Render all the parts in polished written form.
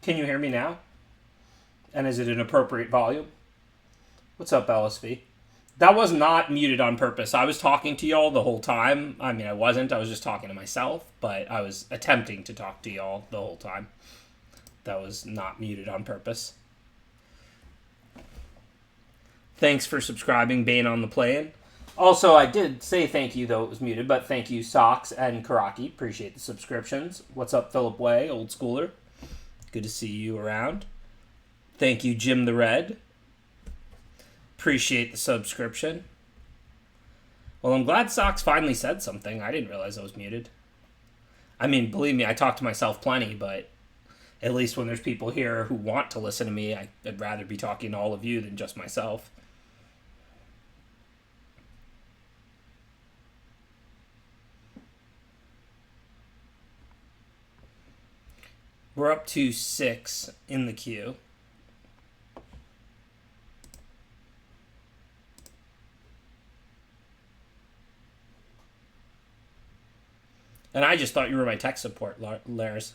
Can you hear me now? And is it an appropriate volume? What's up, LSV? That was not muted on purpose. I was talking to y'all the whole time. I mean, I wasn't. I was just talking to myself, but I was attempting to talk to y'all the whole time. That was not muted on purpose. Thanks for subscribing, Bane on the Plane. Also, I did say thank you, though it was muted, but thank you, Socks and Karaki. Appreciate the subscriptions. What's up, Philip Way, old schooler? Good to see you around. Thank you, Jim the Red. Appreciate the subscription. Well, I'm glad Socks finally said something. I didn't realize I was muted. I mean, believe me, I talk to myself plenty, but at least when there's people here who want to listen to me, I'd rather be talking to all of you than just myself. We're up to 6 in the queue. And I just thought you were my tech support, Lars.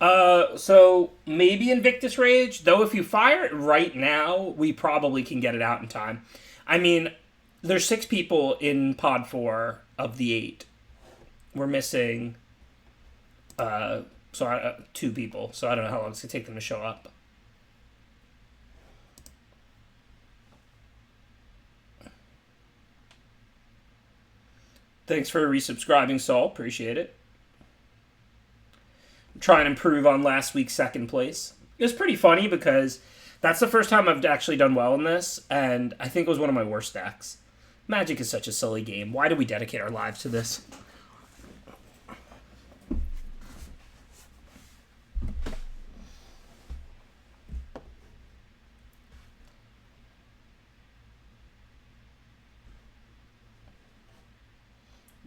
So maybe Invictus Rage, though if you fire it right now, we probably can get it out in time. I mean, there's 6 people in pod 4 of the 8. We're missing 2 people, so I don't know how long it's going to take them to show up. Thanks for resubscribing, Saul. Appreciate it. Try and improve on last week's second place. It was pretty funny because that's the first time I've actually done well in this, and I think it was one of my worst decks. Magic is such a silly game. Why do we dedicate our lives to this?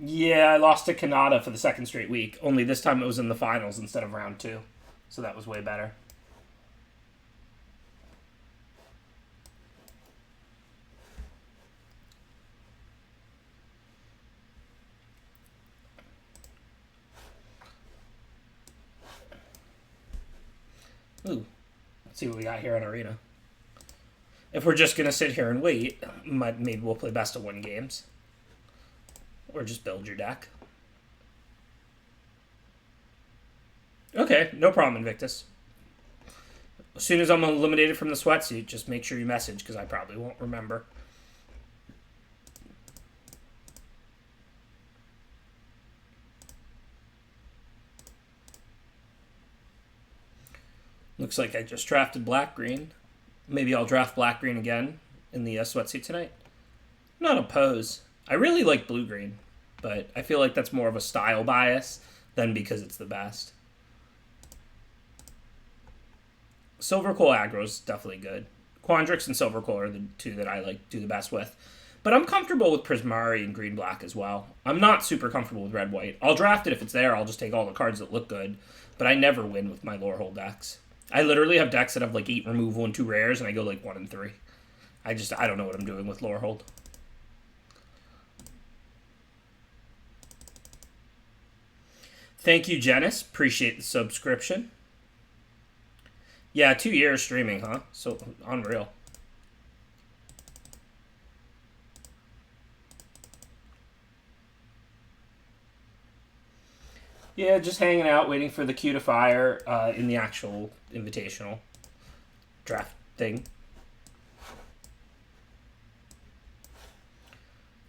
Yeah, I lost to Kanata for the second straight week. Only this time it was in the finals instead of round 2. So that was way better. Ooh, let's see what we got here on Arena. If we're just going to sit here and wait, maybe we'll play best of 1 games. Or just build your deck. Okay, no problem, Invictus. As soon as I'm eliminated from the sweatsuit, just make sure you message, because I probably won't remember. Looks like I just drafted black-green. Maybe I'll draft black-green again in the sweatsuit tonight. Not opposed. I really like blue-green, but I feel like that's more of a style bias than because it's the best. Silver Coal aggro is definitely good. Quandrix and Silver Coal are the 2 that I like do the best with. But I'm comfortable with Prismari and green-black as well. I'm not super comfortable with red-white. I'll draft it if it's there. I'll just take all the cards that look good. But I never win with my Lorehold decks. I literally have decks that have like 8 removal and 2 rares, and I go like 1 and 3. I don't know what I'm doing with Lorehold. Thank you, Janice. Appreciate the subscription. Yeah, 2 years streaming, huh? So unreal. Yeah, just hanging out, waiting for the queue to fire in the actual invitational draft thing.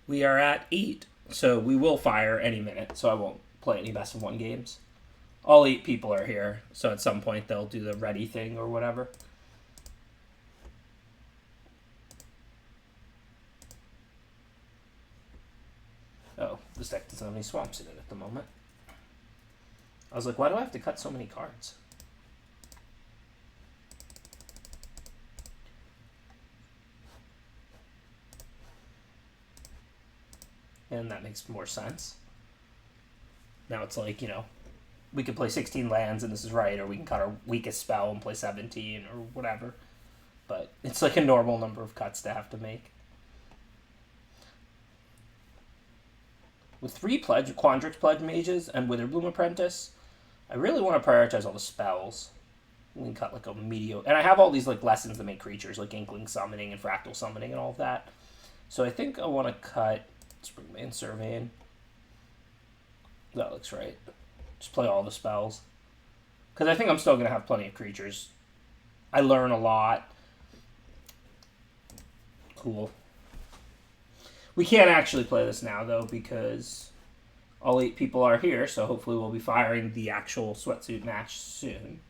We are at 8, so we will fire any minute, so I won't play any best of 1 games. All 8 people are here, so at some point they'll do the ready thing or whatever. Oh, this deck doesn't have any swamps in it at the moment. I was like, why do I have to cut so many cards? And that makes more sense. Now it's like, we could play 16 lands and this is right, or we can cut our weakest spell and play 17 or whatever. But it's like a normal number of cuts to have to make. With 3 Quandrix Pledge Mages and Witherbloom Apprentice, I really want to prioritize all the spells. We can cut like a mediocre... And I have all these like lessons that make creatures, like Inkling Summoning and Fractal Summoning and all of that. So I think I want to cut Springmane Surveying. That looks right. Just play all the spells. Because I think I'm still going to have plenty of creatures. I learn a lot. Cool. We can't actually play this now, though, because all 8 people are here, so hopefully we'll be firing the actual sweatsuit match soon.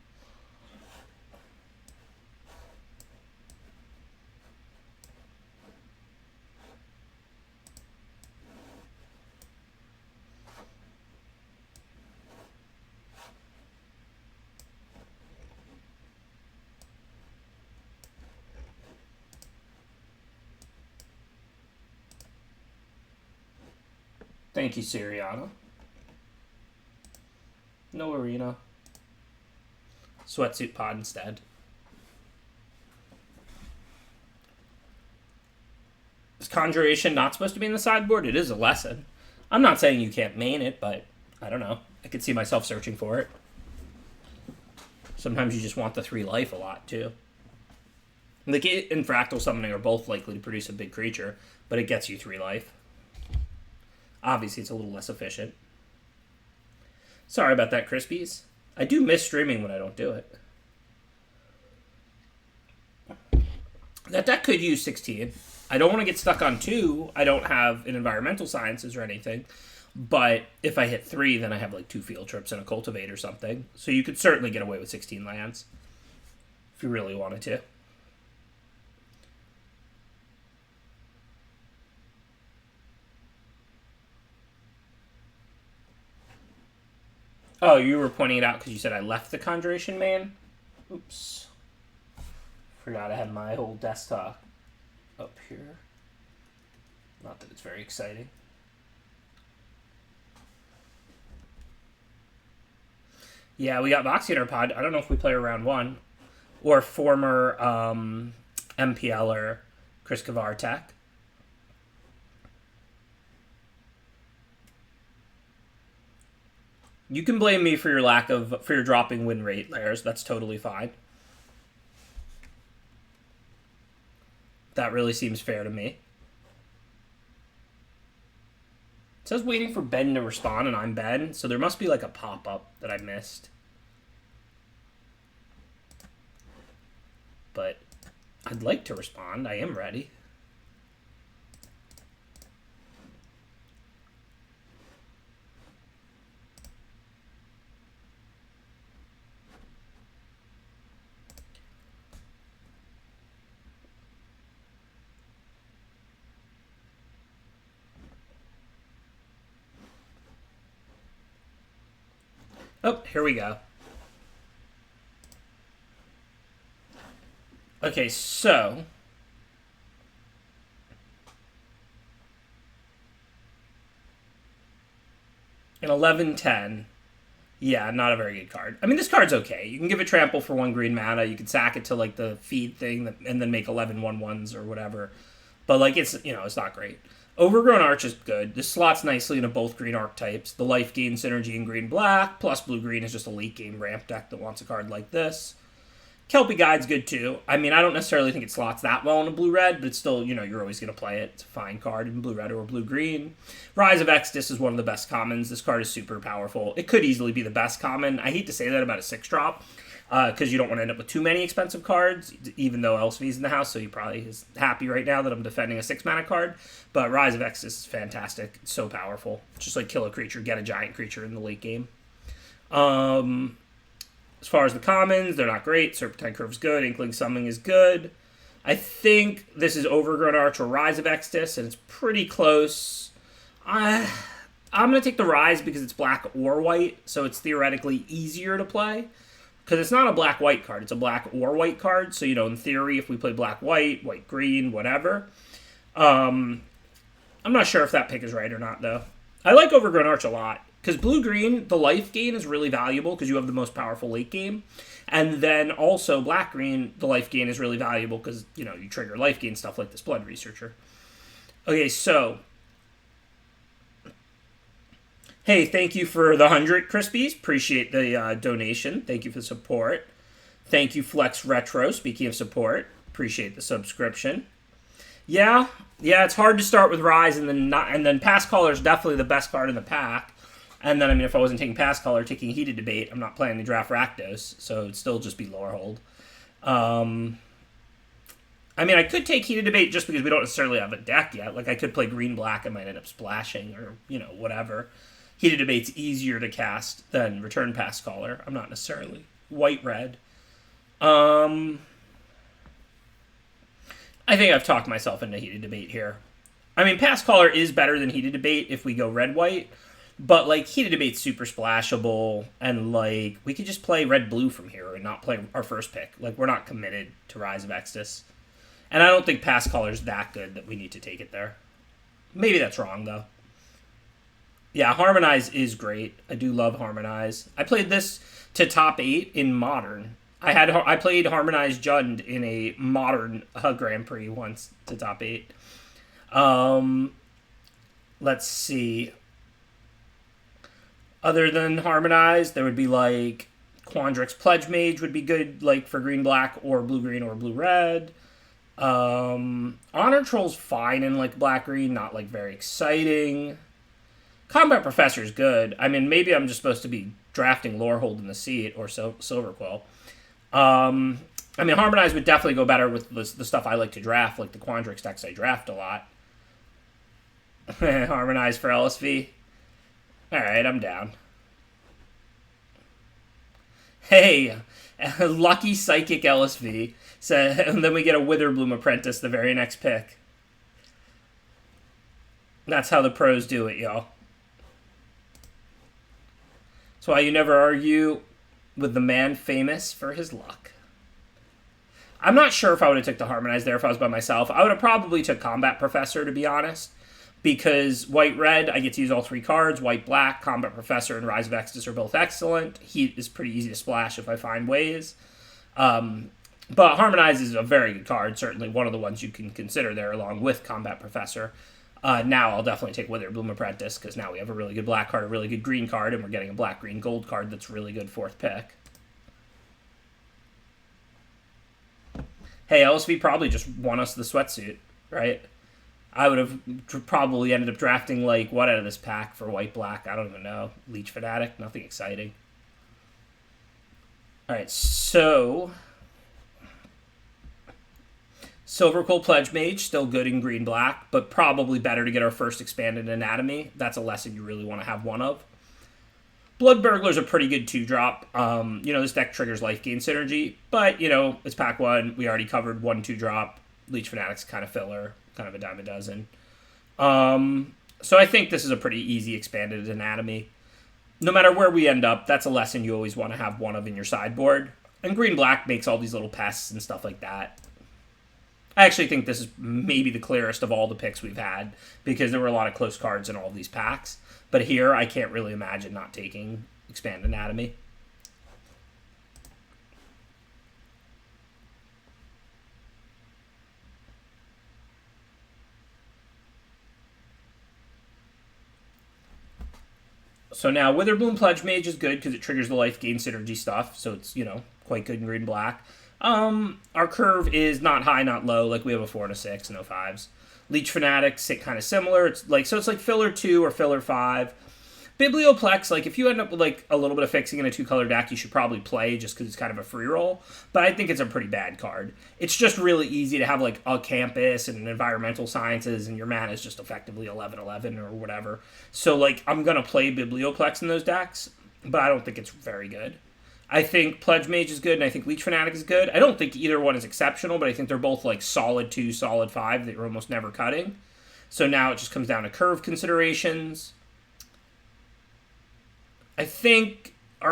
Thank you, Siriana. No arena. Sweatsuit pod instead. Is Conjuration not supposed to be in the sideboard? It is a lesson. I'm not saying you can't main it, but I don't know. I could see myself searching for it. Sometimes you just want the 3 life a lot, too. Like, it and Fractal Summoning are both likely to produce a big creature, but it gets you 3 life. Obviously, it's a little less efficient. Sorry about that, Crispies. I do miss streaming when I don't do it. That deck could use 16. I don't want to get stuck on 2. I don't have an Environmental Sciences or anything. But if I hit 3, then I have like 2 Field Trips and a Cultivate or something. So you could certainly get away with 16 lands. If you really wanted to. Oh, you were pointing it out because you said I left the Conjuration Man? Oops. Forgot I had my whole desktop up here. Not that it's very exciting. Yeah, we got Voxy in our pod. I don't know if we play round 1. Or former MPLer Chris Kavartek. You can blame me for your dropping win rate, Lairs. That's totally fine. That really seems fair to me. It says waiting for Ben to respond, and I'm Ben, so there must be like a pop-up that I missed. But I'd like to respond. I am ready. Oh, here we go. Okay, so in 11-10, yeah, not a very good card. I mean, this card's okay. You can give it trample for 1 green mana. You can sack it to like the feed thing and then make 11/1/1s or whatever. But like it's it's not great. Overgrown Arch is good. This slots nicely into both green archetypes. The life gain synergy in green-black, plus blue-green is just a late-game ramp deck that wants a card like this. Kelpie Guide's good too. I mean, I don't necessarily think it slots that well in a blue-red, but it's still, you're always going to play it. It's a fine card in blue-red or blue-green. Rise of Exodus is one of the best commons. This card is super powerful. It could easily be the best common. I hate to say that about a 6-drop, because you don't want to end up with too many expensive cards, even though Elsvi's in the house, so he probably is happy right now that I'm defending a 6-mana card. But Rise of Exodus is fantastic. It's so powerful. It's just like kill a creature, get a giant creature in the late game. As far as the commons, they're not great. Serpentine Curve's good. Inkling Summoning is good. I think this is Overgrown Arch or Rise of Exodus, and it's pretty close. I'm going to take the Rise because it's black or white, so it's theoretically easier to play. Because it's not a black-white card. It's a black or white card. So, in theory, if we play black-white, white-green, whatever. I'm not sure if that pick is right or not, though. I like Overgrown Arch a lot. Because blue-green, the life gain is really valuable because you have the most powerful late game. And then also black-green, the life gain is really valuable because, you trigger life gain stuff like this Blood Researcher. Okay, so Hey, thank you for the 100 Crispies. Appreciate the donation. Thank you for the support. Thank you, Flex Retro. Speaking of support, appreciate the subscription. Yeah, it's hard to start with Rise and then Pass Caller is definitely the best card in the pack. And then, I mean, if I wasn't taking Pass Caller, taking Heated Debate, I'm not playing the draft Rakdos, so it'd still just be lower hold. I mean, I could take Heated Debate just because we don't necessarily have a deck yet. Like, I could play green-black, I might end up splashing, or, whatever. Heated Debate's easier to cast than Return Pass Caller. I'm not necessarily white-red. I think I've talked myself into Heated Debate here. I mean, Pass Caller is better than Heated Debate if we go red-white, but, like, Heated Debate's super splashable, and, like, we could just play red-blue from here and not play our first pick. Like, we're not committed to Rise of Exodus. And I don't think Pass Caller's that good that we need to take it there. Maybe that's wrong, though. Yeah, Harmonize is great. I do love Harmonize. I played this to top 8 in Modern. I played Harmonize Jund in a Modern Grand Prix once to top 8. Let's see. Other than Harmonize, there would be like Quandrix Pledge Mage would be good, like for green-black or blue-green or blue-red. Honor Troll's fine in like black-green, not like very exciting. Combat Professor's good. I mean, maybe I'm just supposed to be drafting Lorehold in the Seat or Silverquill. I mean, Harmonize would definitely go better with the stuff I like to draft, like the Quandrix decks I draft a lot. Harmonize for LSV. Alright, I'm down. Hey, lucky Psychic LSV. So, and then we get a Witherbloom Apprentice the very next pick. That's how the pros do it, y'all. That's why you never argue with the man famous for his luck. I'm not sure if I would have took the Harmonize there if I was by myself. I would have probably took Combat Professor, to be honest. Because white-red, I get to use all 3 cards. White-black, Combat Professor, and Rise of Exodus are both excellent. Heat is pretty easy to splash if I find ways. But Harmonize is a very good card. Certainly one of the ones you can consider there along with Combat Professor. Now I'll definitely take Witherbloom Apprentice because now we have a really good black card, a really good green card, and we're getting a black-green-gold card that's really good 4th pick. Hey, LSV probably just won us the sweatsuit, right? I would have probably ended up drafting, like, what out of this pack for white-black? I don't even know. Leech Fanatic? Nothing exciting. Alright, so Silverquill Pledge Mage, still good in green-black, but probably better to get our first expanded anatomy. That's a lesson you really want to have one of. Blood Burglar's a pretty good 2-drop. This deck triggers life gain synergy, but, it's pack 1. We already covered 1 2-drop. Leech Fanatic's kind of filler. Kind of a dime a dozen. So I think this is a pretty easy expanded anatomy. No matter where we end up, that's a lesson you always want to have one of in your sideboard. And green-black makes all these little pests and stuff like that. I actually think this is maybe the clearest of all the picks we've had because there were a lot of close cards in all of these packs. But here, I can't really imagine not taking expand anatomy. So now Witherbloom Pledge Mage is good because it triggers the life gain synergy stuff. So it's, quite good in green-black. Our curve is not high, not low. Like we have a 4 and a 6, no 5s. Leech Fanatic, kind of similar. It's like filler 2 or filler 5. Biblioplex, like if you end up with like a little bit of fixing in a 2-color deck, you should probably play just because it's kind of a free roll. But I think it's a pretty bad card. It's just really easy to have like a campus and an environmental sciences, and your mana is just effectively 11/11 or whatever. So like I'm gonna play Biblioplex in those decks, but I don't think it's very good. I think Pledge Mage is good, and I think Leech Fanatic is good. I don't think either one is exceptional, but I think they're both like solid 2, solid 5 that you're almost never cutting. So now it just comes down to curve considerations. I think I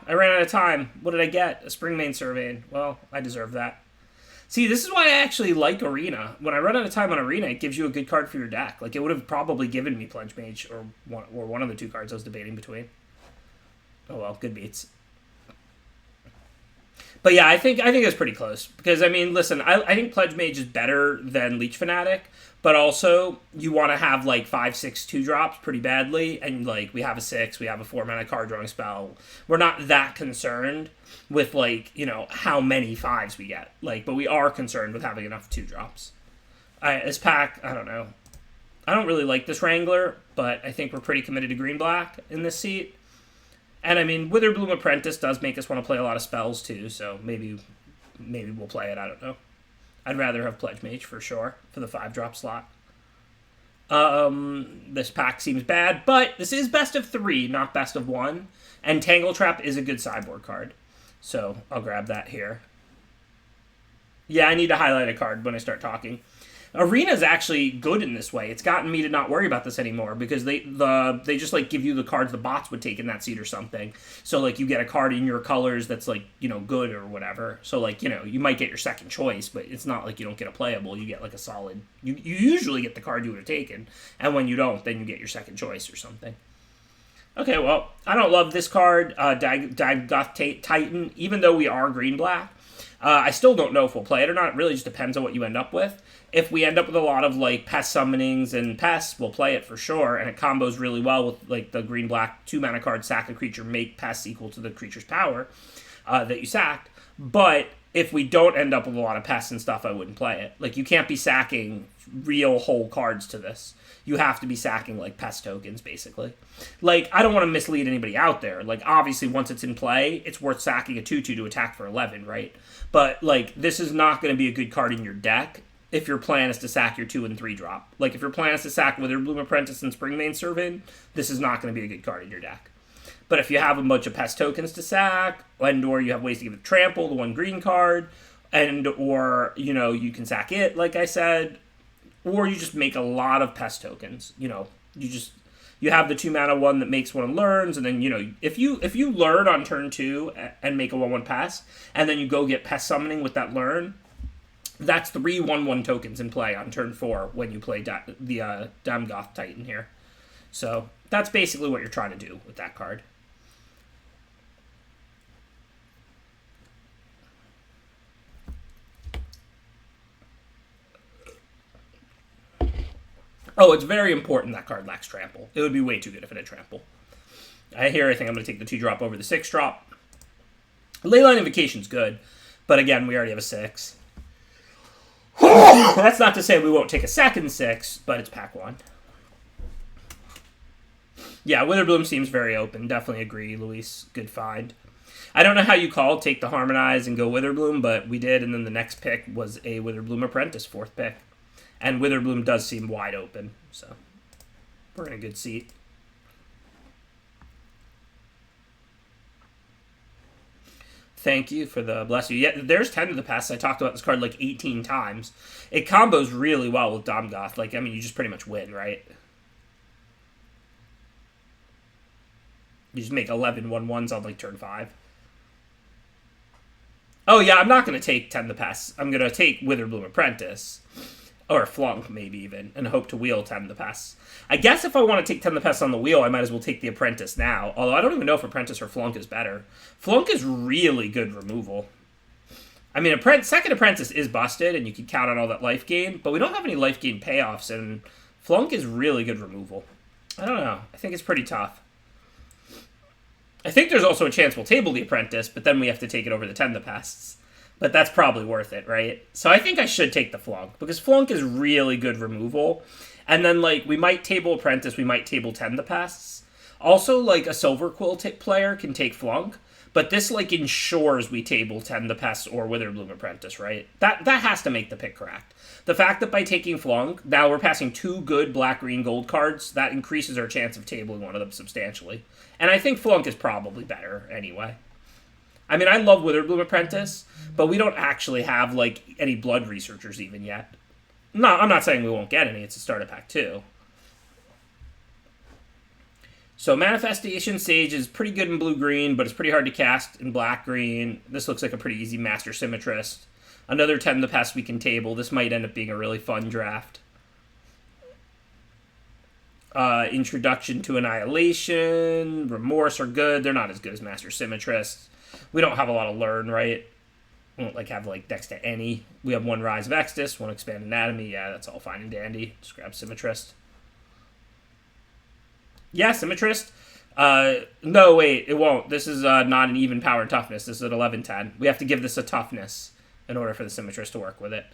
ran out of time. What did I get? A Springmane Surveying. Well, I deserve that. See, this is why I actually like Arena. When I run out of time on Arena, it gives you a good card for your deck. Like, it would have probably given me Pledge Mage or one of the 2 cards I was debating between. Oh well, good beats. But yeah, I think it's pretty close because I mean, listen, I think Pledge Mage is better than Leech Fanatic, but also you want to have like 5, 6 2 drops pretty badly, and like we have a 6, we have a 4 mana card drawing spell. We're not that concerned with like how many 5s we get, like, but we are concerned with having enough 2 drops. This pack, I don't know. I don't really like this Wrangler, but I think we're pretty committed to green black in this seat. And I mean, Witherbloom Apprentice does make us want to play a lot of spells too, so maybe we'll play it. I don't know. I'd rather have Pledge Mage for sure for the 5-drop slot. This pack seems bad, but this is best of 3, not best of 1. And Tangle Trap is a good sideboard card, so I'll grab that here. Yeah, I need to highlight a card when I start talking. Arena is actually good in this way. It's gotten me to not worry about this anymore because they just like give you the cards the bots would take in that seat or something. So like you get a card in your colors that's like good or whatever. So like you might get your second choice, but it's not like you don't get a playable. You get like a solid. You usually get the card you would have taken, and when you don't, then you get your second choice or something. Okay, well I don't love this card, Dagoth Titan. Even though we are green black, I still don't know if we'll play it or not. It really just depends on what you end up with. If we end up with a lot of like pest summonings and pests, we'll play it for sure, and it combos really well with like the green-black 2-mana card, sack a creature, make pests equal to the creature's power that you sacked. But if we don't end up with a lot of pests and stuff, I wouldn't play it. Like, you can't be sacking real whole cards to this. You have to be sacking like pest tokens, basically. Like, I don't want to mislead anybody out there. Like, obviously, once it's in play, it's worth sacking a 2/2 to attack for 11, right? But like, this is not going to be a good card in your deck if your plan is to sack your 2 and 3 drop. Like, if your plan is to sack Witherbloom Apprentice and Springmane Servant, this is not going to be a good card in your deck. But if you have a bunch of pest tokens to sack, and or you have ways to give it trample, the 1 green card, and or you can sack it, like I said, or you just make a lot of pest tokens. You have the 2-mana one that makes 1 and learns, and then if you learn on turn 2 and make a 1/1 pest, and then you go get pest summoning with that learn, that's 3 1/1 tokens in play on turn 4 when you play the Dagoth Titan here. So that's basically what you're trying to do with that card. Oh, it's very important that card lacks trample. It would be way too good if it had trample. I think I'm going to take the 2-drop over the 6-drop. Leyline Invocation's good, but again, we already have a 6. That's not to say we won't take a second 6, but it's pack 1. Yeah, Witherbloom seems very open. Definitely agree, Luis. Good find. I don't know how you called take the Harmonize and go Witherbloom, but we did, and then the next pick was a Witherbloom Apprentice, 4th pick. And Witherbloom does seem wide open, so we're in a good seat. Thank you for the bless you. Yeah, there's 10 to the past. I talked about this card like 18 times. It combos really well with Dagoth. Like, I mean, you just pretty much win, right? You just make 11 1/1s on like turn 5. Oh yeah, I'm not going to take 10 to pass. I'm going to take Witherbloom Apprentice. Or Flunk, maybe even, and hope to wheel 10 the pass. I guess if I want to take 10 the pass on the wheel, I might as well take the Apprentice now. Although I don't even know if Apprentice or Flunk is better. Flunk is really good removal. I mean, second Apprentice is busted, and you can count on all that life gain, but we don't have any life gain payoffs, and Flunk is really good removal. I don't know. I think it's pretty tough. I think there's also a chance we'll table the Apprentice, but then we have to take it over the 10 the passes. But that's probably worth it, right? So I think I should take the Flunk, because Flunk is really good removal. And then, like, we might table Apprentice, we might table 10 the passes. Also, like, a Silver Quill player can take Flunk, but this, like, ensures we table 10 the Pest or Witherbloom Apprentice, right? That has to make the pick correct. The fact that by taking Flunk, now we're passing 2 good black, green, gold cards, that increases our chance of tabling one of them substantially. And I think Flunk is probably better anyway. I mean, I love Witherbloom Apprentice, but we don't actually have, like, any blood researchers even yet. No, I'm not saying we won't get any. It's a starter pack, too. So Manifestation Sage is pretty good in blue-green, but it's pretty hard to cast in black-green. This looks like a pretty easy Master Symmetrist. Another 10 the pest we can table. This might end up being a really fun draft. Introduction to Annihilation. Remorse are good. They're not as good as Master Symmetrist. We don't have a lot of learn, right? won't like have like next to any. We have one Rise of Exodus, one Expand Anatomy. Yeah, that's all fine and dandy. Just grab Symmetrist. Yeah, Symmetrist. No, wait, it won't. This is not an even power and toughness. This is an 11-10. We have to give this a toughness in order for the Symmetrist to work with it.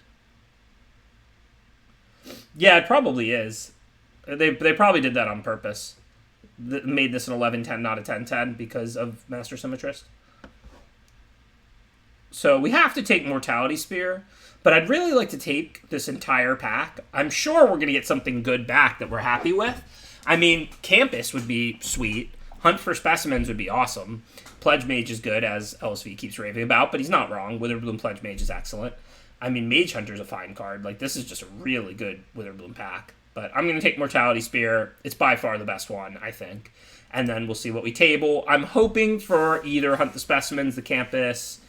Yeah, it probably is. They probably did that on purpose. Made this an 11-10, not a 10-10 because of Master Symmetrist. So we have to take Mortality Spear, but I'd really like to take this entire pack. I'm sure we're going to get something good back that we're happy with. I mean, Campus would be sweet. Hunt for Specimens would be awesome. Pledge Mage is good, as LSV keeps raving about, but he's not wrong. Witherbloom Pledge Mage is excellent. I mean, Mage Hunter's a fine card. Like, this is just a really good Witherbloom pack. But I'm going to take Mortality Spear. It's by far the best one, I think. And then we'll see what we table. I'm hoping for either Hunt the Specimens, the Campus.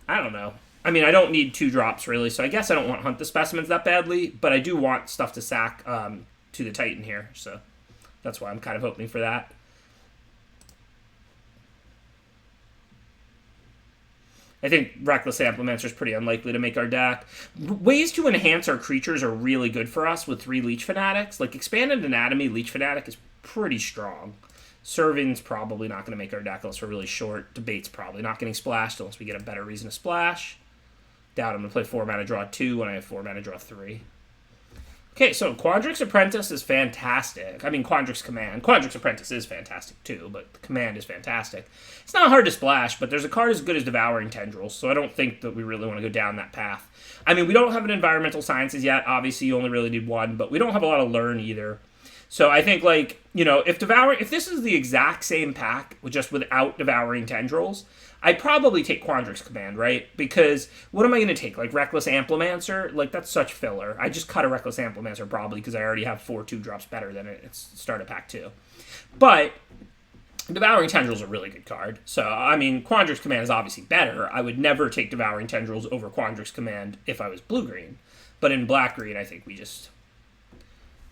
I don't know. I mean, I don't need 2 drops, really, so I guess I don't want Hunt the Specimens that badly, but I do want stuff to sack to the Titan here, so that's why I'm kind of hoping for that. I think Reckless Amplimancer is pretty unlikely to make our deck. Ways to enhance our creatures are really good for us with 3 Leech Fanatics. Like, Expanded Anatomy, Leech Fanatic is pretty strong. Serving's probably not going to make our deck unless we're really short. Debate's probably not getting splashed unless we get a better reason to splash. Doubt I'm going to play 4 mana draw 2 when I have 4 mana draw 3. Okay, so Quandrix Apprentice is fantastic. I mean, Quandrix Command. Quandrix Apprentice is fantastic too, but the Command is fantastic. It's not hard to splash, but there's a card as good as Devouring Tendrils, so I don't think that we really want to go down that path. I mean, we don't have an Environmental Sciences yet. Obviously, you only really need 1, but we don't have a lot of Learn either. So I think, like, you know, if this is the exact same pack, just without Devouring Tendrils, I'd probably take Quandrix Command, right? Because what am I going to take? Like, Reckless Amplimancer? Like, that's such filler. I just cut a Reckless Amplimancer probably because I already have 4 2-drops better than it. It's start at pack 2. But Devouring Tendrils is a really good card. So, I mean, Quandrix Command is obviously better. I would never take Devouring Tendrils over Quandrix Command if I was blue-green. But in black-green, I think we just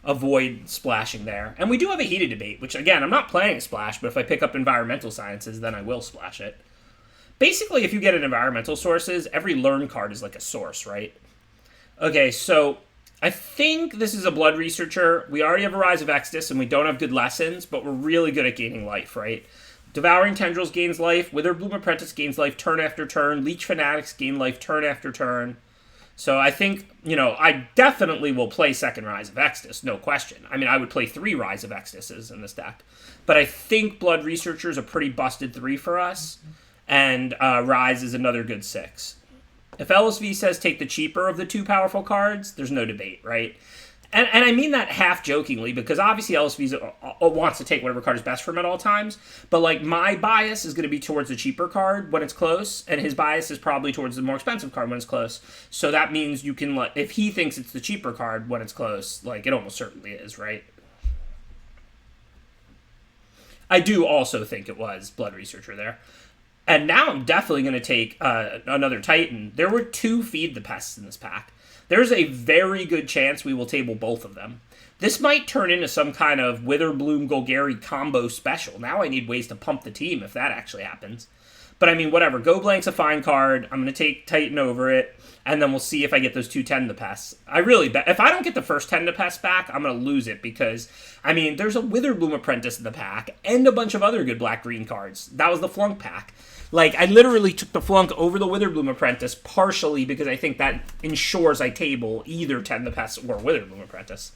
avoid splashing there. And we do have a Heated Debate, which, again, I'm not playing a splash, but if I pick up Environmental Sciences, then I will splash it. Basically, if you get an Environmental Sources, every Learn card is like a source, right? Okay, so I think this is a Blood Researcher. We already have a Rise of Exodus, and we don't have good lessons, but we're really good at gaining life, right? Devouring Tendrils gains life. Witherbloom Apprentice gains life turn after turn. Leech Fanatics gain life turn after turn. So I think, you know, I definitely will play second Rise of Exodus, no question. I mean, I would play 3 Rise of Exoduses in this deck. But I think Blood Researcher is a pretty busted 3 for us. And Rise is another good 6. If LSV says take the cheaper of the 2 powerful cards, there's no debate, right? And I mean that half-jokingly, because obviously LSV wants to take whatever card is best for him at all times, but, like, my bias is going to be towards the cheaper card when it's close, and his bias is probably towards the more expensive card when it's close. So that means you can, like, if he thinks it's the cheaper card when it's close, like, it almost certainly is, right? I do also think it was Blood Researcher there. And now I'm definitely going to take another Titan. There were 2 Feed the Pests in this pack. There's a very good chance we will table both of them. This might turn into some kind of Witherbloom Golgari combo special. Now I need ways to pump the team if that actually happens. But I mean, whatever. Go Blank's a fine card. I'm going to take Titan over it. And then we'll see if I get those 2 Tend the Pests. I really bet. If I don't get the first Tend the Pests back, I'm going to lose it because, I mean, there's a Witherbloom Apprentice in the pack and a bunch of other good black-green cards. That was the Flunk pack. Like, I literally took the Flunk over the Witherbloom Apprentice partially because I think that ensures I table either Tend the Pests or Witherbloom Apprentice.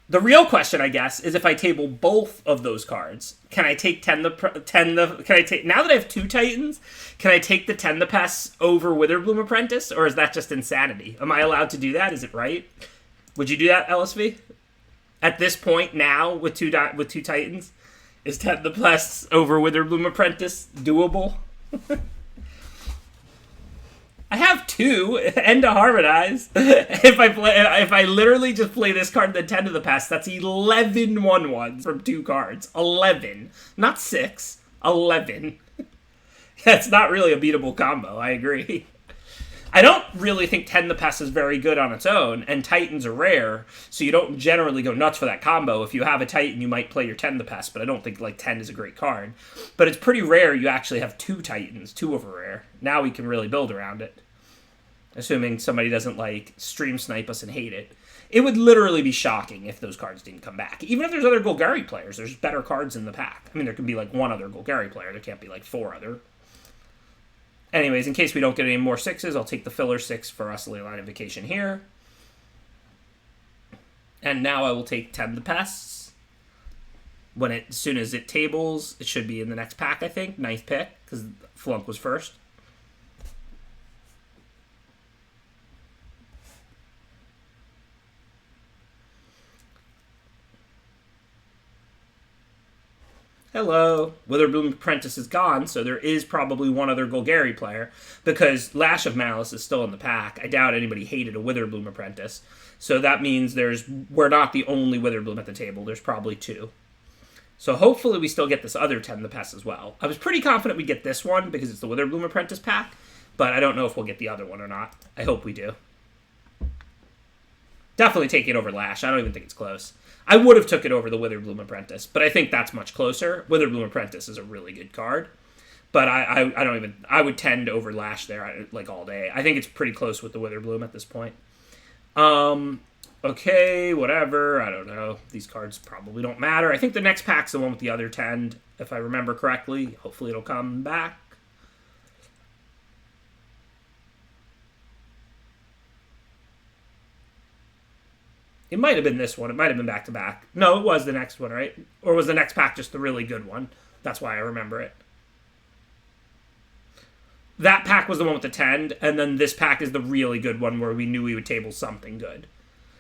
The real question, I guess, is if I table both of those cards, can I take now that I have 2 Titans, can I take the Tend the Pests over Witherbloom Apprentice, or is that just insanity? Am I allowed to do that? Is it right? Would you do that, LSV? At this point now, with two Titans, is Tend the Pests over Witherbloom Apprentice doable? I have 2 and to harmonize. If I literally just play this card and then Tend to the Pest, that's 11 1/1s from 2 cards. 11. Not 6. 11. That's not really a beatable combo, I agree. I don't really think 10 the Pest is very good on its own, and Titans are rare, so you don't generally go nuts for that combo. If you have a Titan, you might play your 10 the Pest, but I don't think like 10 is a great card. But it's pretty rare you actually have 2 Titans, 2 of a rare. Now we can really build around it. Assuming somebody doesn't like stream snipe us and hate it. It would literally be shocking if those cards didn't come back. Even if there's other Golgari players, there's better cards in the pack. I mean, there could be like one other Golgari player. There can't be like 4 other. Anyways, in case we don't get any more 6s, I'll take the filler 6 for us Leyline Invocation here. And now I will take 10 the Pests. As soon as it tables, it should be in the next pack, I think. 9th pick, because Flunk was first. Hello. Witherbloom Apprentice is gone, so there is probably one other Golgari player, because Lash of Malice is still in the pack. I doubt anybody hated a Witherbloom Apprentice. So that means we're not the only Witherbloom at the table. There's probably 2. So hopefully we still get this other 10 the Pest as well. I was pretty confident we'd get this one, because it's the Witherbloom Apprentice pack, but I don't know if we'll get the other one or not. I hope we do. Definitely take it over Lash. I don't even think it's close. I would have took it over the Witherbloom Apprentice, but I think that's much closer. Witherbloom Apprentice is a really good card, but I would tend over Lash there like all day. I think it's pretty close with the Witherbloom at this point. Okay, whatever. I don't know. These cards probably don't matter. I think the next pack's the one with the other tend, if I remember correctly. Hopefully it'll come back. It might have been this one. It might have been back-to-back. No, it was the next one, right? Or was the next pack just the really good one? That's why I remember it. That pack was the one with the tend, and then this pack is the really good one where we knew we would table something good.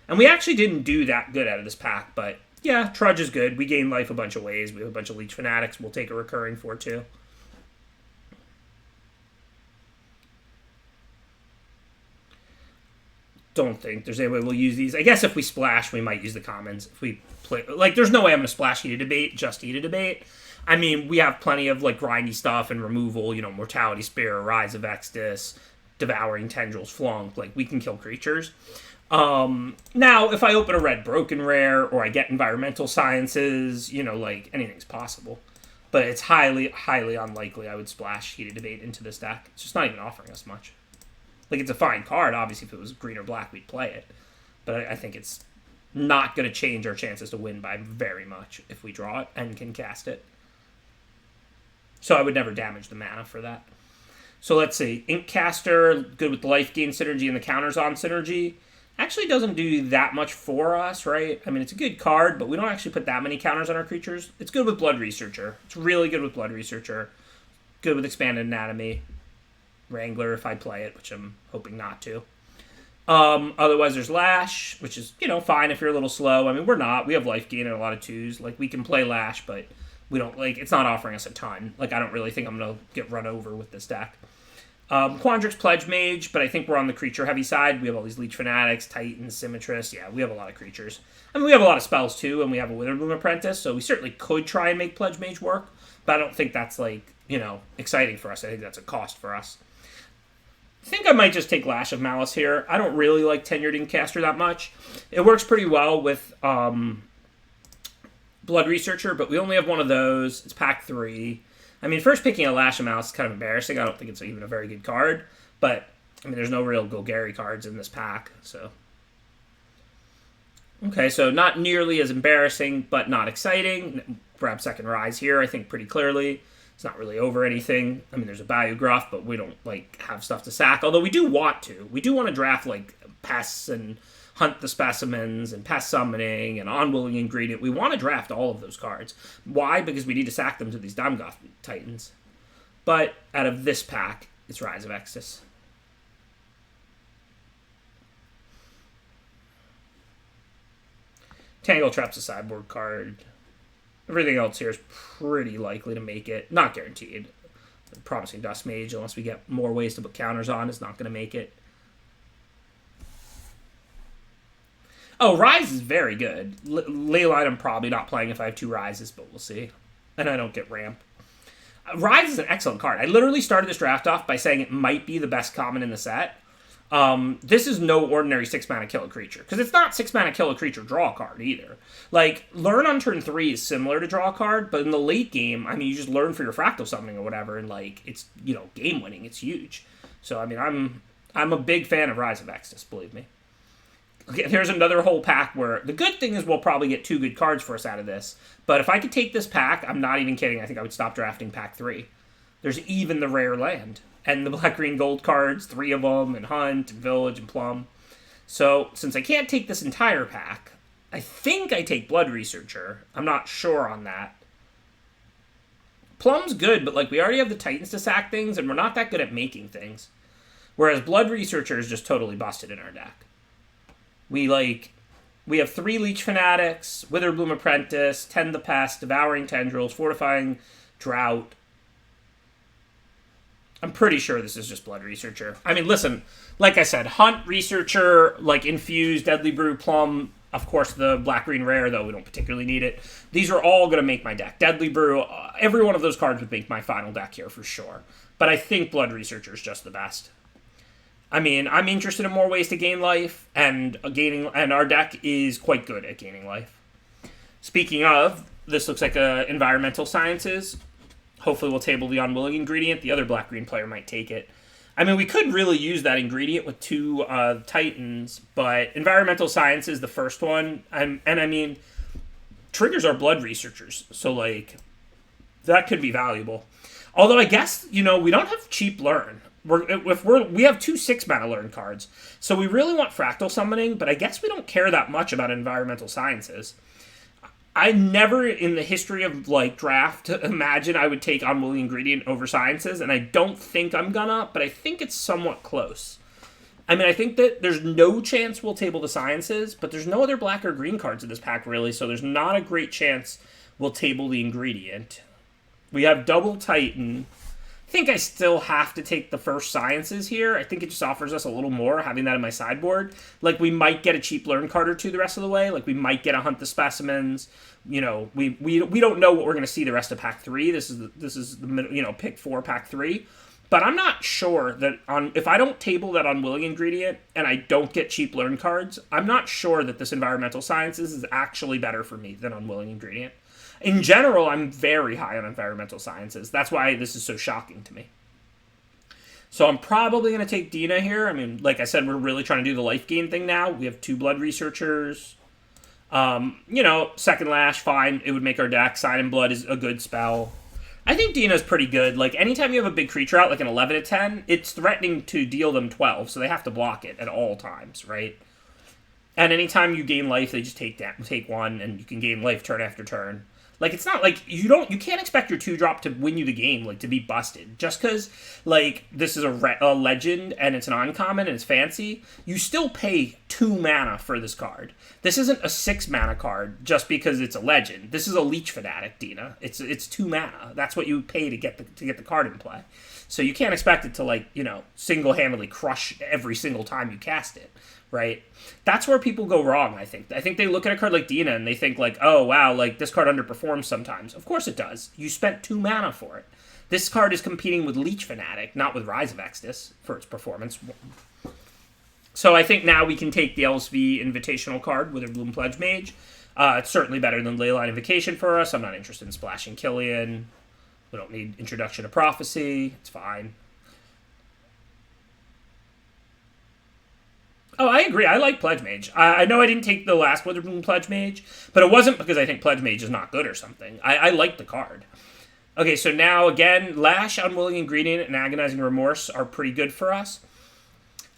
And we actually didn't do that good out of this pack, but yeah, Trudge is good. We gain life a bunch of ways. We have a bunch of Leech Fanatics we'll take a recurring for, too. Don't think there's any way we'll use these. I guess if we splash, we might use the commons. If we play, like, there's no way I'm going to splash Heated Debate, just Heated Debate. I mean, we have plenty of, like, grindy stuff and removal, Mortality Spear, Rise of Exodus, Devouring Tendrils, Flunk. Like, we can kill creatures. Now, if I open a red Broken Rare, or I get Environmental Sciences, like, anything's possible. But it's highly, highly unlikely I would splash Heated Debate into this deck. It's just not even offering us much. Like, it's a fine card. Obviously, if it was green or black, we'd play it. But I think it's not going to change our chances to win by very much if we draw it and can cast it. So I would never damage the mana for that. So let's see. Inkcaster, good with the life gain synergy and the counters on synergy. Actually doesn't do that much for us, right? I mean, it's a good card, but we don't actually put that many counters on our creatures. It's good with Blood Researcher. It's really good with Blood Researcher. Good with Expanded Anatomy. Wrangler if I play it, which I'm hoping not to. Otherwise, there's Lash, which is, fine if you're a little slow. I mean, we're not. We have life gain and a lot of 2s. Like, we can play Lash, but we don't, it's not offering us a ton. Like, I don't really think I'm going to get run over with this deck. Quandrix Pledge Mage, but I think we're on the creature-heavy side. We have all these Leech Fanatics, Titans, Symmetrist. Yeah, we have a lot of creatures. I mean, we have a lot of spells, too, and we have a Witherbloom Apprentice, so we certainly could try and make Pledge Mage work, but I don't think that's, exciting for us. I think that's a cost for us. I think I might just take Lash of Malice here. I don't really like Tenured Inkcaster that much. It works pretty well with Blood Researcher, but we only have one of those. It's pack 3. I mean, first picking a Lash of Malice is kind of embarrassing. I don't think it's even a very good card. But, I mean, there's no real Golgari cards in this pack, so. Okay, so not nearly as embarrassing, but not exciting. Grab second Rise here, I think, pretty clearly. It's not really over anything. I mean, there's a Bayou Gruff, but we don't, have stuff to sack. Although we do want to. We do want to draft, Pests and Hunt the Specimens and Pest Summoning and Unwilling Ingredient. We want to draft all of those cards. Why? Because we need to sack them to these Daimgoth Titans. But out of this pack, it's Rise of Exodus. Tangle Trap's a sideboard card. Everything else here is pretty likely to make it. Not guaranteed. Promising Dust Mage, unless we get more ways to put counters on, is not going to make it. Oh, Rise is very good. Leyline I'm probably not playing if I have 2 Rises, but we'll see. And I don't get Ramp. Rise is an excellent card. I literally started this draft off by saying it might be the best common in the set. This is no ordinary 6-mana kill a creature. Because it's not 6-mana kill a creature draw a card either. Like, learn on turn 3 is similar to draw a card, but in the late game, I mean, you just learn for your fractal summoning or whatever, and like, it's, you know, game winning. It's huge. So, I mean, I'm a big fan of Rise of Extus, believe me. Okay, here's another whole pack where the good thing is we'll probably get 2 good cards for us out of this. But if I could take this pack, I'm not even kidding, I think I would stop drafting pack 3. There's even the rare land. And the black, green, gold cards, 3 of them, and Hunt, and Village, and Plum. So, since I can't take this entire pack, I think I take Blood Researcher. I'm not sure on that. Plum's good, but like we already have the Titans to sack things, and we're not that good at making things. Whereas Blood Researcher is just totally busted in our deck. We have 3 Leech Fanatics, Witherbloom Apprentice, Tend the Pest, Devouring Tendrils, Fortifying Drought. I'm pretty sure this is just Blood Researcher. I mean, listen, like I said, Hunt, Researcher, like Infuse, Deadly Brew, Plum, of course the Black-Green Rare, though we don't particularly need it. These are all going to make my deck. Deadly Brew, every one of those cards would make my final deck here for sure. But I think Blood Researcher is just the best. I mean, I'm interested in more ways to gain life, and our deck is quite good at gaining life. Speaking of, this looks like Environmental Sciences. Hopefully we'll table the Unwilling ingredient. The other black-green player might take it. I mean, we could really use that ingredient with 2 Titans, but Environmental Science is the first one. And I mean, triggers are Blood Researchers, so, like, that could be valuable. Although I guess, you know, we don't have cheap Learn. We have 2 6-mana Learn cards, so we really want Fractal Summoning, but I guess we don't care that much about Environmental Sciences. I never, in the history of, like, draft, imagine I would take Unwilling Ingredient over Sciences, and I don't think I'm gonna, but I think it's somewhat close. I mean, I think that there's no chance we'll table the Sciences, but there's no other black or green cards in this pack, really, so there's not a great chance we'll table the Ingredient. We have Double Titan. I think I still have to take the first Sciences here. I think it just offers us a little more, having that in my sideboard. Like, we might get a cheap Learn card or 2 the rest of the way. Like, we might get a Hunt the Specimens. You know, we don't know what we're going to see the rest of Pack 3. This is the you know, pick 4, Pack 3. But I'm not sure that if I don't table that Unwilling ingredient and I don't get cheap Learn cards, I'm not sure that this Environmental Sciences is actually better for me than Unwilling ingredient. In general, I'm very high on Environmental Sciences. That's why this is so shocking to me. So I'm probably going to take Dina here. I mean, like I said, we're really trying to do the life gain thing now. We have 2 Blood Researchers. You know, Second Lash, fine. It would make our deck. Sign in Blood is a good spell. I think Dina's pretty good. Like, anytime you have a big creature out, like an 11 to 10, it's threatening to deal them 12, so they have to block it at all times, right? And anytime you gain life, they just take 1, and you can gain life turn after turn. Like, it's not like you can't expect your 2-drop to win you the game, like, to be busted. Just because, like, this is a legend and it's an uncommon and it's fancy, you still pay 2 mana for this card. This isn't a 6-mana card just because it's a legend. This is a Leech Fanatic, Dina. It's 2 mana. That's what you pay to get the card in play. So you can't expect it to, like, you know, single-handedly crush every single time you cast it. Right? That's where people go wrong, I think. I think they look at a card like Dina and they think, like, oh, wow, like, this card underperforms sometimes. Of course it does. You spent 2 mana for it. This card is competing with Leech Fanatic, not with Rise of Extus, for its performance. So I think now we can take the LSV Invitational card, Witherbloom Pledge Mage. It's certainly better than Leyline Invocation for us. I'm not interested in splashing Killian. We don't need Introduction to Prophecy. It's fine. Oh, I agree. I like Pledge Mage. I know I didn't take the last Witherbloom Pledge Mage, but it wasn't because I think Pledge Mage is not good or something. I like the card. Okay, so now, again, Lash, Unwilling Ingredient, and Agonizing Remorse are pretty good for us.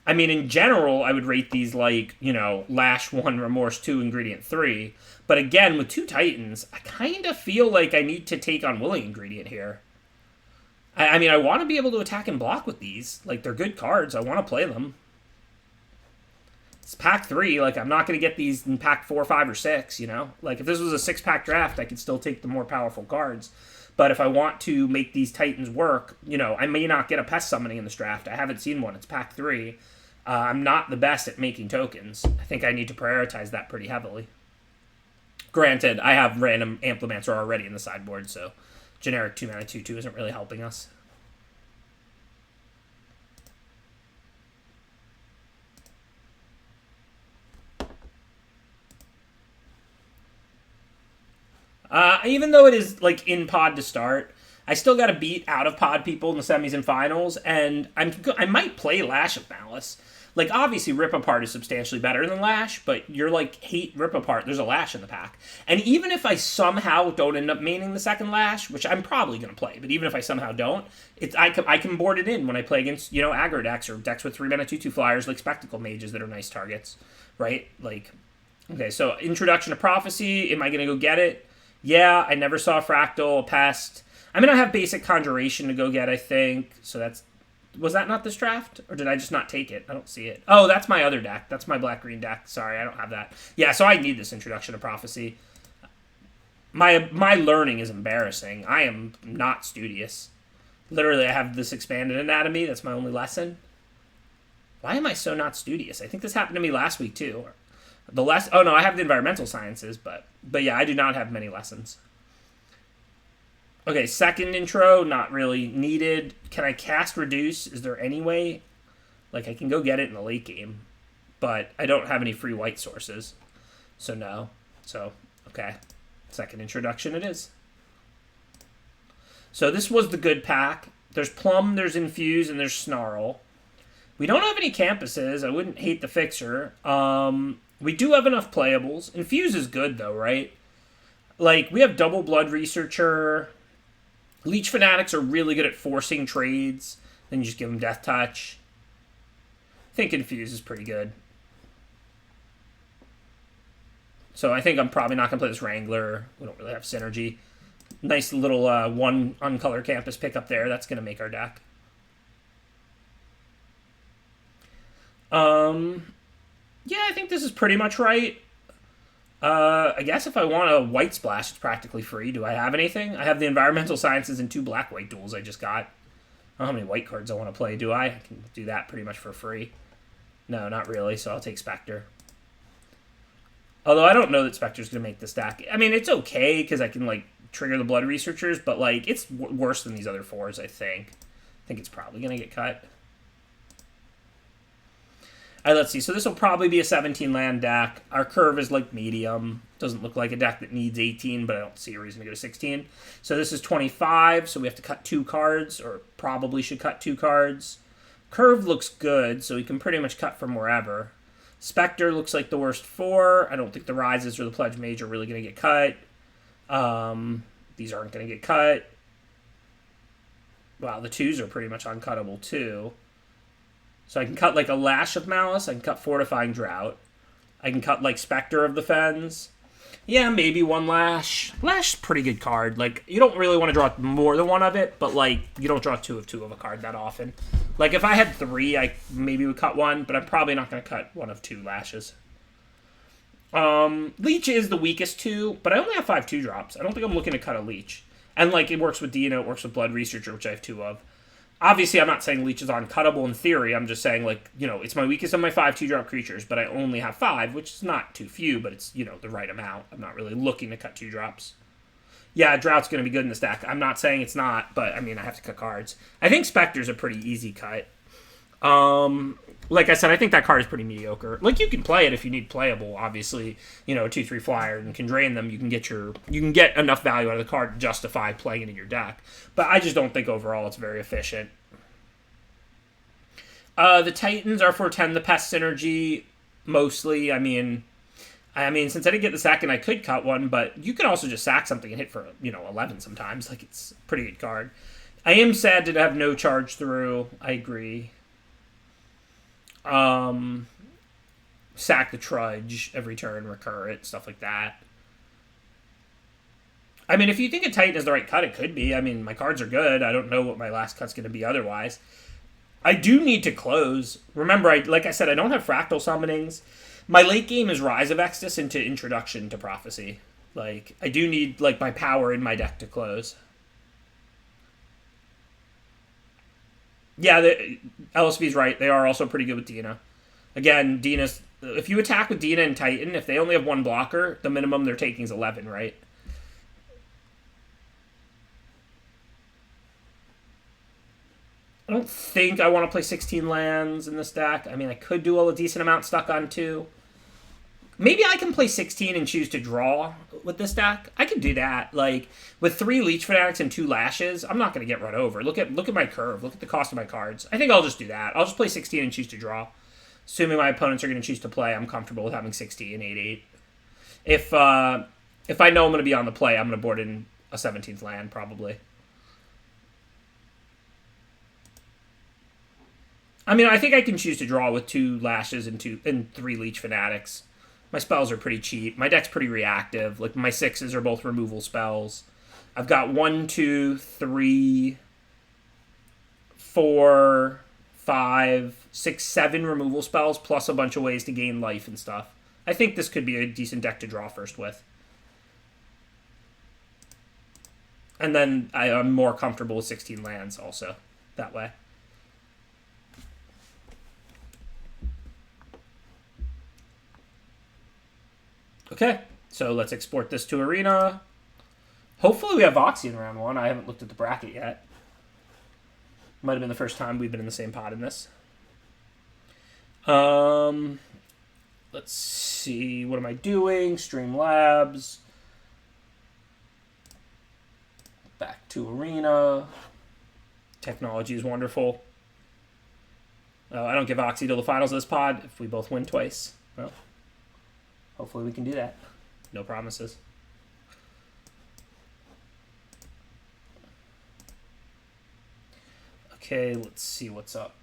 I mean, in general, I would rate these like, you know, Lash 1, Remorse 2, Ingredient 3. But again, with 2 Titans, I kind of feel like I need to take Unwilling Ingredient here. I mean, I want to be able to attack and block with these. Like, they're good cards. I want to play them. It's pack 3, like, I'm not going to get these in pack 4, 5, or 6, you know? Like, if this was a 6-pack draft, I could still take the more powerful cards. But if I want to make these Titans work, you know, I may not get a Pest Summoning in this draft. I haven't seen one. It's pack 3. I'm not the best at making tokens. I think I need to prioritize that pretty heavily. Granted, I have random Amplimancer already in the sideboard, so generic 2-mana 2/2 isn't really helping us. Even though it is like in pod to start, I still got to beat out of pod people in the semis and finals, and I might play Lash of Malice. Like, obviously, Rip Apart is substantially better than Lash, but you're like, hate Rip Apart, there's a Lash in the pack. And even if I somehow don't end up maining the second Lash, which I'm probably going to play, but even if I somehow don't, I can board it in when I play against, aggro decks or decks with 3-mana 2/2 flyers like Spectacle Mages that are nice targets, right? Like, okay, so Introduction to Prophecy, am I going to go get it? Yeah, I never saw Fractal, Pest. I mean, I have basic Conjuration to go get, I think, so that's... Was that not this draft? Or did I just not take it? I don't see it. Oh, that's my other deck. That's my black-green deck. Sorry, I don't have that. Yeah, so I need this Introduction to Prophecy. My learning is embarrassing. I am not studious. Literally, I have this Expanded Anatomy. That's my only lesson. Why am I so not studious? I think this happened to me last week, too. Oh, no, I have the Environmental Sciences, but yeah, I do not have many lessons. Okay, second intro, not really needed. Can I cast Reduce? Is there any way? Like, I can go get it in the late game, but I don't have any free white sources, so no. So, okay, second introduction it is. So this was the good pack. There's Plum, there's Infuse, and there's Snarl. We don't have any campuses. I wouldn't hate the fixer. We do have enough playables. Infuse is good, though, right? Like, we have Double Blood Researcher. Leech Fanatics are really good at forcing trades. Then you just give them Death Touch. I think Infuse is pretty good. So I think I'm probably not going to play this Wrangler. We don't really have synergy. Nice little one uncolor campus pick up there. That's going to make our deck. Yeah, I think this is pretty much right. I guess if I want a white splash, it's practically free. Do I have anything? I have the Environmental Sciences and 2 black-white duels I just got. I don't know how many white cards I want to play, do I? I can do that pretty much for free. No, not really, so I'll take Spectre. Although I don't know that Spectre's going to make this deck. I mean, it's okay, because I can, like, trigger the Blood Researchers, but, like, it's worse than these other 4s, I think. I think it's probably going to get cut. All right, let's see. So this will probably be a 17-land deck. Our curve is like medium. Doesn't look like a deck that needs 18, but I don't see a reason to go to 16. So this is 25, so we have to cut 2 cards, or probably should cut 2 cards. Curve looks good, so we can pretty much cut from wherever. Spectre looks like the worst 4. I don't think the Rises or the Pledge Mage are really going to get cut. These aren't going to get cut. Wow, the 2s are pretty much uncuttable, too. So I can cut like a Lash of Malice. I can cut Fortifying Drought. I can cut like Spectre of the Fens. Yeah, maybe 1 Lash. Lash's a pretty good card. Like, you don't really want to draw more than 1 of it, but like, you don't draw 2 of a card that often. Like, if I had 3, I maybe would cut 1, but I'm probably not going to cut 1 of 2 Lashes. Leech is the weakest 2, but I only have 5 2-drops. I don't think I'm looking to cut a Leech. And like, it works with Dino, it works with Blood Researcher, which I have 2 of. Obviously, I'm not saying Leech is uncuttable in theory. I'm just saying, like, it's my weakest of my 5 2-drop creatures, but I only have 5, which is not too few, but it's, the right amount. I'm not really looking to cut 2-drops. Yeah, Drought's going to be good in this deck. I'm not saying it's not, but, I mean, I have to cut cards. I think Spectre's a pretty easy cut. Like I said, I think that card is pretty mediocre. Like, you can play it if you need playable, obviously. A 2/3 flyer and can drain them. You can get enough value out of the card to justify playing it in your deck. But I just don't think overall it's very efficient. The Titans are for 10 the Pest synergy, mostly. I mean, since I didn't get the second, I could cut 1, but you can also just sack something and hit for, 11 sometimes. Like, it's a pretty good card. I am sad to have no charge through. I agree. Sack the Trudge every turn, recur it, stuff like that. I mean, if you think a Titan is the right cut, it could be. I mean, my cards are good. I don't know what my last cut's going to be otherwise. I do need to close. Remember, like I said, I don't have Fractal Summonings. My late game is Rise of Extus into Introduction to Prophecy. Like, I do need, like, my power in my deck to close. Yeah, LSV's right. They are also pretty good with Dina. Again, Dina's... If you attack with Dina and Titan, if they only have 1 blocker, the minimum they're taking is 11, right? I don't think I want to play 16 lands in this deck. I mean, I could do a decent amount stuck on 2. Maybe I can play 16 and choose to draw with this deck. I can do that. Like, with 3 Leech Fanatics and 2 Lashes, I'm not going to get run over. Look at my curve. Look at the cost of my cards. I think I'll just do that. I'll just play 16 and choose to draw. Assuming my opponents are going to choose to play, I'm comfortable with having 16, 8-8. If I know I'm going to be on the play, I'm going to board in a 17th land, probably. I mean, I think I can choose to draw with 2 Lashes and 3 Leech Fanatics. My spells are pretty cheap. My deck's pretty reactive. Like, my 6s are both removal spells. I've got 1, 2, 3, 4, 5, 6, 7 removal spells, plus a bunch of ways to gain life and stuff. I think this could be a decent deck to draw first with. And then I'm more comfortable with 16 lands also, that way. Okay, so let's export this to Arena. Hopefully we have Voxy in round 1. I haven't looked at the bracket yet. Might have been the first time we've been in the same pod in this. Let's see. What am I doing? Streamlabs. Back to Arena. Technology is wonderful. I don't give Voxy till the finals of this pod if we both win twice. Well, hopefully we can do that. No promises. Okay, let's see what's up.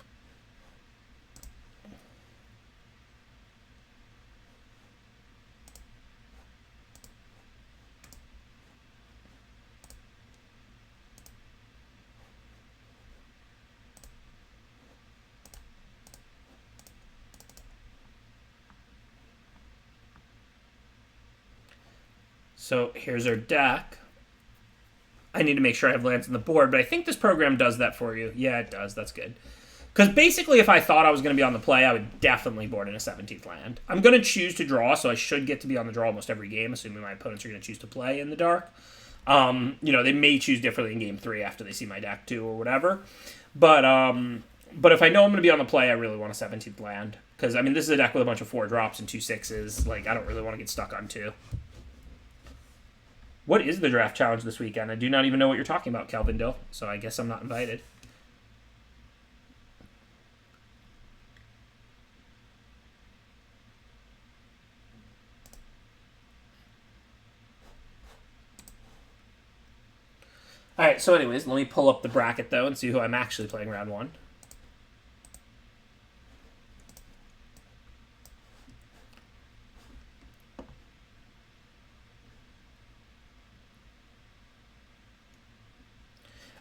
So here's our deck. I need to make sure I have lands on the board, but I think this program does that for you. Yeah, it does. That's good. Because basically, if I thought I was going to be on the play, I would definitely board in a 17th land. I'm going to choose to draw, so I should get to be on the draw almost every game, assuming my opponents are going to choose to play in the dark. They may choose differently in game 3 after they see my deck too, or whatever. But if I know I'm going to be on the play, I really want a 17th land. Because, I mean, this is a deck with a bunch of 4 drops and 2 6s. Like, I don't really want to get stuck on 2. What is the draft challenge this weekend? I do not even know what you're talking about, Calvin Dill, so I guess I'm not invited. Alright, so anyways, let me pull up the bracket, though, and see who I'm actually playing round 1.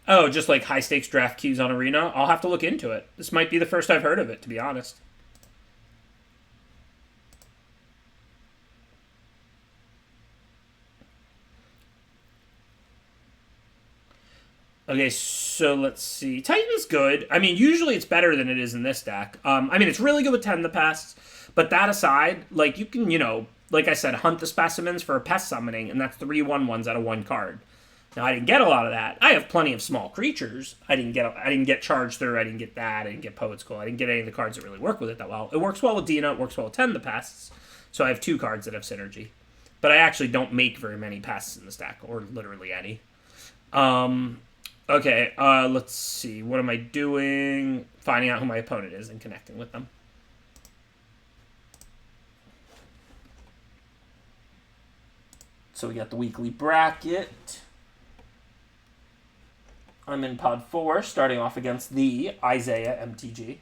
Oh, just like high-stakes draft queues on Arena? I'll have to look into it. This might be the first I've heard of it, to be honest. Okay, so let's see. Titan's good. I mean, usually it's better than it is in this deck. I mean, it's really good with 10 the pests, but that aside, like, you can, like I said, hunt the specimens for a pest summoning, and that's 3 1/1s out of 1 card. Now, I didn't get a lot of that. I have plenty of small creatures. I didn't get Charge Through. I didn't get that. I didn't get Poet's Call. I didn't get any of the cards that really work with it that well. It works well with Dina. It works well with 10 the pests. So I have 2 cards that have synergy. But I actually don't make very many pests in this deck, or literally any. Okay, let's see. What am I doing? Finding out who my opponent is and connecting with them. So we got the weekly bracket. I'm in pod 4, starting off against the Isaiah MTG.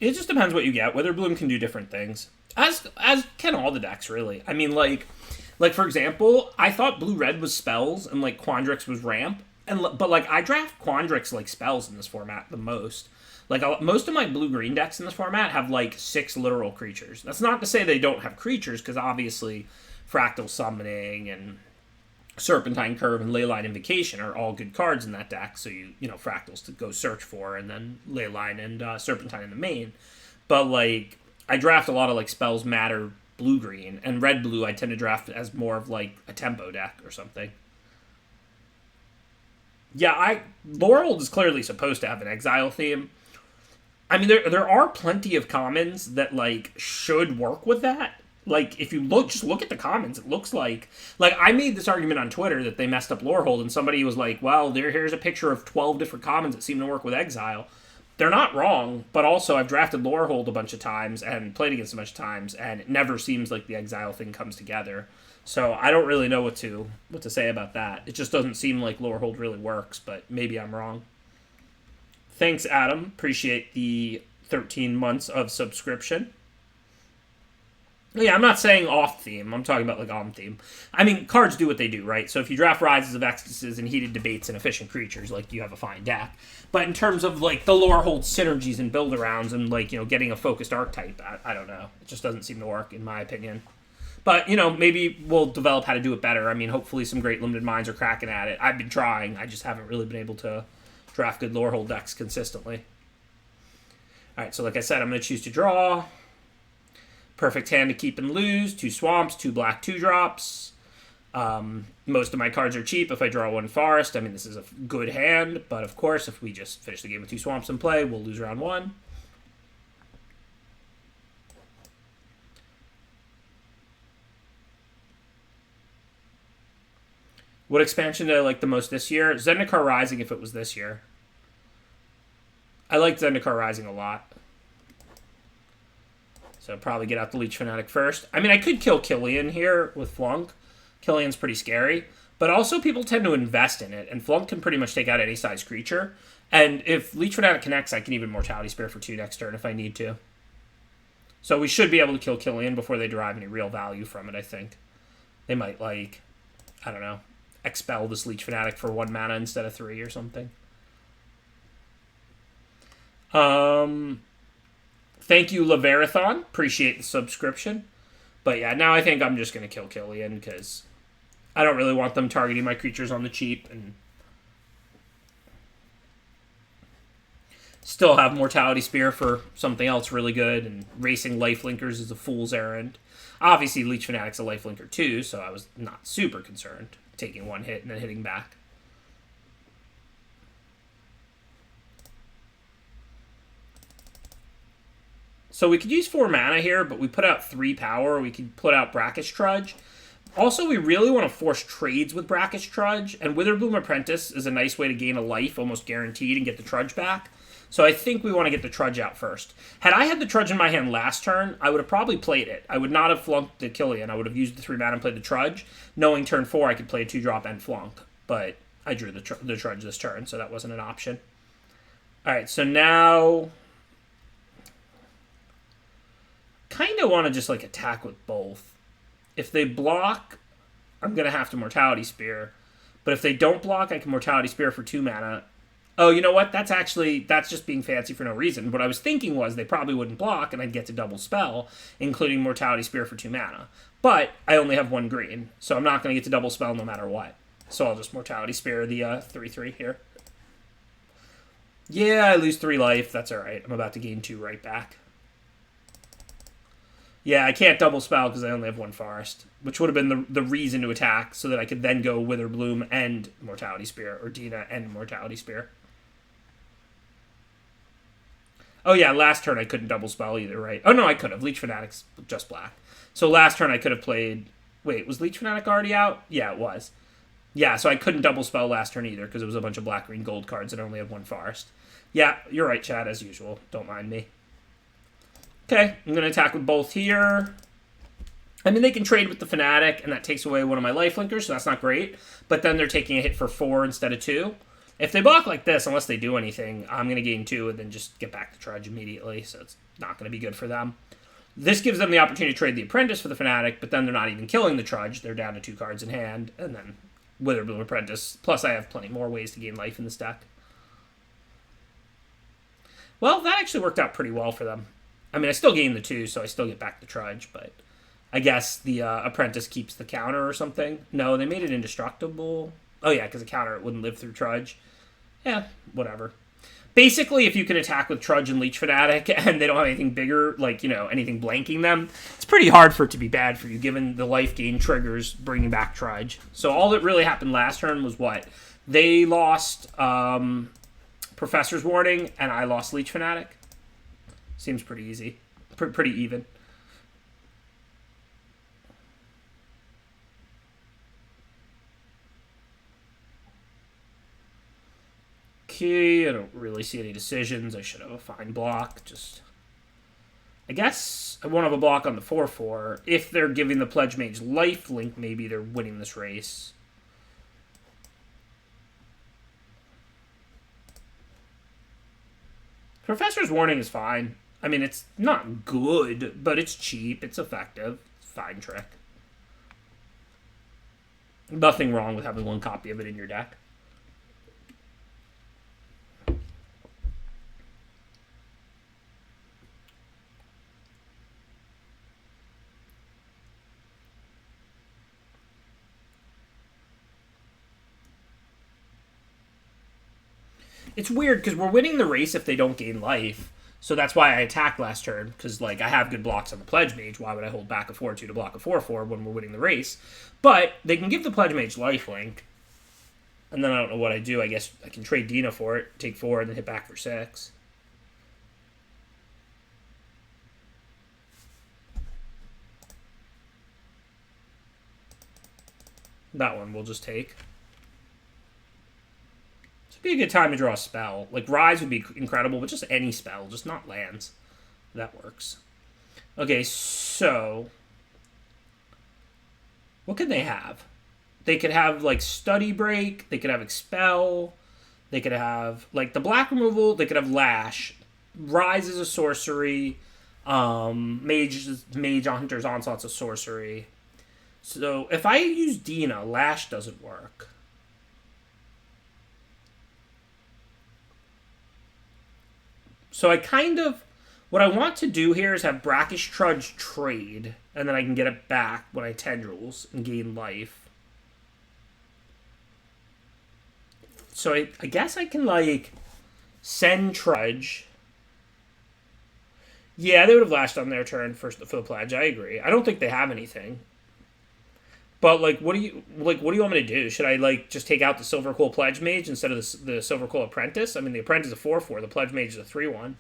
It just depends what you get. Witherbloom can do different things, as can all the decks, really. I mean, like, Like, for example, I thought blue-red was spells and, like, Quandrix was ramp. But, like, I draft Quandrix like spells in this format the most. Like, most of my blue-green decks in this format have, like, 6 literal creatures. That's not to say they don't have creatures, because obviously Fractal Summoning and Serpentine Curve and Leyline Invocation are all good cards in that deck, so you know, Fractals to go search for, and then Leyline and Serpentine in the main. But, like, I draft a lot of, like, spells matter blue-green, and red-blue I tend to draft as more of, like, a tempo deck or something. Yeah, Lorehold is clearly supposed to have an exile theme. I mean, there are plenty of commons that, like, should work with that. Like, if you just look at the commons, it looks like I made this argument on Twitter that they messed up Lorehold, and somebody was like, well, here's a picture of 12 different commons that seem to work with exile. They're not wrong, but also I've drafted Lorehold a bunch of times and played against a bunch of times, and it never seems like the exile thing comes together. So I don't really know what to say about that. It just doesn't seem like Lorehold really works, but maybe I'm wrong. Thanks, Adam. Appreciate the 13 months of subscription. Yeah, I'm not saying off theme. I'm talking about, like, on theme. I mean, cards do what they do, right? So if you draft Rises of Ecstasies and Heated Debates and Efficient Creatures, like, you have a fine deck. But in terms of, like, the Lorehold synergies and build-arounds and, like, you know, getting a focused archetype, I don't know. It just doesn't seem to work, in my opinion. But, you know, maybe we'll develop how to do it better. I mean, hopefully some great limited minds are cracking at it. I've been trying. I just haven't really been able to draft good Lorehold decks consistently. All right, so like I said, I'm going to choose to draw. Perfect hand to keep and lose. 2 swamps, 2 black 2-drops. Most of my cards are cheap if I draw 1 forest. I mean, this is a good hand, but of course, if we just finish the game with 2 swamps in play, we'll lose round 1. What expansion did I like the most this year? Zendikar Rising if it was this year. I liked Zendikar Rising a lot. So probably get out the Leech Fanatic first. I mean, I could kill Killian here with Flunk. Killian's pretty scary. But also people tend to invest in it, and Flunk can pretty much take out any size creature. And if Leech Fanatic connects, I can even Mortality Spear for 2 next turn if I need to. So we should be able to kill Killian before they derive any real value from it, I think. They might, like, I don't know, expel this Leech Fanatic for 1 mana instead of 3 or something. Thank you, Laverathon. Appreciate the subscription. But yeah, now I think I'm just going to kill Killian because I don't really want them targeting my creatures on the cheap and still have Mortality Spear for something else really good, and racing Lifelinkers is a fool's errand. Obviously, Leech Fanatic's a Lifelinker too, so I was not super concerned taking 1 hit and then hitting back. So we could use 4 mana here, but we put out 3 power. We could put out Brackish Trudge. Also, we really want to force trades with Brackish Trudge, and Witherbloom Apprentice is a nice way to gain a life, almost guaranteed, and get the Trudge back. So I think we want to get the Trudge out first. Had I had the Trudge in my hand last turn, I would have probably played it. I would not have flunked the Killian. I would have used the 3 mana and played the Trudge, knowing turn 4 I could play a 2-drop and flunk. But I drew the Trudge this turn, so that wasn't an option. Alright, so now kind of want to just, like, attack with both. If they block, I'm going to have to Mortality Spear. But if they don't block, I can Mortality Spear for 2 mana. Oh, you know what? That's just being fancy for no reason. What I was thinking was they probably wouldn't block, and I'd get to double spell, including Mortality Spear for 2 mana. But I only have 1 green, so I'm not going to get to double spell no matter what. So I'll just Mortality Spear the 3/3 here. Yeah, I lose 3 life. That's alright. I'm about to gain 2 right back. Yeah, I can't double spell because I only have 1 forest, which would have been the reason to attack, so that I could then go Witherbloom and Mortality Spear, or Dina and Mortality Spear. Oh yeah, last turn I couldn't double spell either, right? Oh no, I could have. Leech Fanatic's just black. So last turn I could have played... Wait, was Leech Fanatic already out? Yeah, it was. Yeah, so I couldn't double spell last turn either, because it was a bunch of black, green, gold cards and I only have 1 forest. Yeah, you're right, Chad, as usual. Don't mind me. Okay, I'm going to attack with both here. I mean, they can trade with the Fanatic, and that takes away one of my Lifelinkers, so that's not great. But then they're taking a hit for 4 instead of 2. If they block like this, unless they do anything, I'm going to gain 2 and then just get back to Trudge immediately, so it's not going to be good for them. This gives them the opportunity to trade the Apprentice for the Fanatic, but then they're not even killing the Trudge. They're down to 2 cards in hand, and then Witherbloom Apprentice. Plus, I have plenty more ways to gain life in this deck. Well, that actually worked out pretty well for them. I mean, I still gain the 2, so I still get back the Trudge, but I guess the Apprentice keeps the counter or something. No, they made it indestructible. Oh, yeah, because the counter, it wouldn't live through Trudge. Yeah, whatever. Basically, if you can attack with Trudge and Leech Fanatic and they don't have anything bigger, like, you know, anything blanking them, it's pretty hard for it to be bad for you, given the life gain triggers bringing back Trudge. So all that really happened last turn was what? They lost Professor's Warning, and I lost Leech Fanatic. Seems pretty easy. Pretty even. Okay, I don't really see any decisions. I should have a fine block. Just, I guess I won't have a block on the 4/4. If they're giving the Pledge Mage life link, maybe they're winning this race. Professor's Warning is fine. I mean, it's not good, but it's cheap. It's effective. Fine trick. Nothing wrong with having 1 copy of it in your deck. It's weird because we're winning the race if they don't gain life. So that's why I attacked last turn, because like I have good blocks on the Pledge Mage. Why would I hold back a 4/2 to block a 4/4 when we're winning the race? But they can give the Pledge Mage lifelink, and then I don't know what I do. I guess I can trade Dina for it, take 4, and then hit back for 6. That one we'll just take. Be a good time to draw a spell. Like, Rise would be incredible, but just any spell, just not lands. That works. Okay, so what could they have? They could have, like, Study Break. They could have Expel. They could have, like, the black removal. They could have Lash. Rise is a sorcery. Mage on Hunter's Onslaught's a sorcery. So if I use Dina, Lash doesn't work. So I kind of, what I want to do here is have Brackish Trudge trade, and then I can get it back when I Tendrils and gain life. So I guess I can, like, send Trudge. Yeah, they would have lashed on their turn for the Pledge, I agree. I don't think they have anything. But, like, what do you want me to do? Should I, like, just take out the Silver Coal Pledge Mage instead of the Silver Coal Apprentice? I mean, the Apprentice is a 4/4. The Pledge Mage is a 3/1.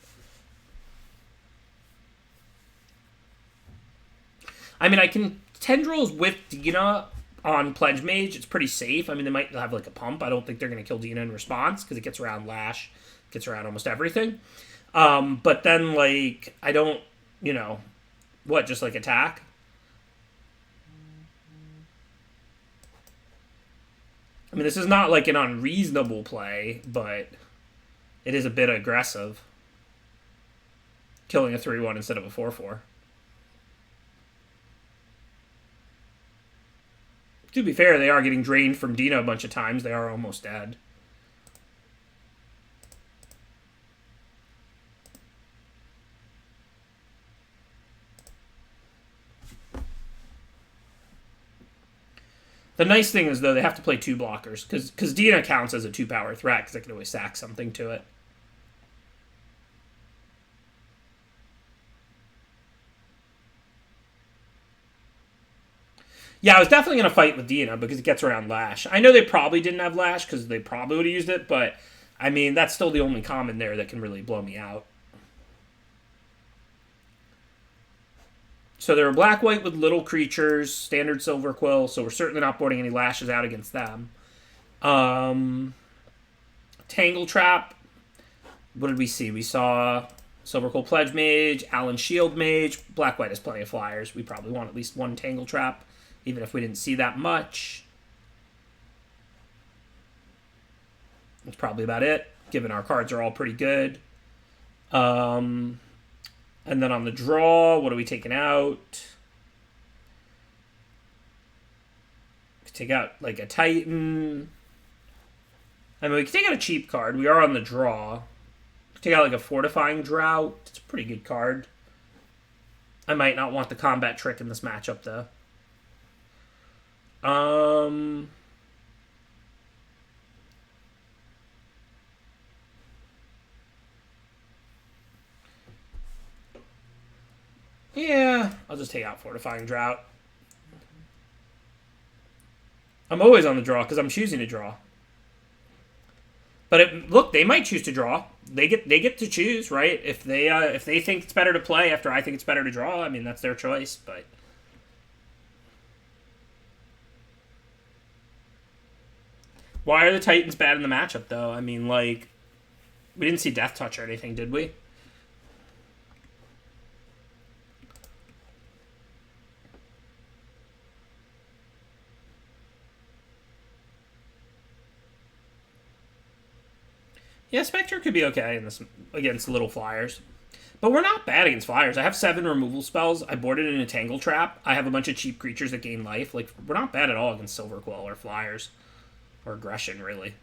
I mean, I can Tendrils with Dina on Pledge Mage. It's pretty safe. I mean, they might have, like, a pump. I don't think they're going to kill Dina in response because it gets around Lash. Gets around almost everything. But then, like, I don't, you know, what, just, like, attack? I mean, this is not like an unreasonable play, but it is a bit aggressive. Killing a 3/1 instead of a 4/4. To be fair, they are getting drained from Dina a bunch of times. They are almost dead. The nice thing is, though, they have to play 2 blockers, because Dina counts as a 2-power threat, because I can always sack something to it. Yeah, I was definitely going to fight with Dina, because it gets around Lash. I know they probably didn't have Lash, because they probably would have used it, but, I mean, that's still the only common there that can really blow me out. So they're black-white with little creatures, standard Silver Quill, so we're certainly not boarding any Lashes out against them. Tangle Trap. What did we see? We saw Silver Quill Pledge Mage, Allen Shield Mage. Black-white has plenty of flyers. We probably want at least 1 Tangle Trap, even if we didn't see that much. That's probably about it, given our cards are all pretty good. And then on the draw, what are we taking out? Take out like a Titan. I mean, we can take out a cheap card. We are on the draw. Take out like a Fortifying Drought. It's a pretty good card. I might not want the combat trick in this matchup though. Yeah, I'll just take out Fortifying Drought. I'm always on the draw because I'm choosing to draw. But look, they might choose to draw. They get to choose, right? If they think it's better to play after I think it's better to draw, I mean that's their choice. But why are the Titans bad in the matchup though? I mean, like, we didn't see Death Touch or anything, did we? Yeah, Spectre could be okay in this against little flyers. But we're not bad against flyers. I have 7 removal spells. I boarded in a Tangle Trap. I have a bunch of cheap creatures that gain life. Like, we're not bad at all against Silver Quill or flyers. Or aggression, really.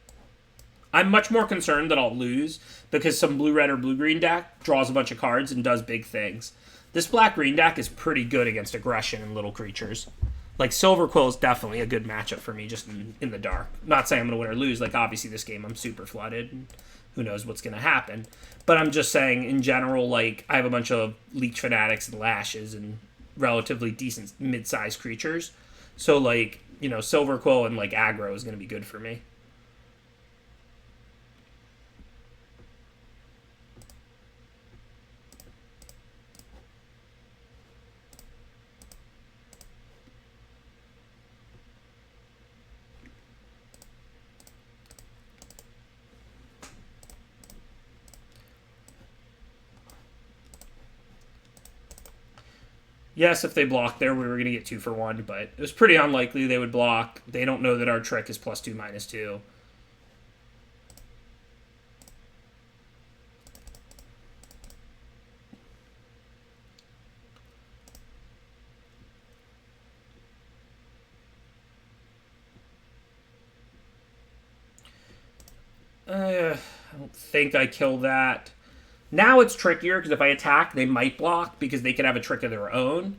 I'm much more concerned that I'll lose because some blue-red or blue-green deck draws a bunch of cards and does big things. This black-green deck is pretty good against aggression and little creatures. Like, Silver Quill is definitely a good matchup for me just in the dark. Not saying I'm going to win or lose. Like, obviously this game I'm super flooded. Who knows what's going to happen. But I'm just saying, in general, like, I have a bunch of Leech Fanatics and Lashes and relatively decent mid-sized creatures. So, like, you know, Silver Quill and, like, aggro is going to be good for me. Yes, if they block there, we were going to get 2 for 1, but it was pretty unlikely they would block. They don't know that our trick is +2, -2. I don't think I kill that. Now it's trickier because if I attack, they might block because they could have a trick of their own.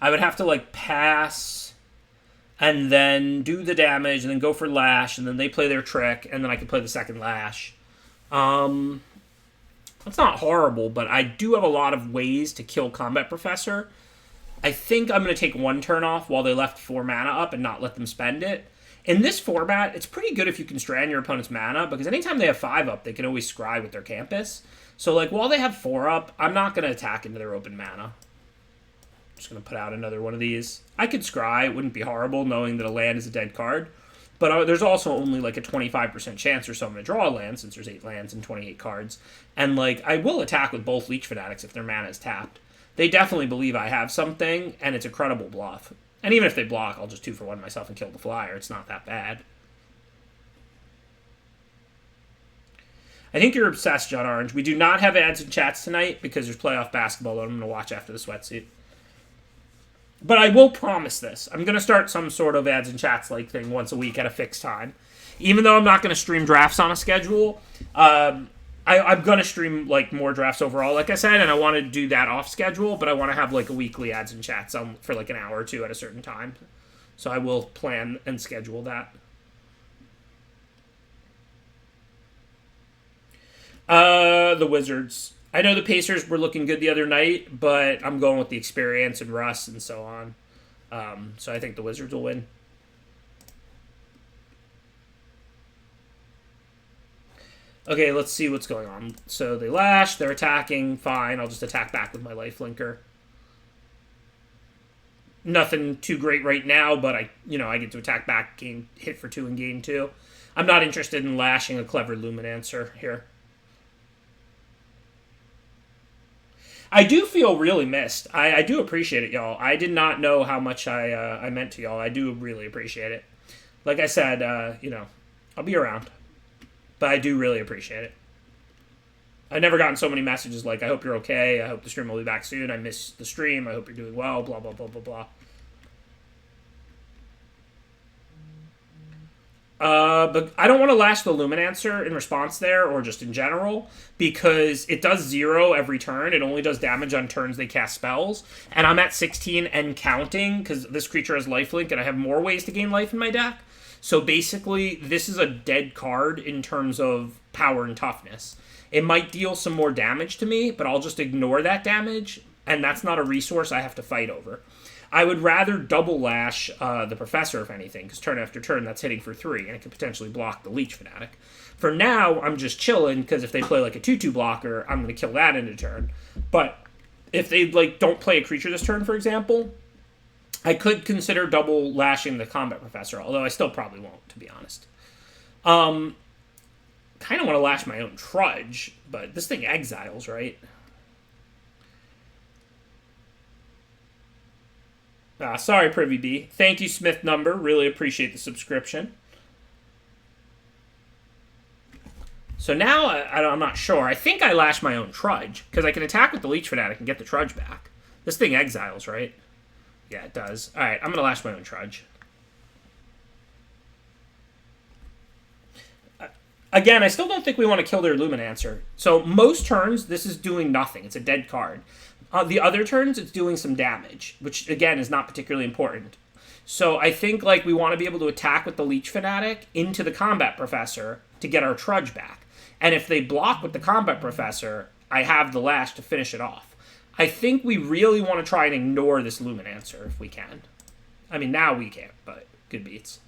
I would have to, like, pass and then do the damage and then go for Lash and then they play their trick and then I can play the second Lash. That's not horrible, but I do have a lot of ways to kill Combat Professor. I think I'm going to take 1 turn off while they left 4 mana up and not let them spend it. In this format, it's pretty good if you can strand your opponent's mana, because anytime they have 5 up, they can always scry with their Campus. So, like, while they have 4 up, I'm not going to attack into their open mana. I'm just going to put out another one of these. I could scry. It wouldn't be horrible knowing that a land is a dead card. But there's also only, like, a 25% chance or so I'm going to draw a land, since there's 8 lands and 28 cards. And, like, I will attack with both Leech Fanatics if their mana is tapped. They definitely believe I have something, and it's a credible bluff. And even if they block, I'll just 2 for 1 myself and kill the flyer. It's not that bad. I think you're obsessed, John Orange. We do not have ads and chats tonight because there's playoff basketball that I'm going to watch after the sweatsuit. But I will promise this. I'm going to start some sort of ads and chats like thing once a week at a fixed time. Even though I'm not going to stream drafts on a schedule, I'm going to stream like more drafts overall, like I said, and I want to do that off schedule, but I want to have like a weekly ads and chats for like an hour or 2 at a certain time. So I will plan and schedule that. The Wizards. I know the Pacers were looking good the other night, but I'm going with the experience and Russ and so on. So I think the Wizards will win. Okay, let's see what's going on. So they lash, they're attacking, fine. I'll just attack back with my lifelinker. Nothing too great right now, but I get to attack back, hit for 2 and gain 2. I'm not interested in lashing a clever Luminancer here. I do feel really missed. I do appreciate it, y'all. I did not know how much I meant to y'all. I do really appreciate it. Like I said, I'll be around. But I do really appreciate it. I've never gotten so many messages like, I hope you're okay, I hope the stream will be back soon, I missed the stream, I hope you're doing well, blah, blah, blah, blah, blah. But I don't want to lash the Luminancer in response there, or just in general, because it does 0 every turn. It only does damage on turns they cast spells. And I'm at 16 and counting, because this creature has lifelink, and I have more ways to gain life in my deck. So basically, this is a dead card in terms of power and toughness. It might deal some more damage to me, but I'll just ignore that damage, and that's not a resource I have to fight over. I would rather double lash the Professor, if anything, because turn after turn that's hitting for 3, and it could potentially block the Leech Fanatic. For now, I'm just chilling, because if they play like a 2-2 blocker, I'm going to kill that in a turn. But if they like don't play a creature this turn, for example, I could consider double lashing the Combat Professor, although I still probably won't, to be honest. Kind of want to lash my own Trudge, but this thing exiles, right? Sorry, Privy B. Thank you, Smith Number. Really appreciate the subscription. So now, I'm not sure. I think I lash my own Trudge, because I can attack with the Leech Fanatic and get the Trudge back. This thing exiles, right? Yeah, it does. Alright, I'm going to lash my own Trudge. Again, I still don't think we want to kill their Luminancer. So most turns, this is doing nothing. It's a dead card. The other turns, it's doing some damage, which, again, is not particularly important. So I think like we want to be able to attack with the Leech Fanatic into the Combat Professor to get our Trudge back. And if they block with the Combat Professor, I have the Lash to finish it off. I think we really want to try and ignore this Luminancer if we can. I mean, now we can't, but good beats.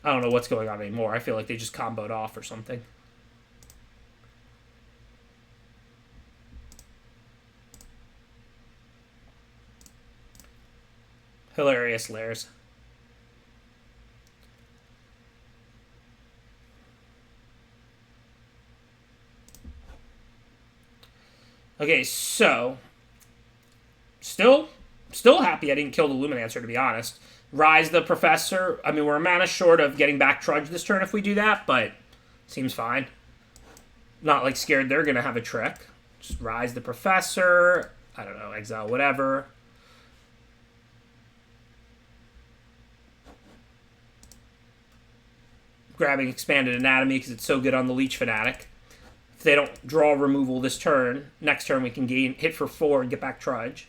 I don't know what's going on anymore. I feel like they just comboed off or something. Hilarious Lairs. Okay, so still happy I didn't kill the Luminancer, to be honest. Rise the Professor. I mean, we're a mana short of getting back Trudge this turn if we do that, but seems fine. Not like scared they're gonna have a trick. Just Rise the Professor. I don't know, exile, whatever. Grabbing Expanded Anatomy because it's so good on the Leech Fanatic. If they don't draw removal this turn, next turn we can hit for 4 and get back Trudge.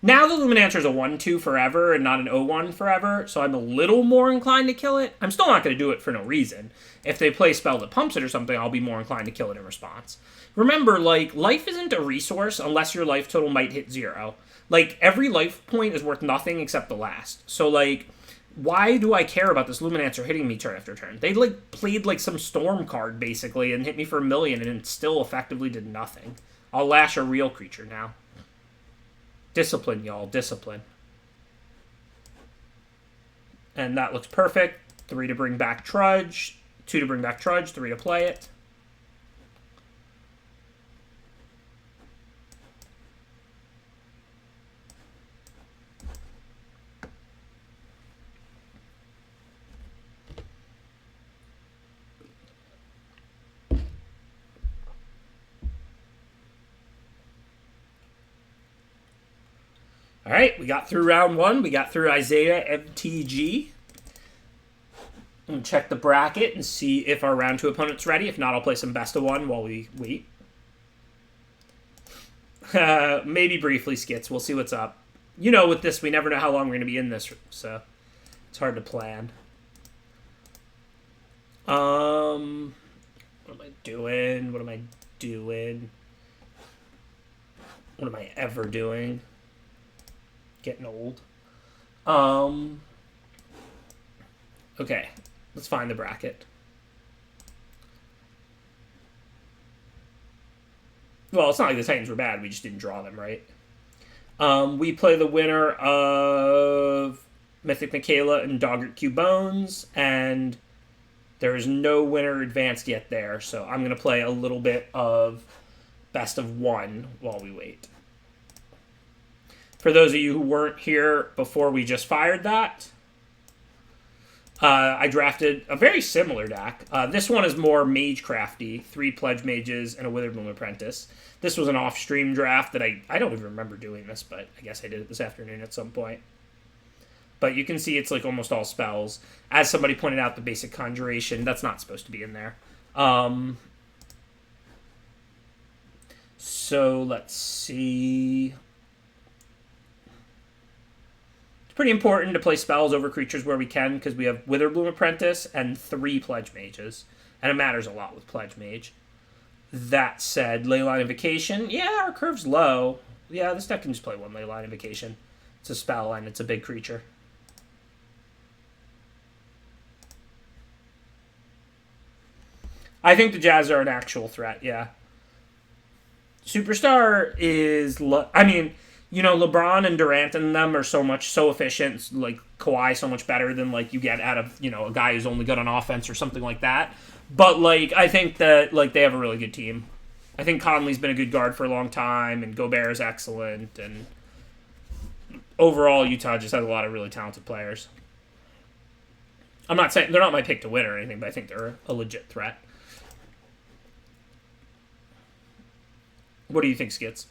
Now the Luminancer is a 1-2 forever and not an 0-1 forever, so I'm a little more inclined to kill it. I'm still not going to do it for no reason. If they play a spell that pumps it or something, I'll be more inclined to kill it in response. Remember, like, life isn't a resource unless your life total might hit 0. Like, every life point is worth nothing except the last. So, like, why do I care about this Luminancer hitting me turn after turn? They, like, played, like, some Storm card, basically, and hit me for 1,000,000, and it still effectively did nothing. I'll lash a real creature now. Discipline, y'all. Discipline. And that looks perfect. 3 to bring back Trudge. 2 to bring back Trudge. 3 to play it. All right, we got through round 1. We got through Isaiah MTG. And check the bracket and see if our round 2 opponent's ready. If not, I'll play some best of 1 while we wait. Maybe briefly, Skits. We'll see what's up. You know, with this, we never know how long we're going to be in this, so it's hard to plan. What am I doing? What am I doing? What am I ever doing? Getting old. Okay, let's find the bracket. Well, it's not like the Titans were bad. We just didn't draw them, right? We play the winner of Mythic Michaela and Doggart Q Bones, and there is no winner advanced yet there, so I'm going to play a little bit of best of 1 while we wait. For those of you who weren't here before we just fired that, I drafted a very similar deck. This one is more mage-crafty, 3 Pledge Mages and a Witherbloom Apprentice. This was an off-stream draft that I don't even remember doing this, but I guess I did it this afternoon at some point. But you can see it's like almost all spells. As somebody pointed out, the basic Conjuration, that's not supposed to be in there. So let's see. Pretty important to play spells over creatures where we can, because we have Witherbloom Apprentice and 3 Pledge Mages. And it matters a lot with Pledge Mage. That said, Leyline Invocation, yeah, our curve's low. Yeah, this deck can just play 1 Leyline Invocation. It's a spell and it's a big creature. I think the Jazz are an actual threat, yeah. Superstar is... you know, LeBron and Durant and them are so efficient, like Kawhi so much better than like you get out of, you know, a guy who's only good on offense or something like that. But like I think that like they have a really good team. I think Conley's been a good guard for a long time, and Gobert is excellent, and overall Utah just has a lot of really talented players. I'm not saying they're not my pick to win or anything, but I think they're a legit threat. What do you think, Skits?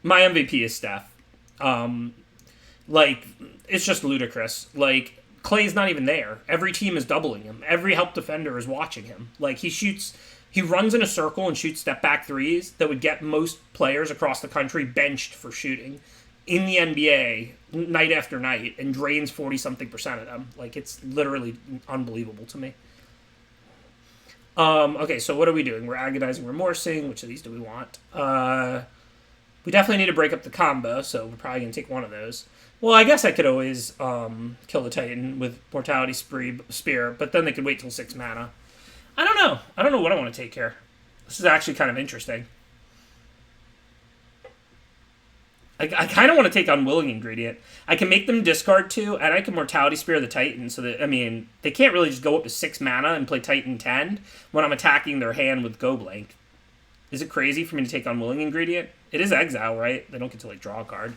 My MVP is Steph. Like, it's just ludicrous. Like, Clay's not even there. Every team is doubling him. Every help defender is watching him. Like, he runs in a circle and shoots step-back threes that would get most players across the country benched for shooting in the NBA night after night and drains 40-something% of them. Like, it's literally unbelievable to me. Okay, so what are we doing? We're agonizing, remorsing. Which of these do we want? We definitely need to break up the combo, so we're probably going to take one of those. Well, I guess I could always kill the Titan with Mortality Spear, but then they could wait till 6 mana. I don't know. I don't know what I want to take here. This is actually kind of interesting. I kind of want to take Unwilling Ingredient. I can make them discard 2, and I can Mortality Spear the Titan, so that, I mean, they can't really just go up to 6 mana and play Titan 10 when I'm attacking their hand with Go Blank. Is it crazy for me to take Unwilling Ingredient? It is exile, right? They don't get to, like, draw a card.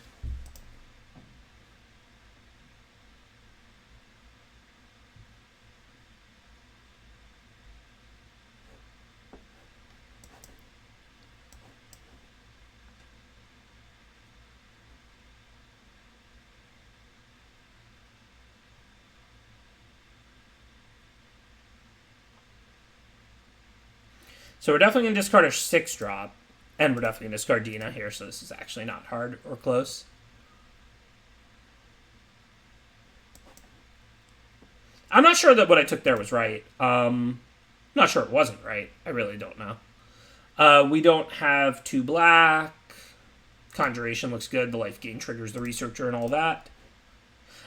So we're definitely going to discard a 6-drop. And we're definitely going to discard Dina here, so this is actually not hard or close. I'm not sure that what I took there was right. Not sure it wasn't right. I really don't know. We don't have 2 black. Conjuration looks good. The life gain triggers the Researcher and all that.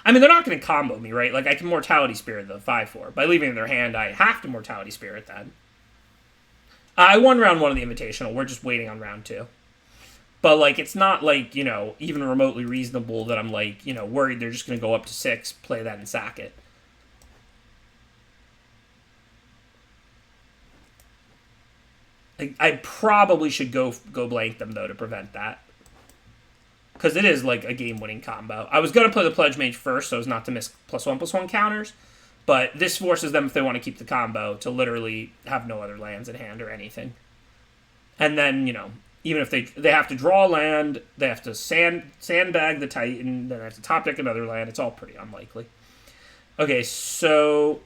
I mean, they're not going to combo me, right? Like, I can Mortality Spirit the 5/4. By leaving in their hand, I have to Mortality Spirit then. I won round 1 of the Invitational. We're just waiting on round 2. But, like, it's not, like, you know, even remotely reasonable that I'm, like, you know, worried they're just going to go up to 6, play that, and sack it. I probably should go blank them, though, to prevent that. Because it is, like, a game-winning combo. I was going to play the Pledge Mage first so as not to miss +1/+1 counters. But this forces them, if they want to keep the combo, to literally have no other lands in hand or anything. And then, you know, even if they have to draw a land, they have to sandbag the Titan, then they have to top deck another land. It's all pretty unlikely. Okay, so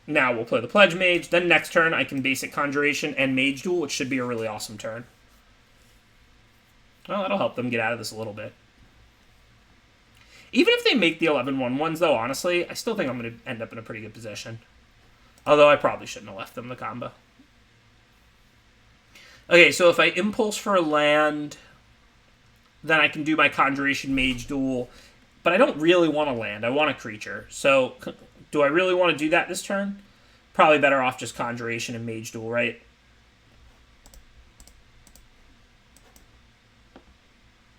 now we'll play the Pledge Mage. Then next turn, I can basic Conjuration and Mage Duel, which should be a really awesome turn. Well, that'll help them get out of this a little bit. Even if they make the 11/1/1s, though, honestly, I still think I'm going to end up in a pretty good position. Although I probably shouldn't have left them the combo. Okay, so if I Impulse for a land, then I can do my Conjuration Mage Duel. But I don't really want a land. I want a creature. So do I really want to do that this turn? Probably better off just Conjuration and Mage Duel, right?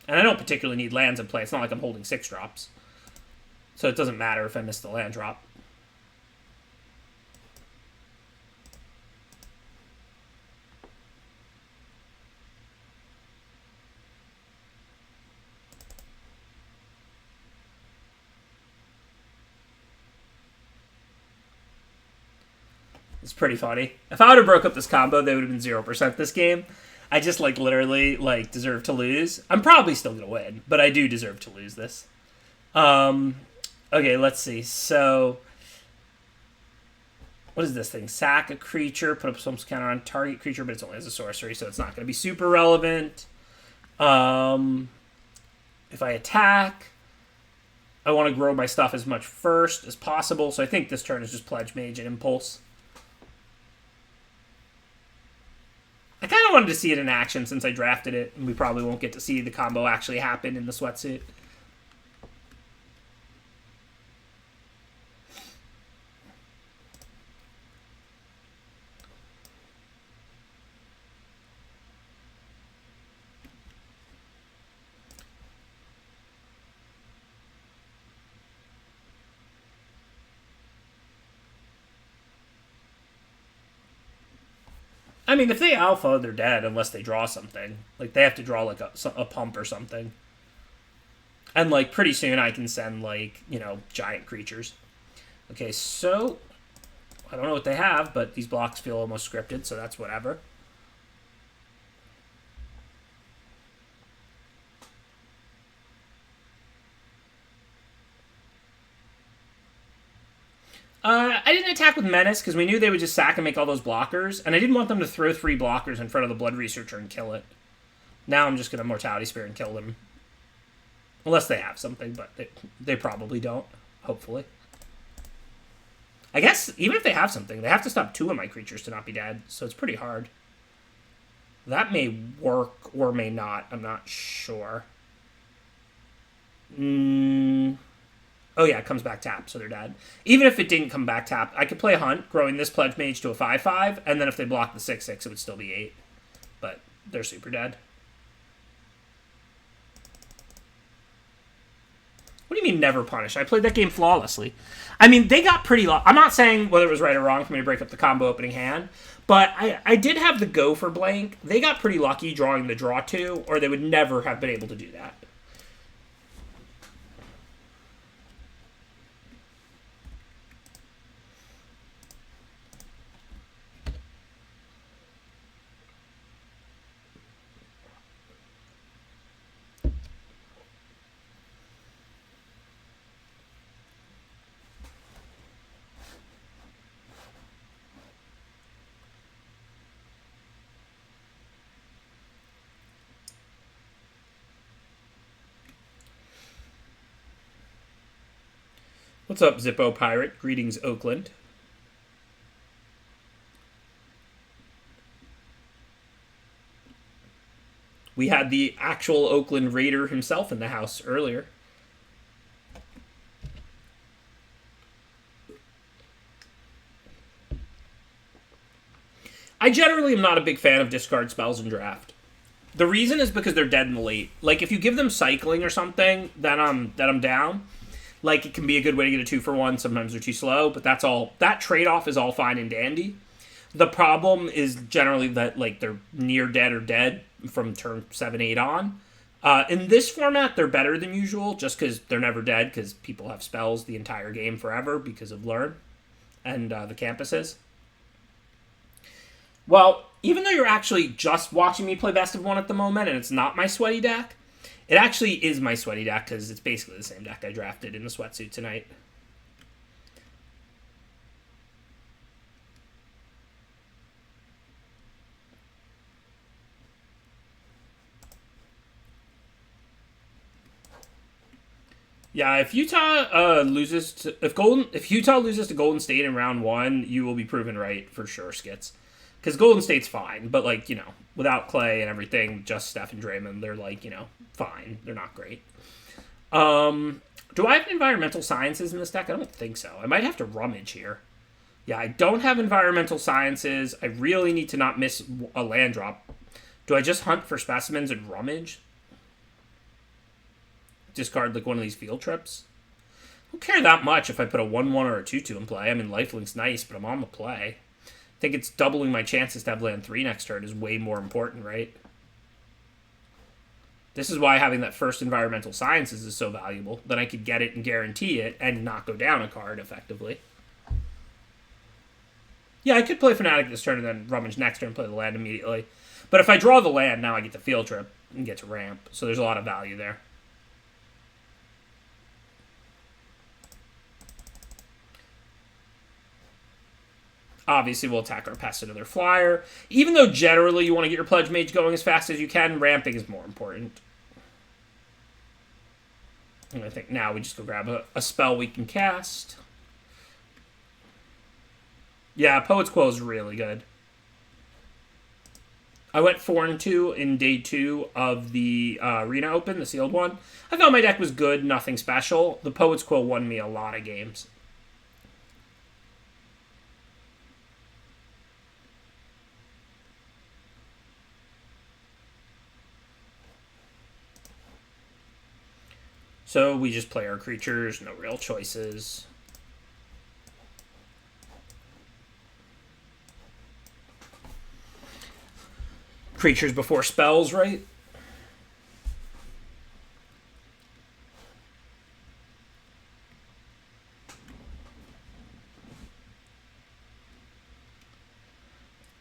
And I don't particularly need lands in play. It's not like I'm holding 6-drops. So it doesn't matter if I miss the land drop. It's pretty funny. If I would have broke up this combo, they would have been 0% this game. I just, like, literally, like, deserve to lose. I'm probably still going to win, but I do deserve to lose this. Okay, let's see. So, what is this thing? Sack a creature, put up some counter on target creature, but it's only as a sorcery, so it's not going to be super relevant. If I attack, I want to grow my stuff as much first as possible, so I think this turn is just Pledge Mage and Impulse. I kind of wanted to see it in action since I drafted it, and we probably won't get to see the combo actually happen in the sweatsuit. I mean, if they alpha, they're dead unless they draw something. Like, they have to draw, like, a pump or something. And, like, pretty soon I can send, like, you know, giant creatures. Okay, so I don't know what they have, but these blocks feel almost scripted, so that's whatever. I didn't attack with Menace because we knew they would just sack and make all those blockers, and I didn't want them to throw 3 blockers in front of the Blood Researcher and kill it. Now I'm just going to Mortality Spear and kill them. Unless they have something, but they probably don't, hopefully. I guess, even if they have something, they have to stop 2 of my creatures to not be dead, so it's pretty hard. That may work or may not, I'm not sure. Oh yeah, it comes back tap, so they're dead. Even if it didn't come back tap, I could play Hunt, growing this Pledge Mage to a 5/5, and then if they block the 6/6, it would still be 8. But they're super dead. What do you mean never punish? I played that game flawlessly. I mean, they got pretty lucky. I'm not saying whether it was right or wrong for me to break up the combo opening hand, but I did have the go for blank. They got pretty lucky drawing the draw 2, or they would never have been able to do that. What's up, Zippo Pirate? Greetings, Oakland. We had the actual Oakland Raider himself in the house earlier. I generally am not a big fan of discard spells in draft. The reason is because they're dead in the late. Like, if you give them cycling or something, then I'm down. Like, it can be a good way to get a 2-for-1. Sometimes they're too slow, but that's all. That trade-off is all fine and dandy. The problem is generally that, like, they're near dead or dead from turn 7, 8 on. In this format, they're better than usual just because they're never dead because people have spells the entire game forever because of Learn and the campuses. Well, even though you're actually just watching me play Best of 1 at the moment and it's not my sweaty deck, it actually is my sweaty deck because it's basically the same deck I drafted in the sweatsuit tonight. Yeah, if Utah loses to if Utah loses to Golden State in round 1, you will be proven right for sure, Skits. Because Golden State's fine, but, like, you know, without Clay and everything, just Steph and Draymond, they're, like, you know, fine. They're not great. Do I have environmental sciences in this deck? I don't think so. I might have to rummage here. Yeah, I don't have environmental sciences. I really need to not miss a land drop. Do I just hunt for specimens and rummage? Discard, like, one of these field trips? I don't care that much if I put a 1/1 or a 2/2 in play. I mean, Lifelink's nice, but I'm on the play. I think it's doubling my chances to have land 3 next turn is way more important, right? This is why having that first environmental sciences is so valuable. Then I could get it and guarantee it and not go down a card effectively. Yeah, I could play Fnatic this turn and then Rummage next turn and play the land immediately. But if I draw the land, now I get the field trip and get to ramp. So there's a lot of value there. Obviously, we'll attack our pest into their flyer. Even though generally you want to get your Pledge Mage going as fast as you can, ramping is more important. And I think now we just go grab a spell we can cast. Yeah, Poet's Quill is really good. I went 4-2 in day 2 of the Arena Open, the sealed one. I thought my deck was good, nothing special. The Poet's Quill won me a lot of games. So we just play our creatures, no real choices. Creatures before spells, right?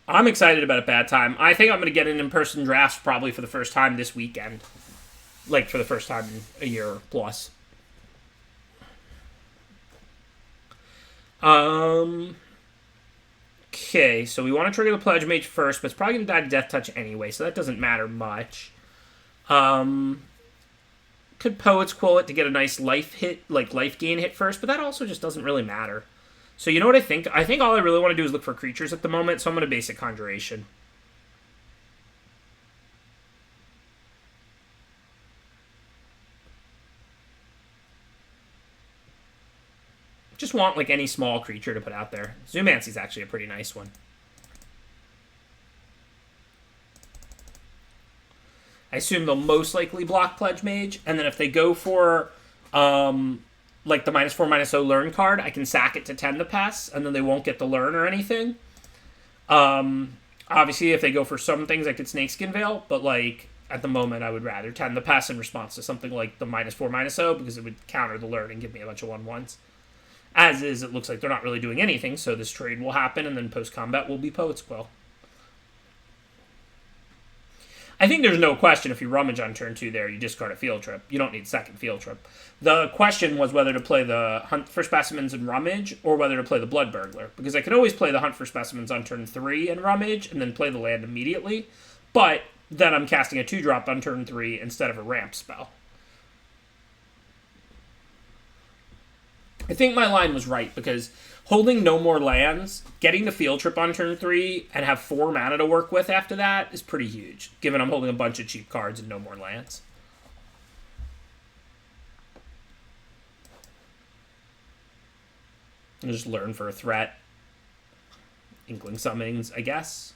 I'm excited about a bad time. I think I'm going to get an in-person draft probably for the first time this weekend. Like, for the first time in a year plus. Okay, so we want to trigger the Pledge Mage first, but it's probably going to die to Death Touch anyway, so that doesn't matter much. Could Poet's Quill it to get a nice life hit, like life gain hit first, but that also just doesn't really matter. So you know what I think? I think all I really want to do is look for creatures at the moment, so I'm going to basic Conjuration. Just want like any small creature to put out there. Zoomancy's actually a pretty nice one. I assume they'll most likely block Pledge Mage, and then if they go for like the -4/-0 learn card, I can sack it to 10 the pass, and then they won't get the learn or anything. Obviously, if they go for some things, I could Snakeskin Veil, but like at the moment, I would rather 10 the pass in response to something like the -4/-0 because it would counter the learn and give me a bunch of 1/1s. As is, it looks like they're not really doing anything, so this trade will happen, and then post-combat will be Poet's Quill. I think there's no question if you rummage on turn 2 there, you discard a field trip. You don't need second field trip. The question was whether to play the Hunt for Specimens and rummage, or whether to play the Blood Burglar. Because I could always play the Hunt for Specimens on turn 3 and rummage, and then play the land immediately. But then I'm casting a 2-drop on turn 3 instead of a ramp spell. I think my line was right, because holding no more lands, getting the field trip on turn 3, and have 4 mana to work with after that is pretty huge, given I'm holding a bunch of cheap cards and no more lands. I'll just learn for a threat. Inkling Summonings, I guess.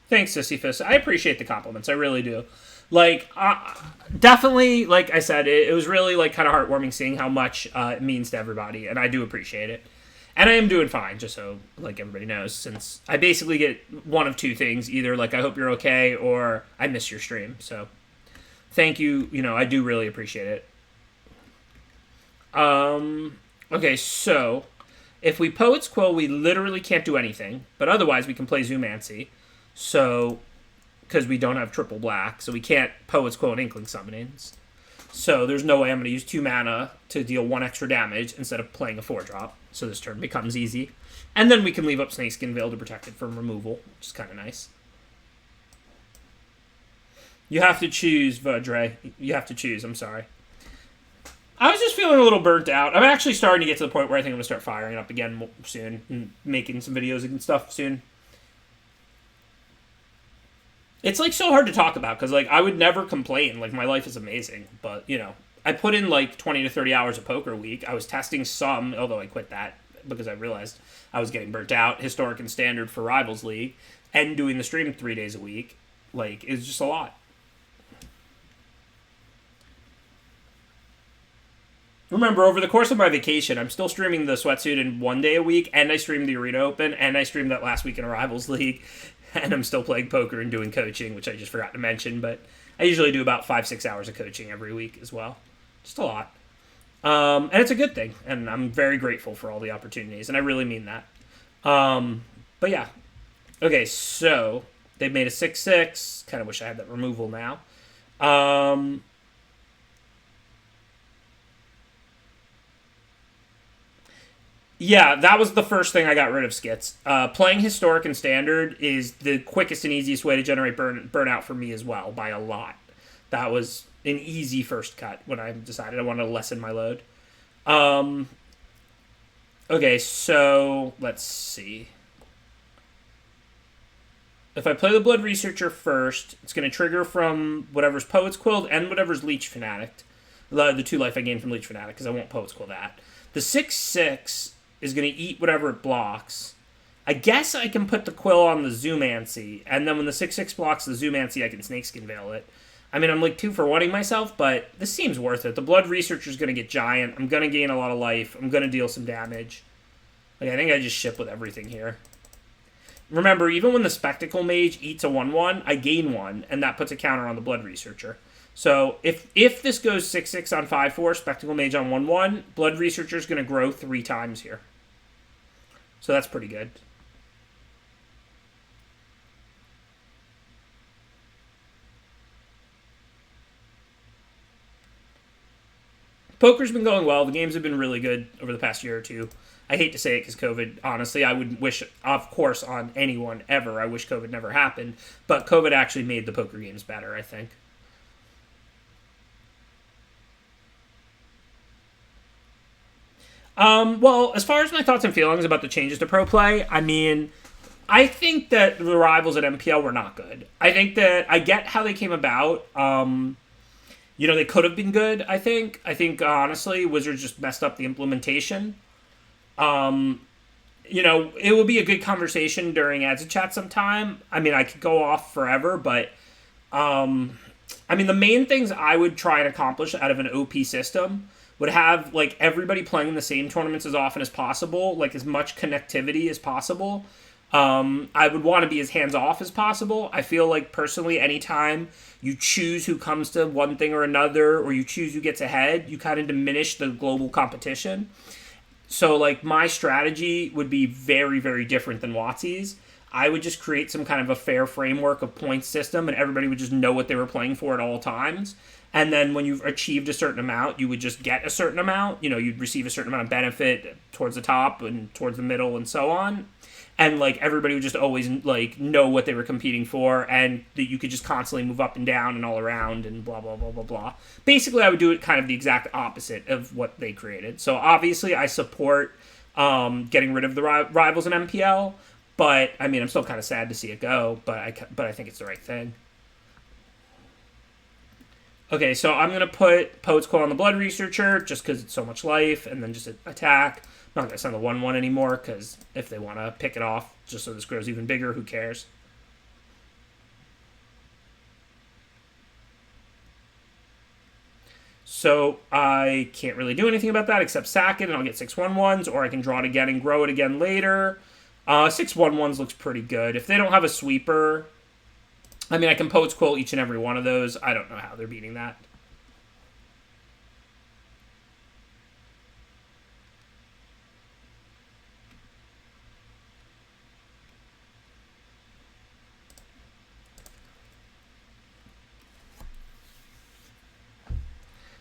Thanks, Sisyphus. I appreciate the compliments. I really do. Like, definitely, like I said, it was really, like, kind of heartwarming seeing how much it means to everybody, and I do appreciate it. And I am doing fine, just so, like, everybody knows, since I basically get one of two things. Either, like, I hope you're okay, or I miss your stream. So, thank you. You know, I do really appreciate it. Okay, so, if we Poet's Quill, we literally can't do anything, but otherwise we can play Zoomancy. So, because we don't have triple black, so we can't Poet's Quill and Inkling Summonings. So there's no way I'm going to use 2 mana to deal 1 extra damage instead of playing a 4-drop. So this turn becomes easy. And then we can leave up Snakeskin Veil to protect it from removal, which is kind of nice. You have to choose, Vajre. You have to choose, I'm sorry. I was just feeling a little burnt out. I'm actually starting to get to the point where I think I'm going to start firing it up again soon and making some videos and stuff soon. It's, like, so hard to talk about, because, like, I would never complain. Like, my life is amazing. But, you know, I put in, like, 20 to 30 hours of poker a week. I was testing some, although I quit that because I realized I was getting burnt out. Historic and Standard for Rivals League. And doing the stream 3 days a week. Like, it's just a lot. Remember, over the course of my vacation, I'm still streaming the sweatsuit in 1 day a week, and I streamed the Arena Open, and I streamed that last week in a Rivals League, and I'm still playing poker and doing coaching, which I just forgot to mention, but I usually do about 5-6 hours of coaching every week as well. Just a lot. And it's a good thing, and I'm very grateful for all the opportunities, and I really mean that. But yeah. Okay, so they made a 6/6. Kind of wish I had that removal now. Um, Yeah, that was the first thing I got rid of skits. Playing historic and standard is the quickest and easiest way to generate burnout for me as well, by a lot. That was an easy first cut when I decided I wanted to lessen my load. Um, okay, so let's see. If I play the Blood Researcher first, it's going to trigger from whatever's Poet's Quill and whatever's Leech Fanatic. The 2 life I gained from Leech Fanatic, because I won't Poet's Quill that. The 6/6 is going to eat whatever it blocks. I guess I can put the Quill on the Zoomancy, and then when the 6/6 blocks the Zoomancy, I can Snakeskin Veil it. I mean, I'm like 2 for 1ing myself, but this seems worth it. The Blood Researcher's going to get giant. I'm going to gain a lot of life. I'm going to deal some damage. Like, I think I just ship with everything here. Remember, even when the Spectacle Mage eats a 1/1, I gain 1, and that puts a counter on the Blood Researcher. So if this goes 6/6 on 5/4, Spectacle Mage on 1/1, Blood Researcher is going to grow 3 times here. So that's pretty good. Poker's been going well. The games have been really good over the past year or two. I hate to say it because COVID, honestly, I would wish, of course, on anyone ever. I wish COVID never happened. But COVID actually made the poker games better, I think. Well, as far as my thoughts and feelings about the changes to pro play, I mean, I think that the rivals at MPL were not good. I think that I get how they came about. They could have been good, I think. I think, honestly, Wizards just messed up the implementation. Um, it would be a good conversation during ads and chat sometime. I mean, I could go off forever, but I mean, the main things I would try and accomplish out of an OP system would have like everybody playing in the same tournaments as often as possible, like as much connectivity as possible. I would want to be as hands off as possible. I feel like personally, anytime you choose who comes to one thing or another, or you choose who gets ahead, you kind of diminish the global competition. So, like, my strategy would be very, very different than Watsy's. I would just create some kind of a fair framework of points system, and everybody would just know what they were playing for at all times. And then when you've achieved a certain amount, you would just get a certain amount. You'd receive a certain amount of benefit towards the top and towards the middle and so on. And, like, everybody would just always, like, know what they were competing for, and that you could just constantly move up and down and all around and blah, blah, blah, blah, blah. Basically, I would do it kind of the exact opposite of what they created. So, obviously, I support getting rid of the rivals in MPL, but, I mean, I'm still kind of sad to see it go, but I think it's the right thing. Okay, so I'm going to put Poet's Quill on the Blood Researcher, just because it's so much life, and then just attack. I'm not going to send the 1/1 anymore, because if they want to pick it off just so this grows even bigger, who cares? So I can't really do anything about that except sack it, and I'll get 6/1/1s, or I can draw it again and grow it again later. 6/1/1s looks pretty good. If they don't have a sweeper, I mean, I can Poet's Quill each and every one of those. I don't know how they're beating that.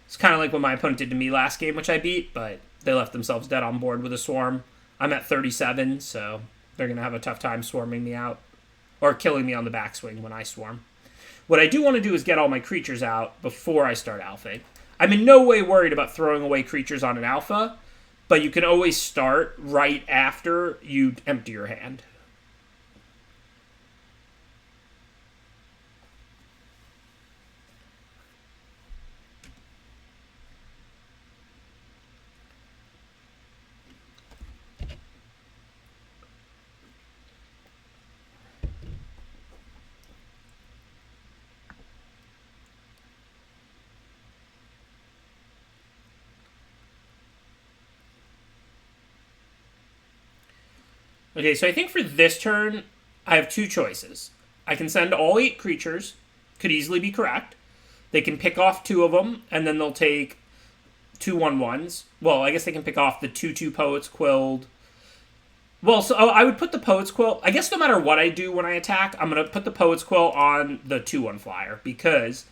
It's kind of like what my opponent did to me last game, which I beat, but they left themselves dead on board with a swarm. I'm at 37, so they're going to have a tough time swarming me out, or killing me on the backswing when I swarm. What I do want to do is get all my creatures out before I start alphaing. I'm in no way worried about throwing away creatures on an alpha, but you can always start right after you empty your hand. Okay, so I think for this turn, I have two choices. I can send all 8 creatures, could easily be correct. They can pick off 2 of them, and then they'll take 2 1/1s. Well, I guess they can pick off the 2/2 Poet's Quill. Well, so I would put the Poet's Quill. I guess no matter what I do when I attack, I'm going to put the Poet's Quill on the 2/1 flyer, because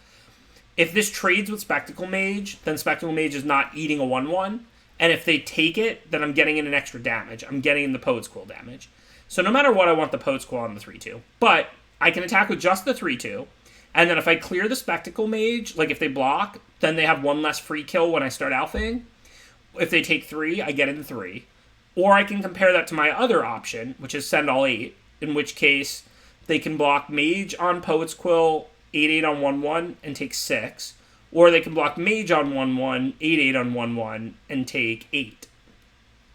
if this trades with Spectacle Mage, then Spectacle Mage is not eating a 1/1. And if they take it, then I'm getting in an extra damage. I'm getting in the Poet's Quill damage. So no matter what, I want the Poet's Quill on the 3/2. But I can attack with just the 3/2. And then if I clear the Spectacle Mage, like if they block, then they have 1 less free kill when I start alphaing. If they take 3, I get in 3. Or I can compare that to my other option, which is send all 8. In which case, they can block Mage on Poet's Quill, 8/8 on 1/1, and take 6. Or they can block Mage on 1/1, 8/8 on 1/1, and take 8.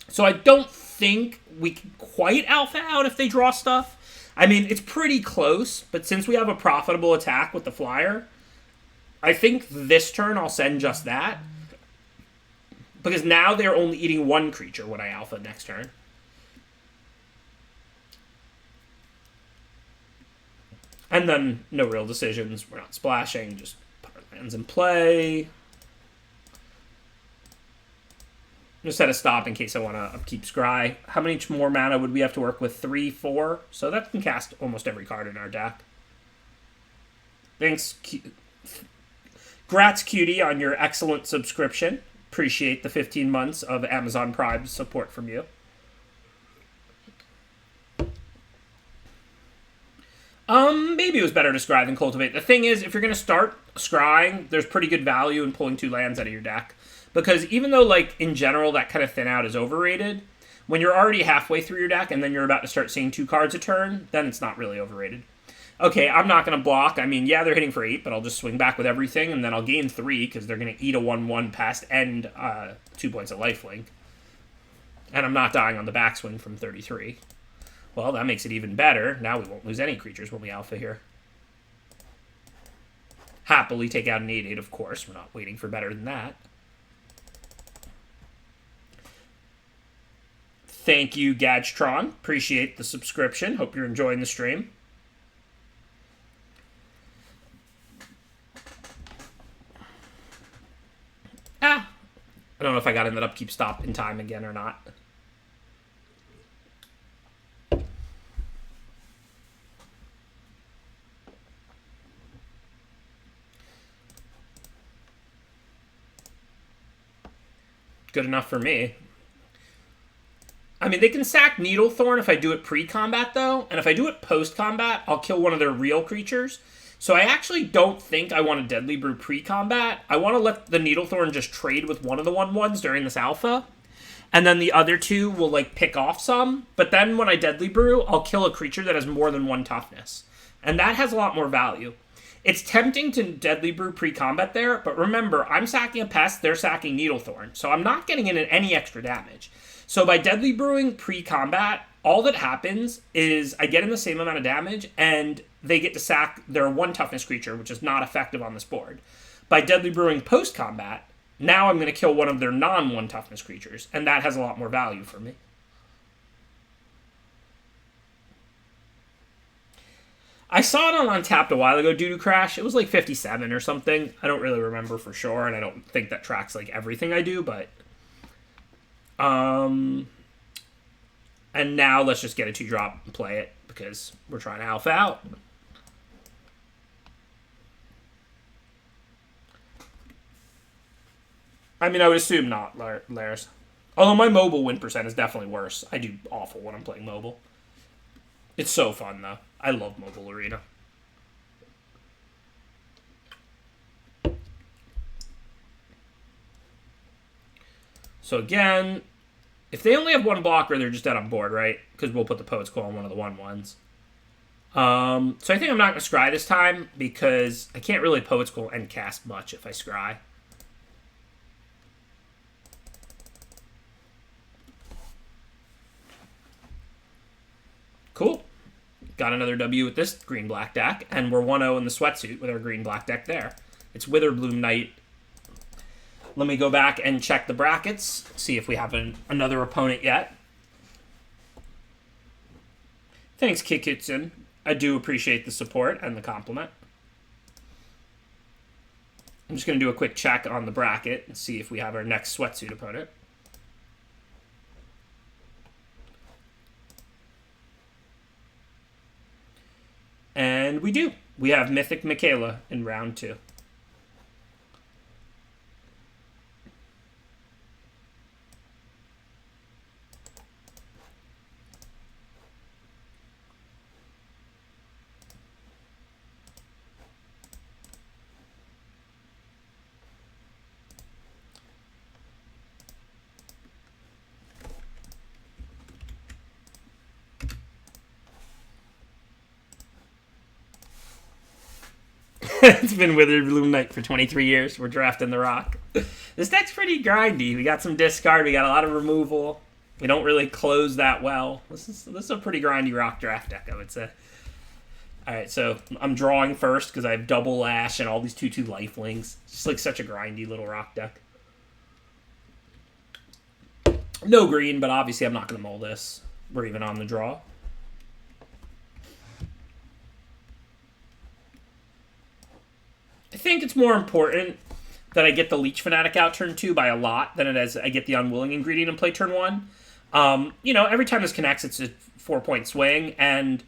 So I don't think we can quite alpha out if they draw stuff. I mean, it's pretty close, but since we have a profitable attack with the flyer, I think this turn I'll send just that. Because now they're only eating 1 creature when I alpha next turn. And then no real decisions. We're not splashing, just lands in play. Just set a stop in case I want to upkeep Scry. How many more mana would we have to work with? 3, 4? So that can cast almost every card in our deck. Thanks, Grats, Cutie, on your excellent subscription. Appreciate the 15 months of Amazon Prime support from you. Maybe it was better to scry than cultivate. The thing is, if you're going to start scrying, there's pretty good value in pulling 2 lands out of your deck. Because even though, like, in general, that kind of thin out is overrated, when you're already halfway through your deck and then you're about to start seeing 2 cards a turn, then it's not really overrated. Okay, I'm not going to block. I mean, yeah, they're hitting for 8, but I'll just swing back with everything, and then I'll gain 3, because they're going to eat a 1/1 past end 2 points of lifelink. And I'm not dying on the backswing from 33. Well, that makes it even better. Now we won't lose any creatures when we alpha here. Happily take out an 8/8, of course. We're not waiting for better than that. Thank you, Gadgetron. Appreciate the subscription. Hope you're enjoying the stream. I don't know if I got in that upkeep stop in time again or not. Good enough for me. I mean, they can sack Needlethorn if I do it pre-combat, though. And if I do it post-combat, I'll kill one of their real creatures. So I actually don't think I want a Deadly Brew pre-combat. I want to let the Needlethorn just trade with one of the 1/1s during this alpha. And then the other 2 will, like, pick off some. But then when I Deadly Brew, I'll kill a creature that has more than 1 toughness. And that has a lot more value. It's tempting to Deadly Brew pre-combat there, but remember, I'm sacking a Pest, they're sacking Needlethorn. So I'm not getting in any extra damage. So by Deadly Brewing pre-combat, all that happens is I get in the same amount of damage, and they get to sack their 1 toughness creature, which is not effective on this board. By Deadly Brewing post-combat, now I'm going to kill one of their non-1 toughness creatures, and that has a lot more value for me. I saw it on Untapped a while ago, Doo-Doo Crash. It was like 57 or something. I don't really remember for sure, and I don't think that tracks like everything I do, but... And now let's just get a 2-drop and play it, because we're trying to alpha out. I mean, I would assume not, Lairs. Although my mobile win percent is definitely worse. I do awful when I'm playing mobile. It's so fun, though. I love Mobile Arena. So again, if they only have 1 blocker, they're just dead on board, right? Because we'll put the Poet's Quill on one of the 1/1s. So I think I'm not going to scry this time, because I can't really Poet's Quill and cast much if I scry. Cool. Got another W with this green-black deck, and we're 1-0 in the sweatsuit with our green-black deck there. It's Witherbloom Knight. Let me go back and check the brackets, see if we have another opponent yet. Thanks, Kikutsun. I do appreciate the support and the compliment. I'm just going to do a quick check on the bracket and see if we have our next sweatsuit opponent. And we do. We have Mythic Michaela in round 2. It's been Withered Bloom Knight for 23 years. We're drafting the rock. This deck's pretty grindy. We got some discard. We got a lot of removal. We don't really close that well. This is a pretty grindy rock draft deck, I would say. All right, so I'm drawing first because I have double lash and all these 2/2 lifelings. Just like such a grindy little rock deck. No green, but obviously I'm not going to mull this. We're even on the draw. I think it's more important that I get the Leech Fanatic out turn 2 by a lot than it is I get the Unwilling Ingredient and play turn 1. Every time this connects, it's a 4-point swing, and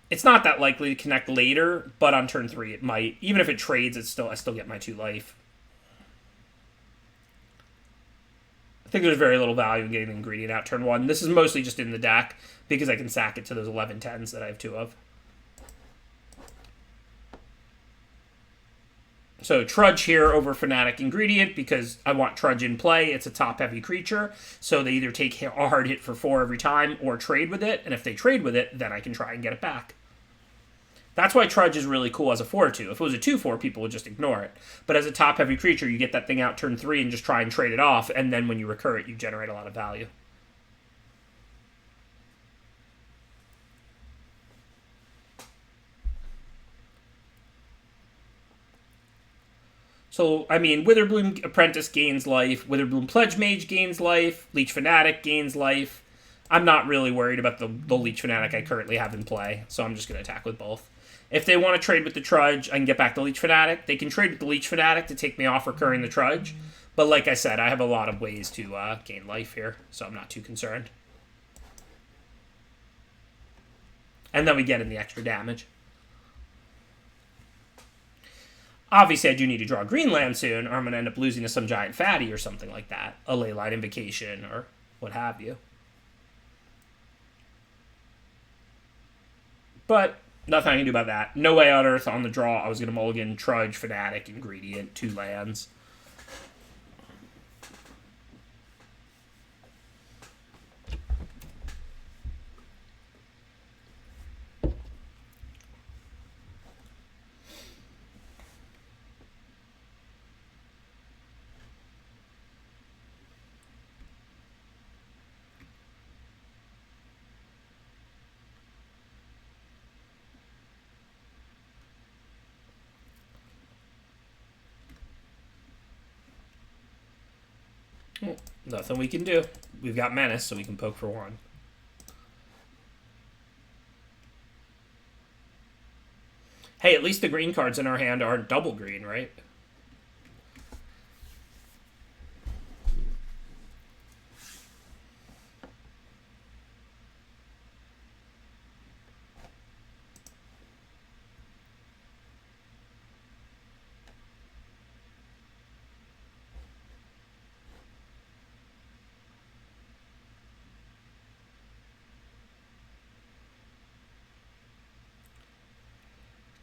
it's not that likely to connect later, but on turn 3 it might. Even if it trades, I still get my 2 life. I think there's very little value in getting the Ingredient out turn 1. This is mostly just in the deck because I can sack it to those 11/10s that I have 2 of. So Trudge here over Fanatic Ingredient because I want Trudge in play. It's a top-heavy creature, so they either take a hard hit for 4 every time or trade with it, and if they trade with it, then I can try and get it back. That's why Trudge is really cool as a 4/2. If it was a 2/4, people would just ignore it. But as a top-heavy creature, you get that thing out turn 3 and just try and trade it off, and then when you recur it, you generate a lot of value. So, Witherbloom Apprentice gains life, Witherbloom Pledge Mage gains life, Leech Fanatic gains life. I'm not really worried about the Leech Fanatic I currently have in play, so I'm just going to attack with both. If they want to trade with the Trudge, I can get back the Leech Fanatic. They can trade with the Leech Fanatic to take me off recurring the Trudge, but like I said, I have a lot of ways to gain life here, so I'm not too concerned. And then we get in the extra damage. Obviously, I do need to draw Greenland soon, or I'm going to end up losing to some giant fatty or something like that. A Leyline Invocation or what have you. But nothing I can do about that. No Way on Earth on the draw. I was going to mulligan Trudge, Fanatic, Ingredient, 2 lands. Nothing we can do. We've got Menace, so we can poke for 1. Hey, at least the green cards in our hand aren't double green, right?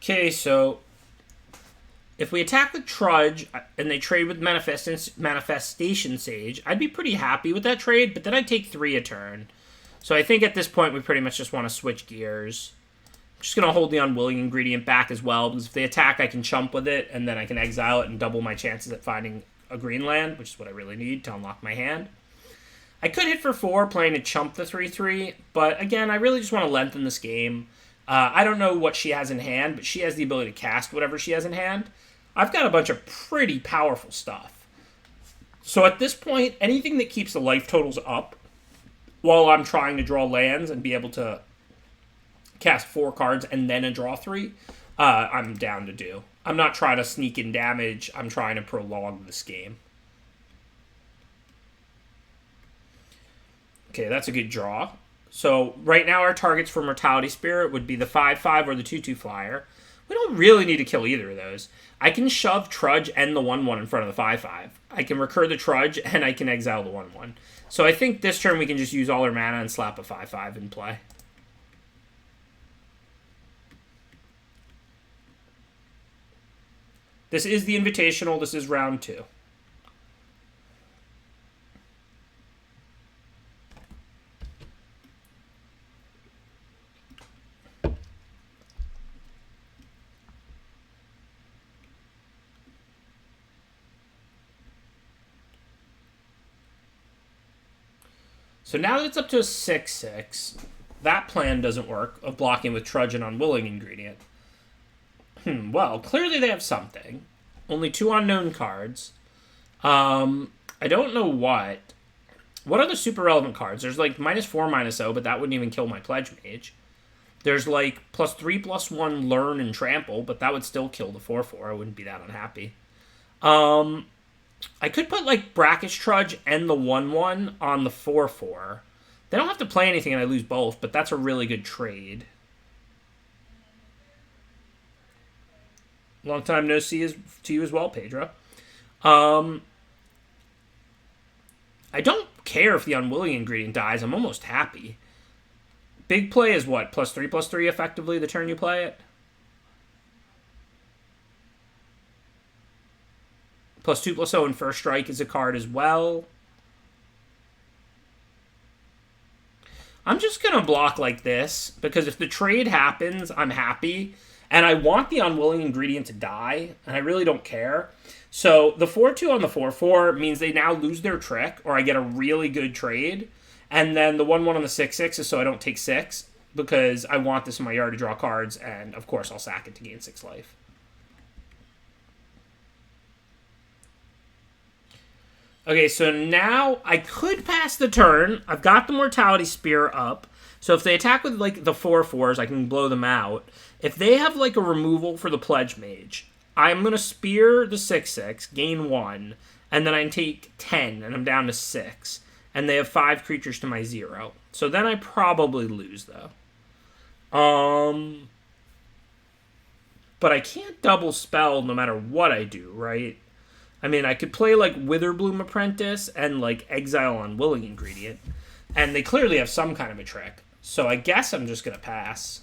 Okay, so if we attack the Trudge and they trade with Manifestation Sage, I'd be pretty happy with that trade, but then I'd take 3 a turn. So I think at this point we pretty much just want to switch gears. I'm just going to hold the Unwilling Ingredient back as well, because if they attack, I can chump with it, and then I can exile it and double my chances at finding a green land, which is what I really need to unlock my hand. I could hit for 4 playing to chump the 3/3, but again, I really just want to lengthen this game. I don't know what she has in hand, but she has the ability to cast whatever she has in hand. I've got a bunch of pretty powerful stuff. So at this point, anything that keeps the life totals up while I'm trying to draw lands and be able to cast 4 cards and then a draw 3, I'm down to do. I'm not trying to sneak in damage. I'm trying to prolong this game. Okay, that's a good draw. So right now our targets for Mortality Spirit would be the 5/5 or the 2/2 flyer. We don't really need to kill either of those. I can shove Trudge and the 1/1 in front of the 5/5. I can recur the Trudge and I can exile the 1/1. So I think this turn we can just use all our mana and slap a 5/5 in play. This is the Invitational. This is round 2. So now that it's up to a 6/6, that plan doesn't work of blocking with Trudge and Unwilling Ingredient. Well, clearly they have something. Only 2 unknown cards. I don't know what. What are the super relevant cards? There's like -4, -0, but that wouldn't even kill my Pledge Mage. There's like +3/+1 Learn and Trample, but that would still kill the 4/4. I wouldn't be that unhappy. I could put like Brackish Trudge and the 1/1 on the 4/4. They don't have to play anything and I lose both, but that's a really good trade. Long time no see to you as well, Pedro. I don't care if the Unwilling Ingredient dies. I'm almost happy. Big play is what? +3/+3 effectively the turn you play it? +2/+0 and First Strike is a card as well. I'm just going to block like this, because if the trade happens, I'm happy. And I want the Unwilling Ingredient to die, and I really don't care. So the 4/2 on the 4/4 means they now lose their trick, or I get a really good trade. And then the 1/1 on the 6/6 is so I don't take 6, because I want this in my yard to draw cards, and of course I'll sack it to gain 6 life. Okay, so now I could pass the turn. I've got the Mortality Spear up. So if they attack with like the 4/4s, I can blow them out. If they have like a removal for the Pledge Mage, I'm going to spear the 6/6, gain 1, and then I can take 10, and I'm down to 6. And they have 5 creatures to my 0. So then I probably lose, though. But I can't double spell no matter what I do, right? I mean, I could play like Witherbloom Apprentice and like Exile Unwilling Ingredient. And they clearly have some kind of a trick. So I guess I'm just going to pass.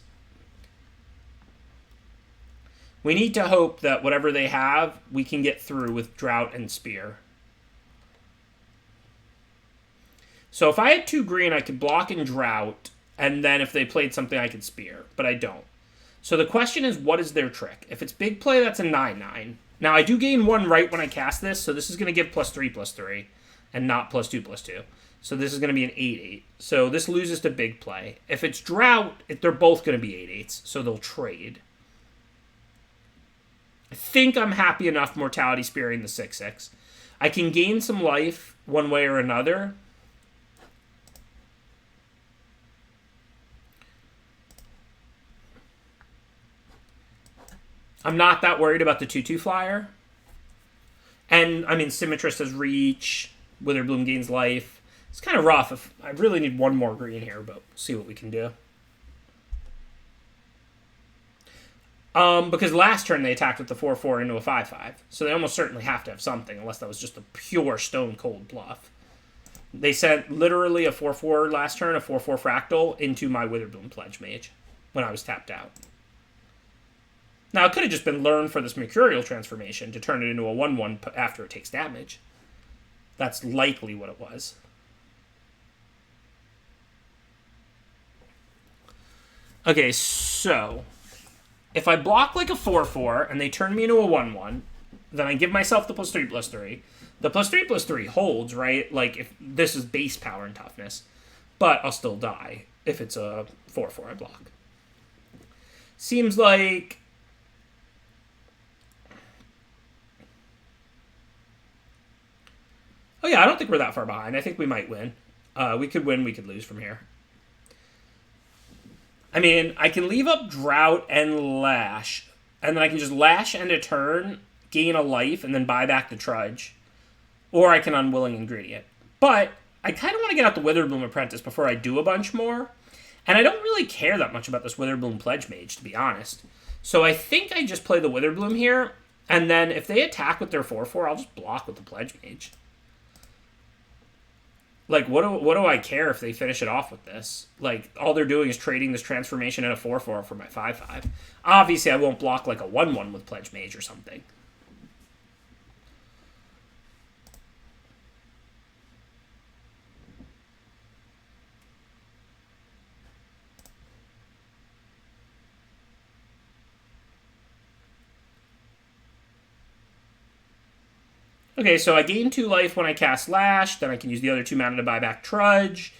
We need to hope that whatever they have, we can get through with Drought and Spear. So if I had 2 green, I could block and Drought. And then if they played something, I could Spear. But I don't. So the question is, what is their trick? If it's big play, that's a 9/9. Now, I do gain 1 right when I cast this, so this is going to give +3/+3, and not +2/+2. So this is going to be an 8/8. So this loses to big play. If it's Drought, they're both going to be 8/8s, so they'll trade. I think I'm happy enough Mortality Spearing the 6/6. I can gain some life one way or another. I'm not that worried about the 2/2 flyer. And, I mean, Symmetrist has reach. Witherbloom gains life. It's kind of rough. I really need 1 more green here, but we'll see what we can do. Because last turn they attacked with the 4/4 into a 5/5. So they almost certainly have to have something, unless that was just a pure stone-cold bluff. They sent literally a 4/4 last turn, a 4/4 Fractal, into my Witherbloom Pledge Mage when I was tapped out. Now, it could have just been Learn for this Mercurial transformation to turn it into a 1/1 after it takes damage. That's likely what it was. Okay, so if I block like a 4/4 and they turn me into a 1/1, then I give myself the +3/+3. The +3/+3 holds, right? Like, if this is base power and toughness. But I'll still die if it's a 4/4 I block. Seems like... Oh yeah, I don't think we're that far behind. I think we might win. We could win, we could lose from here. I mean, I can leave up Drought and Lash, and then I can just Lash end a turn, gain a life, and then buy back the Trudge. Or I can Unwilling Ingredient. But I kind of want to get out the Witherbloom Apprentice before I do a bunch more. And I don't really care that much about this Witherbloom Pledge Mage, to be honest. So I think I just play the Witherbloom here, and then if they attack with their 4/4, I'll just block with the Pledge Mage. Like, what do I care if they finish it off with this? Like, all they're doing is trading this transformation and a 4/4 for my 5/5. Obviously, I won't block like a 1/1 with Pledge Mage or something. Okay, so I gain 2 life when I cast Lash. Then I can use the other 2 mana to buy back Trudge.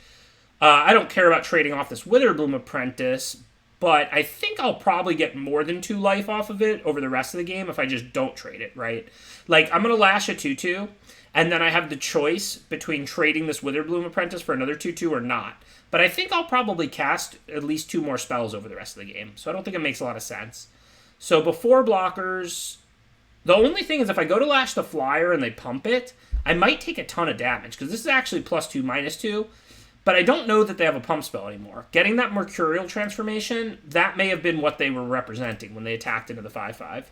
I don't care about trading off this Witherbloom Apprentice, but I think I'll probably get more than 2 life off of it over the rest of the game if I just don't trade it, right? Like, I'm going to Lash a 2/2, and then I have the choice between trading this Witherbloom Apprentice for another 2/2 or not. But I think I'll probably cast at least 2 more spells over the rest of the game, so I don't think it makes a lot of sense. So before blockers... The only thing is if I go to Lash the Flyer and they pump it, I might take a ton of damage, because this is actually +2/-2, but I don't know that they have a pump spell anymore. Getting that Mercurial transformation, that may have been what they were representing when they attacked into the 5/5.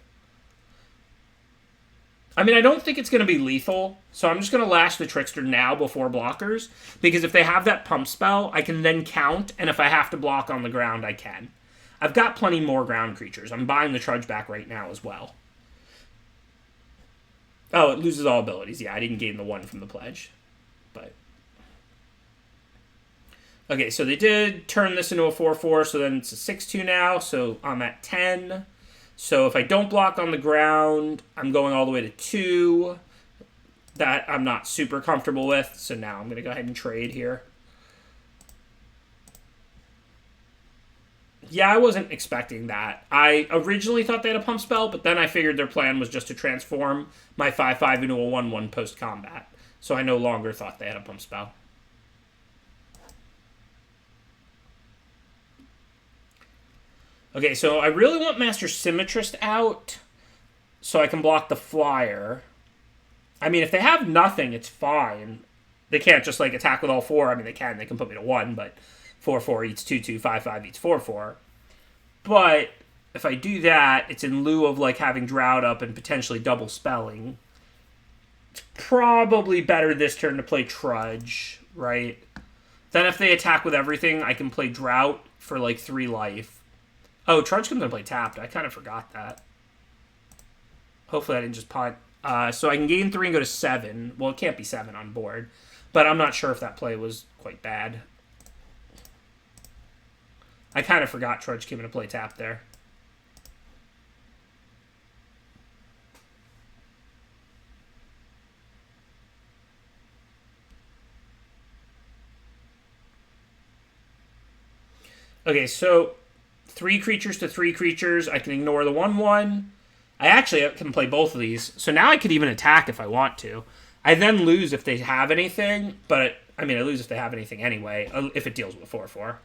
I mean, I don't think it's going to be lethal, so I'm just going to Lash the Trickster now before blockers, because if they have that pump spell, I can then count, and if I have to block on the ground, I can. I've got plenty more ground creatures. I'm buying the Trudge back right now as well. Oh, it loses all abilities. Yeah, I didn't gain the 1 from the pledge. But okay, so they did turn this into a 4/4, so then it's a 6/2 now, so I'm at 10. So if I don't block on the ground, I'm going all the way to 2. That I'm not super comfortable with, so now I'm going to go ahead and trade here. Yeah, I wasn't expecting that. I originally thought they had a pump spell, but then I figured their plan was just to transform my 5/5 into a 1/1 post-combat. So I no longer thought they had a pump spell. Okay, so I really want Master Symmetrist out so I can block the Flyer. I mean, if they have nothing, it's fine. They can't just, like, attack with all 4. I mean, they can. They can put me to 1, but 4/4 eats 2/2, 5/5 eats 4/4. But if I do that, it's in lieu of like having Drought up and potentially double spelling. It's probably better this turn to play Trudge, right? Then if they attack with everything, I can play Drought for like 3 life. Oh, Trudge comes into play tapped. I kind of forgot that. Hopefully I didn't just punt. So I can gain 3 and go to 7. Well, it can't be 7 on board. But I'm not sure if that play was quite bad. I kind of forgot Trudge came into play tap there. Okay, so 3 creatures to 3 creatures. I can ignore the 1/1. I actually can play both of these. So now I could even attack if I want to. I then lose if they have anything, but I mean, I lose if they have anything anyway, if it deals with a 4/4.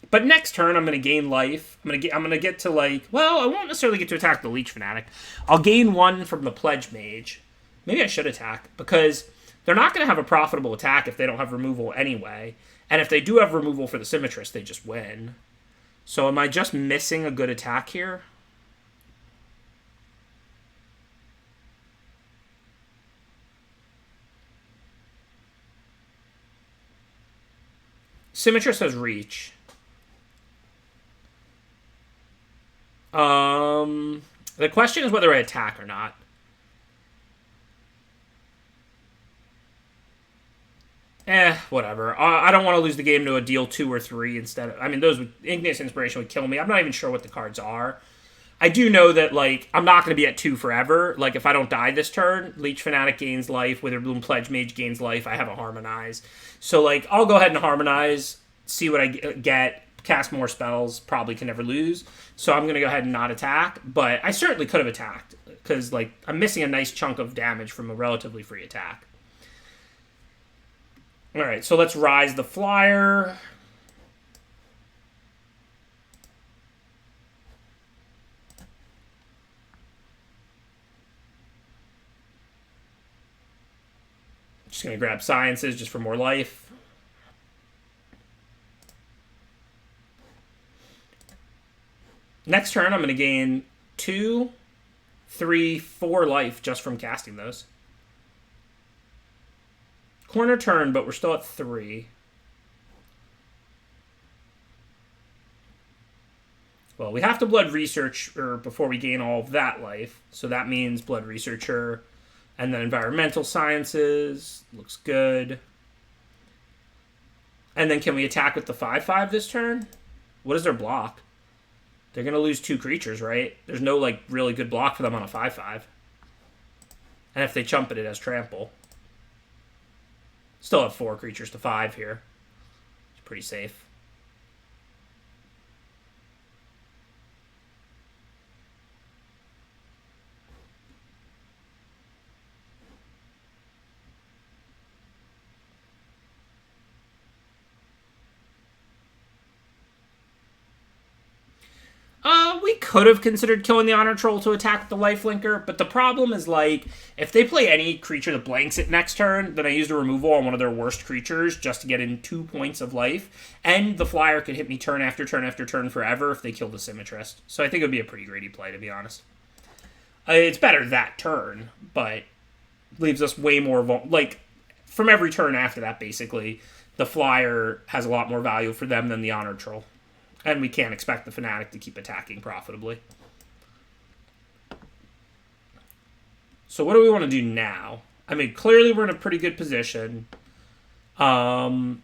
But next turn I'm going to gain life. I'm going to get to like, well, I won't necessarily get to attack the Leech Fanatic. I'll gain 1 from the Pledge Mage. Maybe I should attack because they're not going to have a profitable attack if they don't have removal anyway. And if they do have removal for the Symmetrist, they just win. So am I just missing a good attack here? Symmetrist has reach. The question is whether I attack or not. Whatever. I don't want to lose the game to a deal 2 or 3 instead of... I mean, those would... Igneous Inspiration would kill me. I'm not even sure what the cards are. I do know that, like, I'm not going to be at 2 forever. Like, if I don't die this turn, Leech Fanatic gains life, Witherbloom Pledge Mage gains life, I have a Harmonize. So, like, I'll go ahead and Harmonize, see what I get, cast more spells, probably can never lose. So I'm going to go ahead and not attack, but I certainly could have attacked, because, like, I'm missing a nice chunk of damage from a relatively free attack. Alright, so let's Rise the Flyer. Just going to grab Sciences just for more life. Next turn, I'm going to gain 2, 3, 4 life just from casting those. Corner turn, but we're still at 3. Well, we have to Blood Researcher before we gain all of that life. So that means Blood Researcher and then Environmental Sciences. Looks good. And then can we attack with the 5/5 this turn? What is their block? They're going to lose 2 creatures, right? There's no, like, really good block for them on a 5/5. And if they chump it, it has trample. Still have 4 creatures to 5 here. It's pretty safe. We could have considered killing the Honor Troll to attack the Lifelinker, but the problem is, like, if they play any creature that blanks it next turn, then I used a removal on one of their worst creatures just to get in 2 points of life, and the Flyer could hit me turn after turn after turn forever if they kill the Symmetrist. So I think it would be a pretty greedy play, to be honest. It's better that turn, but leaves us way more... like, from every turn after that, basically, the Flyer has a lot more value for them than the Honor Troll. And we can't expect the Fanatic to keep attacking profitably. So what do we want to do now? I mean, clearly we're in a pretty good position. I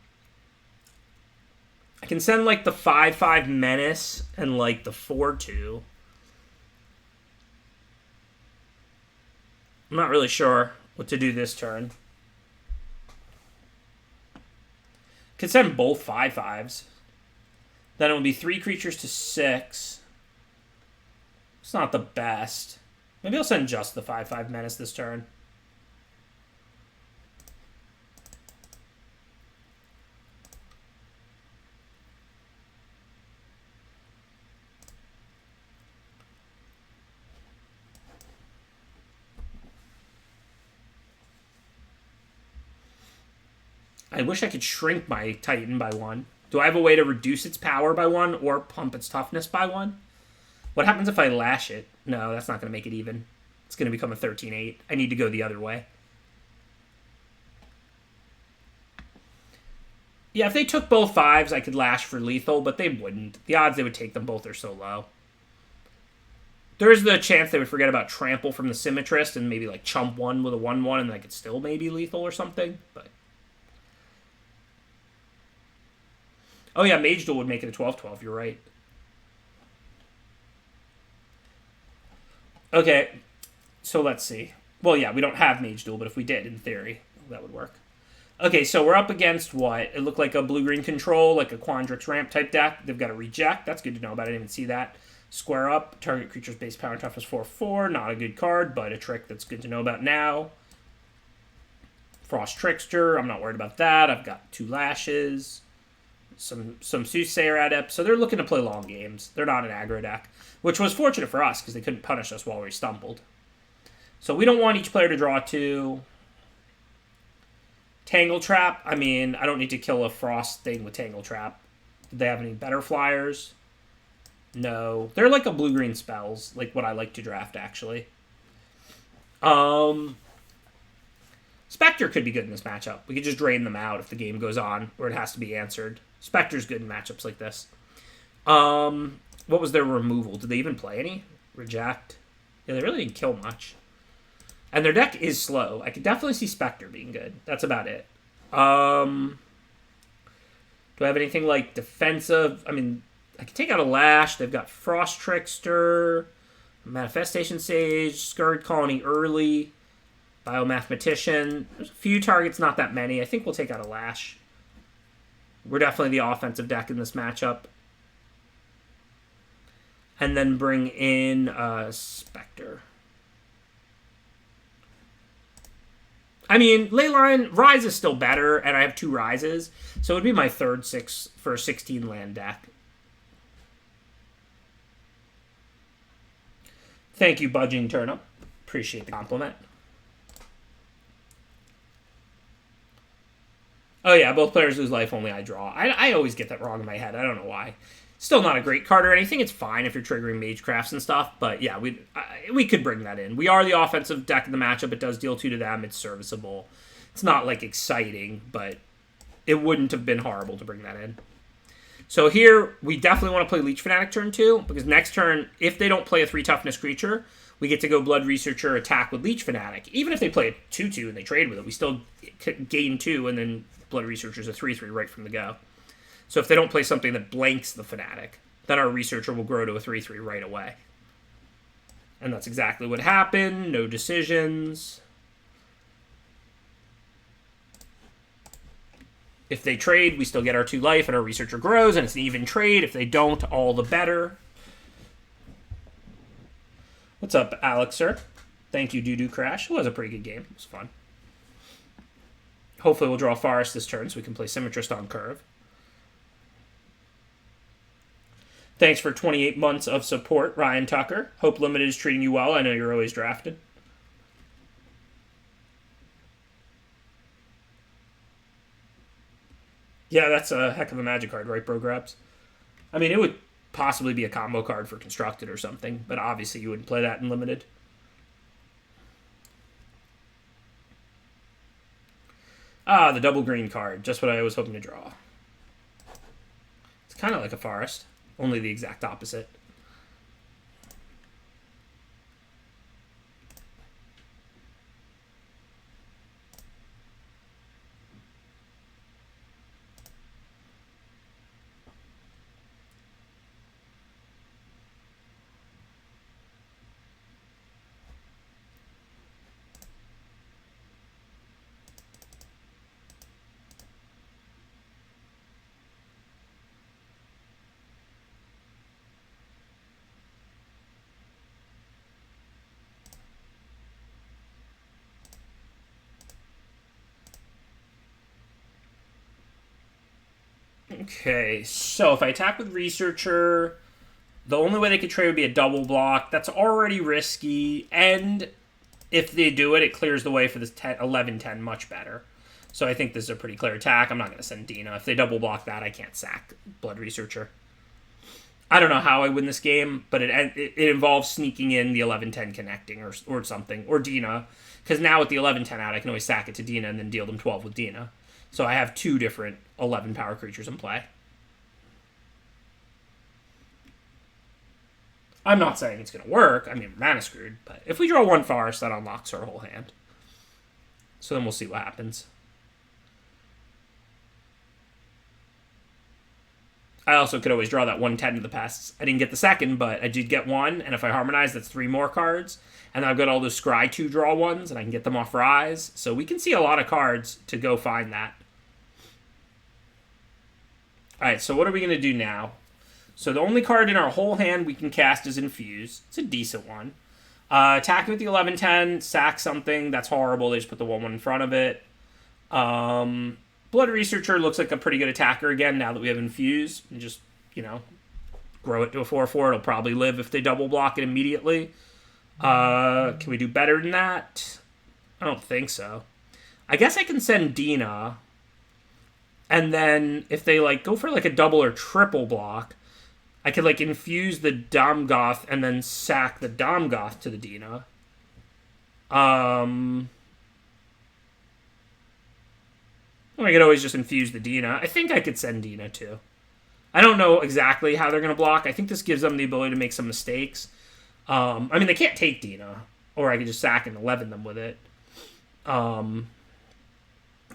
can send, like, the 5/5 Menace and, like, the 4/2. I'm not really sure what to do this turn. Could send both 5/5s. Then it would be 3 creatures to 6. It's not the best. Maybe I'll send just the 5/5 Menace this turn. I wish I could shrink my Titan by 1. Do I have a way to reduce its power by 1 or pump its toughness by 1? What happens if I lash it? No, that's not going to make it even. It's going to become a 13/8. I need to go the other way. Yeah, if they took both 5s, I could lash for lethal, but they wouldn't. The odds they would take them both are so low. There is the chance they would forget about Trample from the Symmetrist and maybe, like, chump 1 with a 1/1 and I could still maybe lethal or something, but... Oh yeah, Mage Duel would make it a 12/12, you're right. Okay, so let's see. Well, yeah, we don't have Mage Duel, but if we did, in theory, that would work. Okay, so we're up against what? It looked like a blue-green control, like a Quandrix ramp type deck. They've got a reject. That's good to know about. I didn't even see that. Square up. Target creature's base power and toughness 4/4. Not a good card, but a trick that's good to know about now. Frost Trickster. I'm not worried about that. I've got 2 lashes. Some Soothsayer Adept. So they're looking to play long games. They're not an aggro deck, which was fortunate for us because they couldn't punish us while we stumbled. So we don't want each player to draw 2. Tangle Trap. I mean, I don't need to kill a Frost thing with Tangle Trap. Did they have any better flyers? No. They're like a blue-green spells, like what I like to draft, actually. Spectre could be good in this matchup. We could just drain them out if the game goes on, or it has to be answered. Spectre's good in matchups like this. What was their removal? Did they even play any? Reject. Yeah, they really didn't kill much. And their deck is slow. I could definitely see Spectre being good. That's about it. Do I have anything like defensive? I mean, I can take out a Lash. They've got Frost Trickster, Manifestation Sage, Scurried Colony early, Biomathematician. There's a few targets, not that many. I think we'll take out a Lash. We're definitely the offensive deck in this matchup. And then bring in Spectre. I mean, Leyline, Rise is still better, and I have 2 Rises. So it would be my third 6 for a 16 land deck. Thank you, Budging Turnip. Appreciate the compliment. Oh yeah, both players lose life, only I draw. I always get that wrong in my head. I don't know why. Still not a great card or anything. It's fine if you're triggering Magecrafts and stuff, but yeah, we could bring that in. We are the offensive deck of the matchup. It does deal 2 to them. It's serviceable. It's not like exciting, but it wouldn't have been horrible to bring that in. So here, we definitely want to play Leech Fanatic turn 2, because next turn, if they don't play a 3 toughness creature, we get to go Blood Researcher attack with Leech Fanatic. Even if they play a 2/2 and they trade with it, we still gain 2, and then Blood Researcher's a 3/3 right from the go. So if they don't play something that blanks the Fanatic, then our Researcher will grow to a 3/3 right away. And that's exactly what happened. No decisions. If they trade, we still get our 2 life, and our Researcher grows, and it's an even trade. If they don't, all the better. What's up, Alexer? Thank you, Doo-Doo Crash. It was a pretty good game. It was fun. Hopefully we'll draw Forest this turn so we can play Symmetrist on curve. Thanks for 28 months of support, Ryan Tucker. Hope Limited is treating you well. I know you're always drafted. Yeah, that's a heck of a Magic card, right, Bro Grabs? I mean, it would possibly be a combo card for Constructed or something, but obviously you wouldn't play that in Limited. Ah, the double green card. Just what I was hoping to draw. It's kind of like a Forest, only the exact opposite. Okay, so if I attack with Researcher, the only way they could trade would be a double block. That's already risky, and if they do it, it clears the way for this 11-10 much better. So I think this is a pretty clear attack. I'm not going to send Dina. If they double block that, I can't sack Blood Researcher. I don't know how I win this game, but it involves sneaking in the 11-10 connecting or something, or Dina, because now with the 11-10 out, I can always sack it to Dina and then deal them 12 with Dina. So I have 2 different 11 power creatures in play. I'm not saying it's going to work. I mean, we're mana screwed. But if we draw 1 Forest, that unlocks our whole hand. So then we'll see what happens. I also could always draw that 1/10 to the pests. I didn't get the second, but I did get 1. And if I harmonize, that's 3 more cards. And then I've got all those Scry 2 draw ones, and I can get them off Rise. So we can see a lot of cards to go find that. Alright, so what are we going to do now? So the only card in our whole hand we can cast is Infuse. It's a decent one. Attacking with the 11-10, sack something. That's horrible. They just put the 1/1 in front of it. Blood Researcher looks like a pretty good attacker again now that we have Infuse. And just, grow it to a 4/4. It'll probably live if they double block it immediately. Can we do better than that? I don't think so. I guess I can send Dina. And then if they go for a double or triple block, I could infuse the Domgoth and then sack the Domgoth to the Dina. I could always just infuse the Dina. I think I could send Dina too. I don't know exactly how they're going to block. I think this gives them the ability to make some mistakes. I mean, they can't take Dina, or I could just sack and 11 them with it.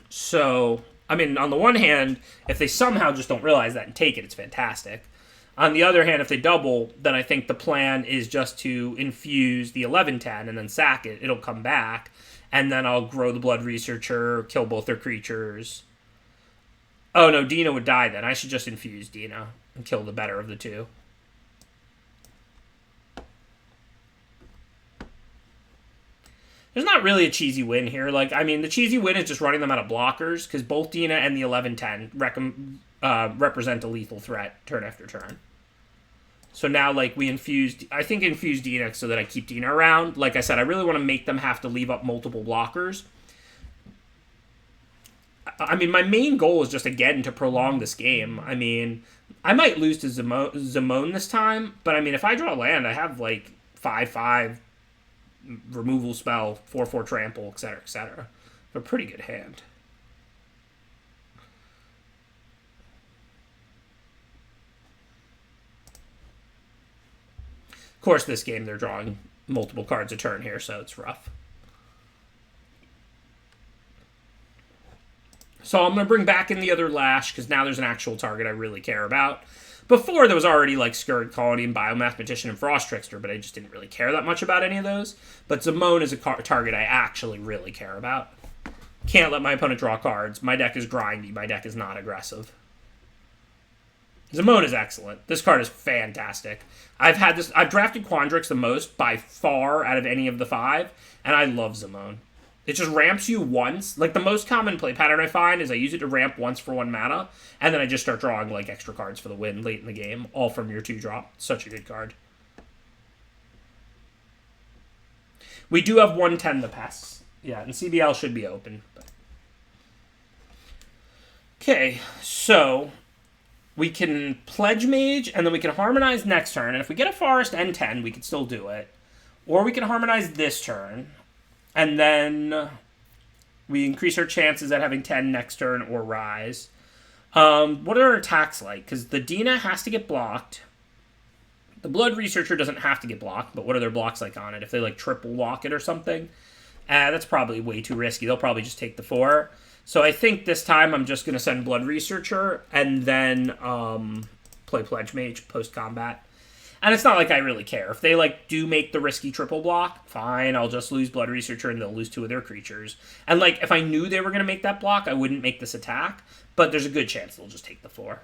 So, I mean, on the one hand, if they somehow just don't realize that and take it, it's fantastic. On the other hand, if they double, then I think the plan is just to infuse the 11-10 and then sack it. It'll come back, and then I'll grow the Blood Researcher, kill both their creatures. Oh, no, Dina would die then. I should just infuse Dina and kill the better of the 2. There's not really a cheesy win here. The cheesy win is just running them out of blockers, because both Dina and the 11-10 represent a lethal threat turn after turn. So now, we infused... I think infuse Dina so that I keep Dina around. Like I said, I really want to make them have to leave up multiple blockers. I mean, my main goal is just, again, to prolong this game. I mean, I might lose to Zimone this time, but I mean, if I draw land, I have, like, 5/5 removal spell, 4/4 trample, etc., etc. A pretty good hand. Of course, this game they're drawing multiple cards a turn here, so it's rough. So I'm going to bring back in the other Lash, because now there's an actual target I really care about. Before, there was already, like, Scurrid Colony and Biomathematician and Frost Trickster, but I just didn't really care that much about any of those. But Zimone is a target I actually really care about. Can't let my opponent draw cards. My deck is grindy. My deck is not aggressive. Zimone is excellent. This card is fantastic. I've drafted Quandrix the most by far out of any of the 5, and I love Zimone. It just ramps you once. Like, the most common play pattern I find is I use it to ramp once for 1 mana, and then I just start drawing, like, extra cards for the win late in the game, all from your 2-drop. Such a good card. We do have 110 the Pests. Yeah, and CBL should be open. Okay, so we can Pledge Mage, and then we can Harmonize next turn, and if we get a Forest and 10, we can still do it. Or we can Harmonize this turn, and then we increase our chances at having 10 next turn or Rise. What are our attacks like? Because the Dina has to get blocked. The Blood Researcher doesn't have to get blocked, but what are their blocks like on it? If they, like, triple lock it or something? That's probably way too risky. They'll probably just take the 4. So I think this time I'm just going to send Blood Researcher and then play Pledge Mage post-combat. And it's not like I really care. If they, like, do make the risky triple block, fine, I'll just lose Blood Researcher and they'll lose 2 of their creatures. And, like, if I knew they were going to make that block, I wouldn't make this attack. But there's a good chance they'll just take the 4.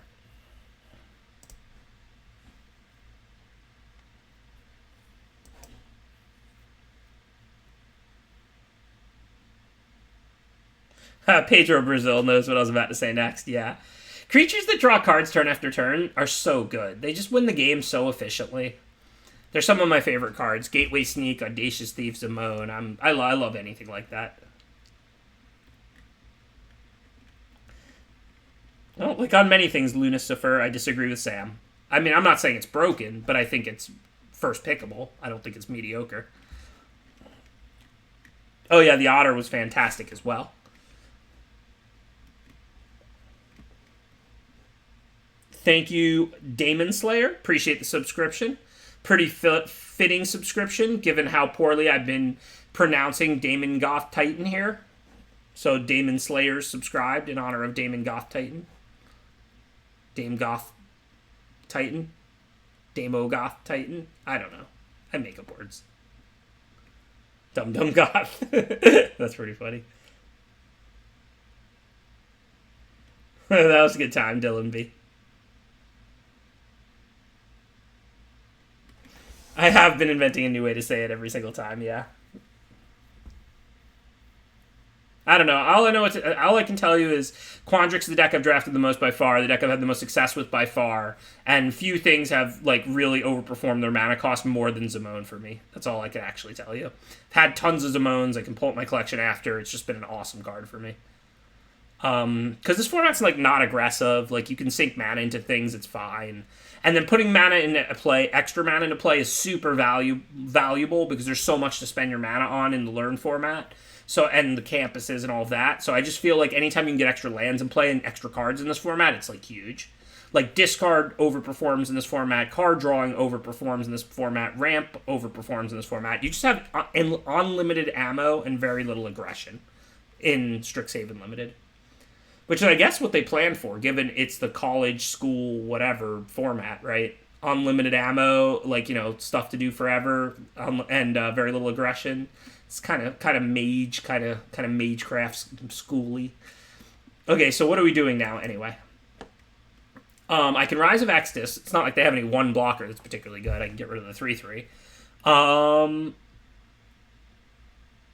Pedro Brazil knows what I was about to say next, yeah. Creatures that draw cards turn after turn are so good. They just win the game so efficiently. They're some of my favorite cards. Gateway Sneak, Audacious Thief, Zimone. I love anything like that. Well, like on many things, Lucifer, I disagree with Sam. I mean, I'm not saying it's broken, but I think it's first pickable. I don't think it's mediocre. Oh yeah, the Otter was fantastic as well. Thank you, Damon Slayer. Appreciate the subscription. Pretty fitting subscription, given how poorly I've been pronouncing Damon Goth Titan here. So Damon Slayer subscribed in honor of Damon Goth Titan. Dame Goth Titan. Damo Goth Titan. I don't know. I make up words. Dum Dum Goth. That's pretty funny. That was a good time, Dylan B. I have been inventing a new way to say it every single time, yeah. I don't know. All I can tell you is Quandrix is the deck I've drafted the most by far, the deck I've had the most success with by far, and few things have, like, really overperformed their mana cost more than Zimone for me. That's all I can actually tell you. I've had tons of Zimones. I can pull up my collection after. It's just been an awesome card for me. Because this format's, like, not aggressive. Like, you can sink mana into things. It's fine. And then putting mana into play, extra mana into play, is super valuable because there's so much to spend your mana on in the Learn format. So, and the campuses and all of that. So I just feel like anytime you can get extra lands in play and extra cards in this format, it's, like, huge. Like, discard overperforms in this format. Card drawing overperforms in this format. Ramp overperforms in this format. You just have unlimited ammo and very little aggression in Strixhaven Limited. Which is, I guess, what they planned for, given it's the college, school, whatever format, right? Unlimited ammo, like, you know, stuff to do forever, and very little aggression. It's kind of mage, kind of magecraft schooly. Okay, so what are we doing now, anyway? I can Rise of Exodus. It's not like they have any one blocker that's particularly good. I can get rid of the 3/3.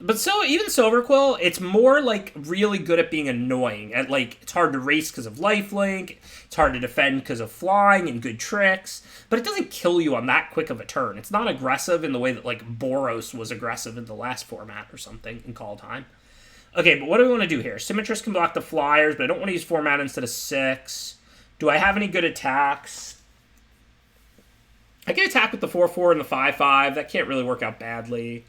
But so even Silverquill, it's more, like, really good at being annoying. At, like, it's hard to race because of lifelink. It's hard to defend because of flying and good tricks. But it doesn't kill you on that quick of a turn. It's not aggressive in the way that, like, Boros was aggressive in the last format or something in Call Time. Okay, but what do we want to do here? Symmetrist can block the flyers, but I don't want to use 4 mana instead of 6. Do I have any good attacks? I can attack with the 4/4 and the 5/5. That can't really work out badly.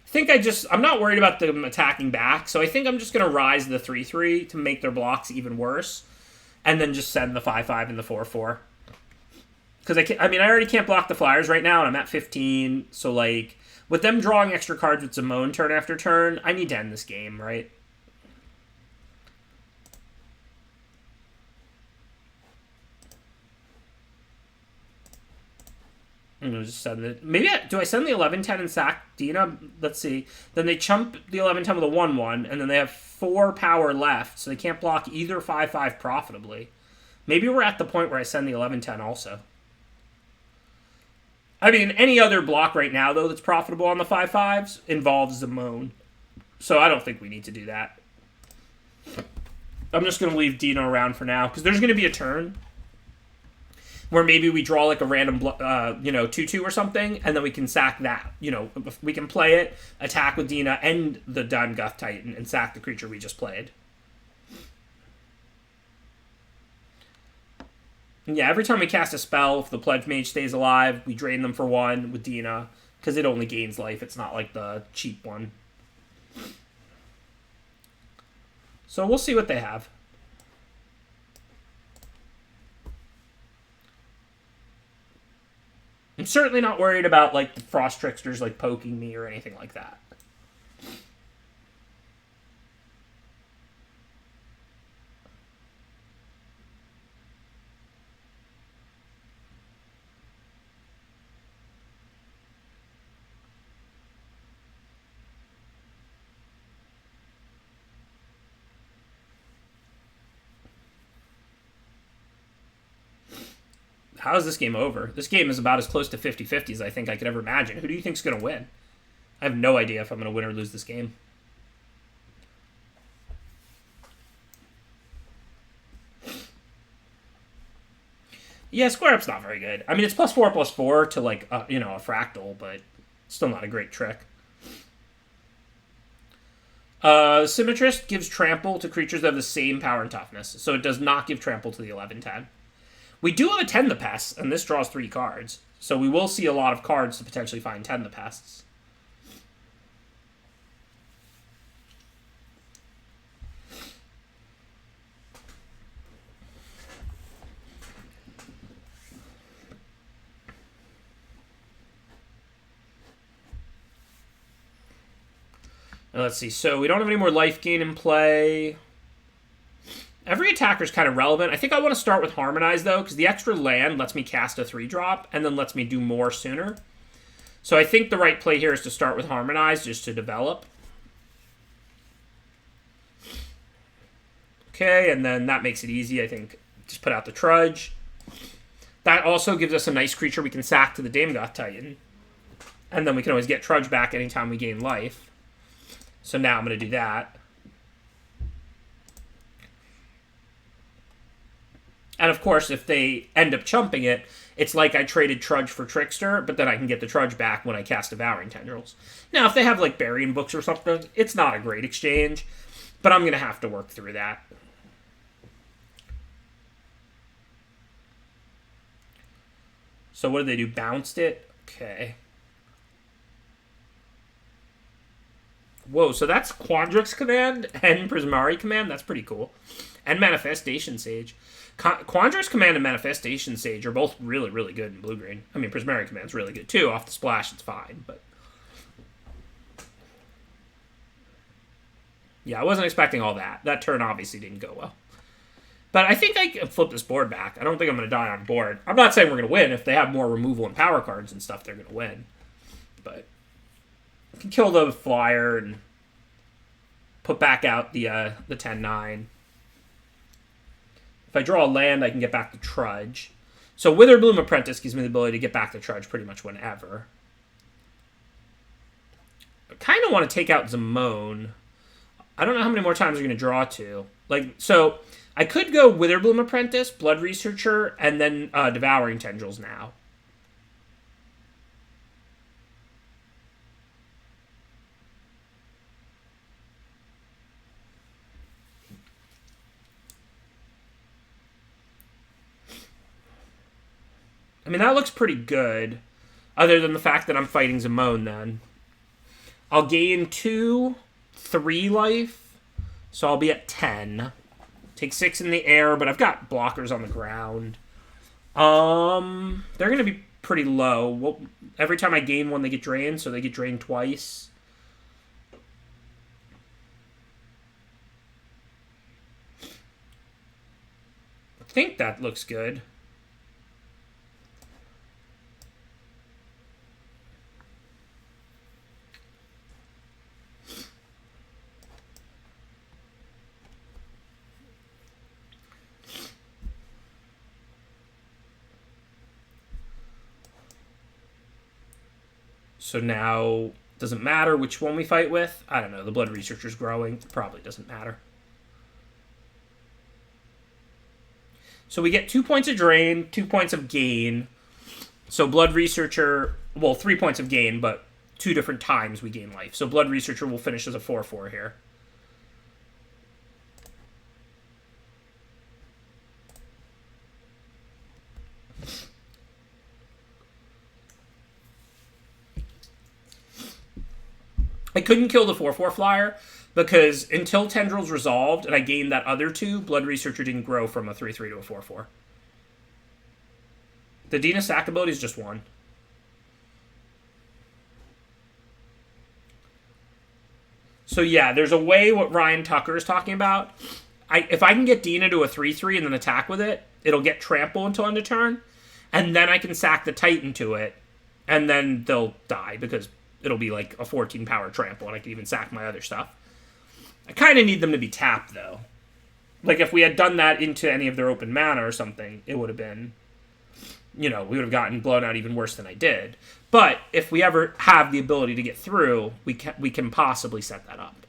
I think I'm not worried about them attacking back, so I think I'm just going to rise the 3/3 to make their blocks even worse, and then just send the 5/5 and the 4/4. Because I already can't block the flyers right now, and I'm at 15, so like, with them drawing extra cards with Zimone turn after turn, I need to end this game, right? I'm going to just send it. Maybe do I send the 11/10 and sack Dina? Let's see. Then they chump the 11/10 with a 1/1, and then they have 4 power left, so they can't block either 5/5 profitably. Maybe we're at the point where I send the 11/10 also. I mean, any other block right now, though, that's profitable on the 5/5s involves Zimone. So I don't think we need to do that. I'm just going to leave Dino around for now, because there's going to be a turn where maybe we draw like a random, 2/2 or something, and then we can sack that. We can play it, attack with Dina and the Dawnguth Titan, and sack the creature we just played. Yeah, every time we cast a spell, if the Pledge Mage stays alive, we drain them for 1 with Dina, because it only gains life. It's not like the cheap one. So we'll see what they have. I'm certainly not worried about like the Frost Tricksters like poking me or anything like that. How is this game over? This game is about as close to 50-50 as I think I could ever imagine. Who do you think's going to win? I have no idea if I'm going to win or lose this game. Yeah, Square Up's not very good. I mean, it's +4/+4 to like a fractal, but still not a great trick. Symmetrist gives trample to creatures that have the same power and toughness, so it does not give trample to the 11/10. We do have a 10 the Pests, and this draws 3 cards, so we will see a lot of cards to potentially find 10 the Pests. Now, let's see. So we don't have any more life gain in play. Every attacker is kind of relevant. I think I want to start with Harmonize, though, because the extra land lets me cast a 3-drop and then lets me do more sooner. So I think the right play here is to start with Harmonize just to develop. Okay, and then that makes it easy, I think. Just put out the Trudge. That also gives us a nice creature we can sack to the Dawnguth Titan. And then we can always get Trudge back anytime we gain life. So now I'm going to do that. And of course, if they end up chumping it, it's like I traded Trudge for Trickster, but then I can get the Trudge back when I cast Devouring Tendrils. Now, if they have like Burying Books or something, it's not a great exchange, but I'm going to have to work through that. So what did they do? Bounced it? Okay. Whoa, so that's Quandrix Command and Prismari Command? That's pretty cool. And Manifestation Sage. Quandrix Command and Manifestation Sage are both really, really good in blue-green. I mean, Prismari Command's really good, too. Off the splash, it's fine, but... Yeah, I wasn't expecting all that. That turn obviously didn't go well. But I think I can flip this board back. I don't think I'm going to die on board. I'm not saying we're going to win. If they have more removal and power cards and stuff, they're going to win. But I can kill the flyer and put back out the 10-9. If I draw a land, I can get back the Trudge. So Witherbloom Apprentice gives me the ability to get back the Trudge pretty much whenever. I kind of want to take out Zimone. I don't know how many more times we're going to draw to. So I could go Witherbloom Apprentice, Blood Researcher, and then Devouring Tendrils now. I mean, that looks pretty good, other than the fact that I'm fighting Zimone then. I'll gain 2, 3 life, so I'll be at 10. Take 6 in the air, but I've got blockers on the ground. They're going to be pretty low. Well, every time I gain 1, they get drained, so they get drained twice. I think that looks good. So now, doesn't matter which one we fight with. I don't know, the Blood Researcher's growing. Probably doesn't matter. So we get 2 points of drain, 2 points of gain. So Blood Researcher, well, 3 points of gain, but 2 different times we gain life. So Blood Researcher will finish as a 4/4 here. I couldn't kill the 4/4 flyer because until Tendrils resolved and I gained that other 2, Blood Researcher didn't grow from a 3/3 to a 4/4. The Dina stack ability is just 1. So yeah, there's a way what Ryan Tucker is talking about. If I can get Dina to a 3/3 and then attack with it, it'll get trample until end of turn, and then I can sack the Titan to it, and then they'll die because it'll be like a 14 power trample, and I can even sack my other stuff. I kind of need them to be tapped, though. Like, if we had done that into any of their open mana or something, it would have been, you know, we would have gotten blown out even worse than I did. But if we ever have the ability to get through, we can possibly set that up.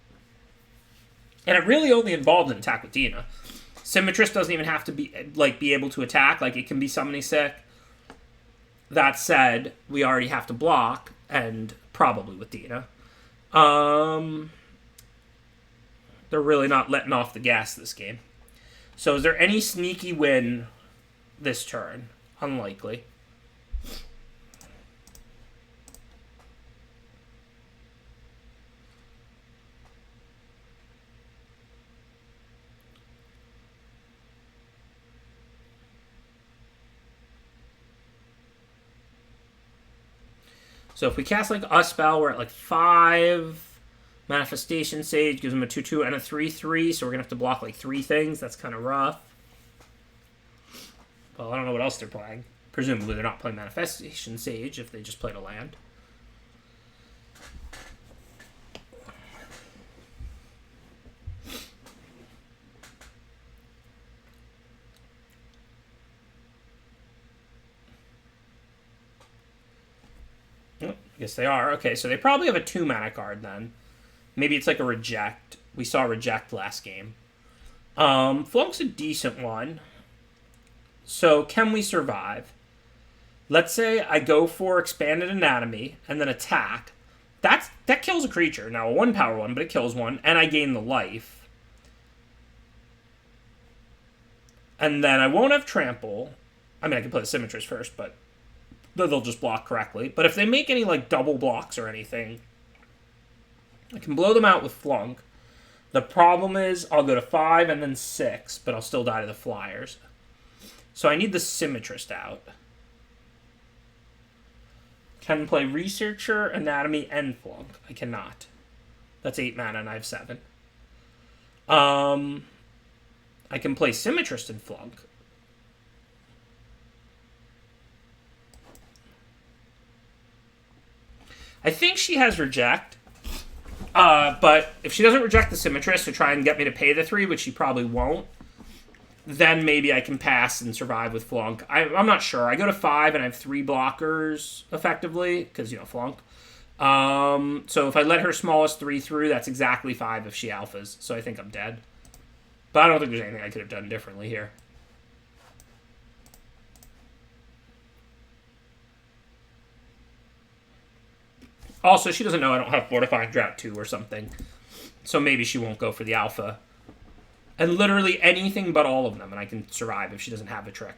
And it really only involves an attack with Dina. Symmetrist doesn't even have to be able to attack. Like, it can be summoning sick. That said, we already have to block, and probably with Dina. They're really not letting off the gas this game. So is there any sneaky win this turn? Unlikely. So if we cast like a spell, we're at like 5. Manifestation Sage gives them a 2/2 and a 3/3, so we're going to have to block like 3 things. That's kind of rough. Well, I don't know what else they're playing. Presumably they're not playing Manifestation Sage if they just played a land. Oh, I guess they are. Okay, so they probably have a 2 mana card then. Maybe it's like a reject. We saw reject last game. Flunk's a decent one. So can we survive? Let's say I go for Expanded Anatomy and then attack. That kills a creature. Now a 1-power one, but it kills one, and I gain the life. And then I won't have trample. I mean, I can play the Symmetrist first, but they'll just block correctly. But if they make any like double blocks or anything, I can blow them out with Flunk. The problem is I'll go to 5 and then 6, but I'll still die to the flyers. So I need the Symmetrist out. Can play Researcher, Anatomy, and Flunk. I cannot. That's 8 mana and I have 7. I can play Symmetrist and Flunk. I think she has Reject. But if she doesn't reject the Symmetrist to try and get me to pay the 3, which she probably won't, then maybe I can pass and survive with Flunk. I'm not sure. I go to 5 and I have 3 blockers, effectively, because, you know, Flunk. So if I let her smallest 3 through, that's exactly 5 if she alphas. So I think I'm dead. But I don't think there's anything I could have done differently here. Also, she doesn't know I don't have Fortifying Drought 2 or something. So maybe she won't go for the alpha. And literally anything but all of them, and I can survive if she doesn't have a trick.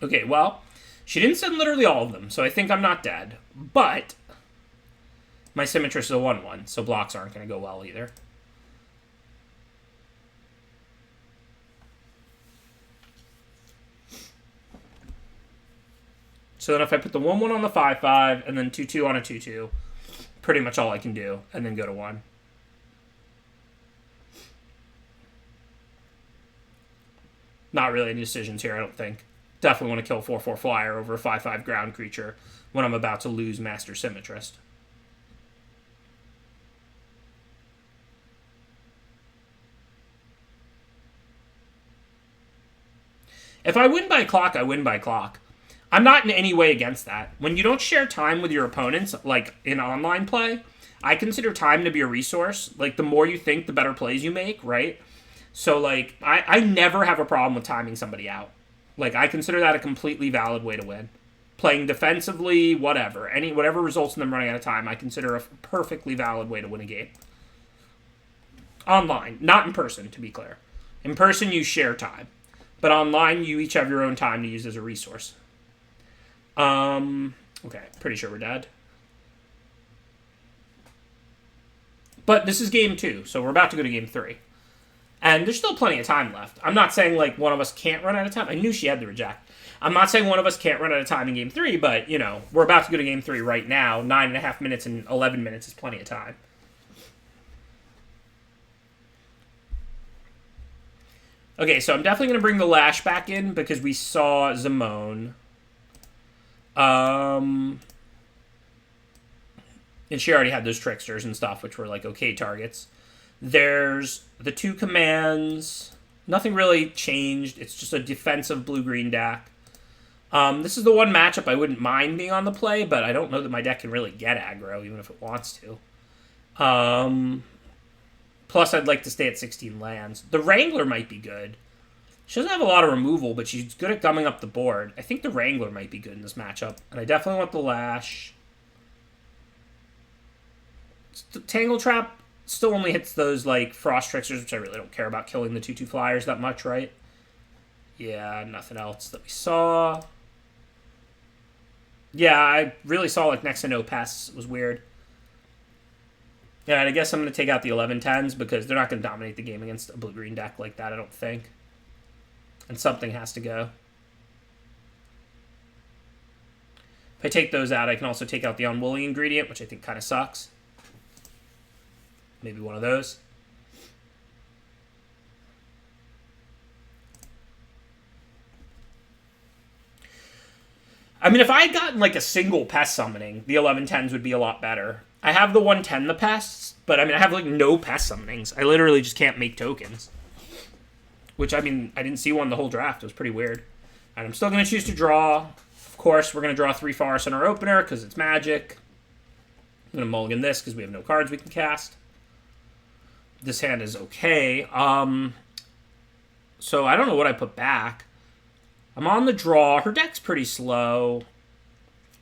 Okay, well, she didn't send literally all of them, so I think I'm not dead. But my Symmetrist is a 1/1, so blocks aren't going to go well either. So then if I put the 1/1 on the 5/5 and then 2/2 on a 2/2, pretty much all I can do, and then go to 1. Not really any decisions here, I don't think. Definitely want to kill 4/4 flyer over a 5/5 ground creature when I'm about to lose Master Symmetrist. If I win by clock, I win by clock. I'm not in any way against that. When you don't share time with your opponents, like in online play, I consider time to be a resource. Like, the more you think, the better plays you make, right? So, like, I never have a problem with timing somebody out. Like, I consider that a completely valid way to win. Playing defensively, whatever. Whatever results in them running out of time, I consider a perfectly valid way to win a game. Online. Not in person, to be clear. In person, you share time. But online, you each have your own time to use as a resource. Okay, pretty sure we're dead. But this is game 2, so we're about to go to game 3. And there's still plenty of time left. I'm not saying, like, one of us can't run out of time. I knew she had the reject. I'm not saying one of us can't run out of time in game 3, but, you know, we're about to go to game 3 right now. 9.5 minutes and 11 minutes is plenty of time. Okay, so I'm definitely going to bring the Lash back in because we saw Zimone. And she already had those Tricksters and stuff, which were, like, okay targets. There's the 2 commands. Nothing really changed. It's just a defensive blue-green deck. This is the one matchup I wouldn't mind being on the play, but I don't know that my deck can really get aggro, even if it wants to. Plus, I'd like to stay at 16 lands. The Wrangler might be good. She doesn't have a lot of removal, but she's good at gumming up the board. I think the Wrangler might be good in this matchup. And I definitely want the Lash. Tangle Trap still only hits those, like, Frost Tricksters, which I really don't care about killing the 2/2 flyers that much, right? Yeah, nothing else that we saw. Yeah, I really saw, like, next to no pests. It was weird. Yeah, and I guess I'm going to take out the 11/10s because they're not going to dominate the game against a blue-green deck like that, I don't think. And something has to go. If I take those out, I can also take out the unwilling ingredient, which I think kind of sucks. Maybe one of those. I mean, if I had gotten, like, a single pest summoning, the 11/10s would be a lot better. I have the 1/10 the pests, but, I mean, I have, like, no pest summonings. I literally just can't make tokens. Which, I mean, I didn't see one the whole draft. It was pretty weird. And I'm still going to choose to draw. Of course, we're going to draw 3 forests in our opener because it's magic. I'm going to mulligan this because we have no cards we can cast. This hand is okay. So I don't know what I put back. I'm on the draw. Her deck's pretty slow.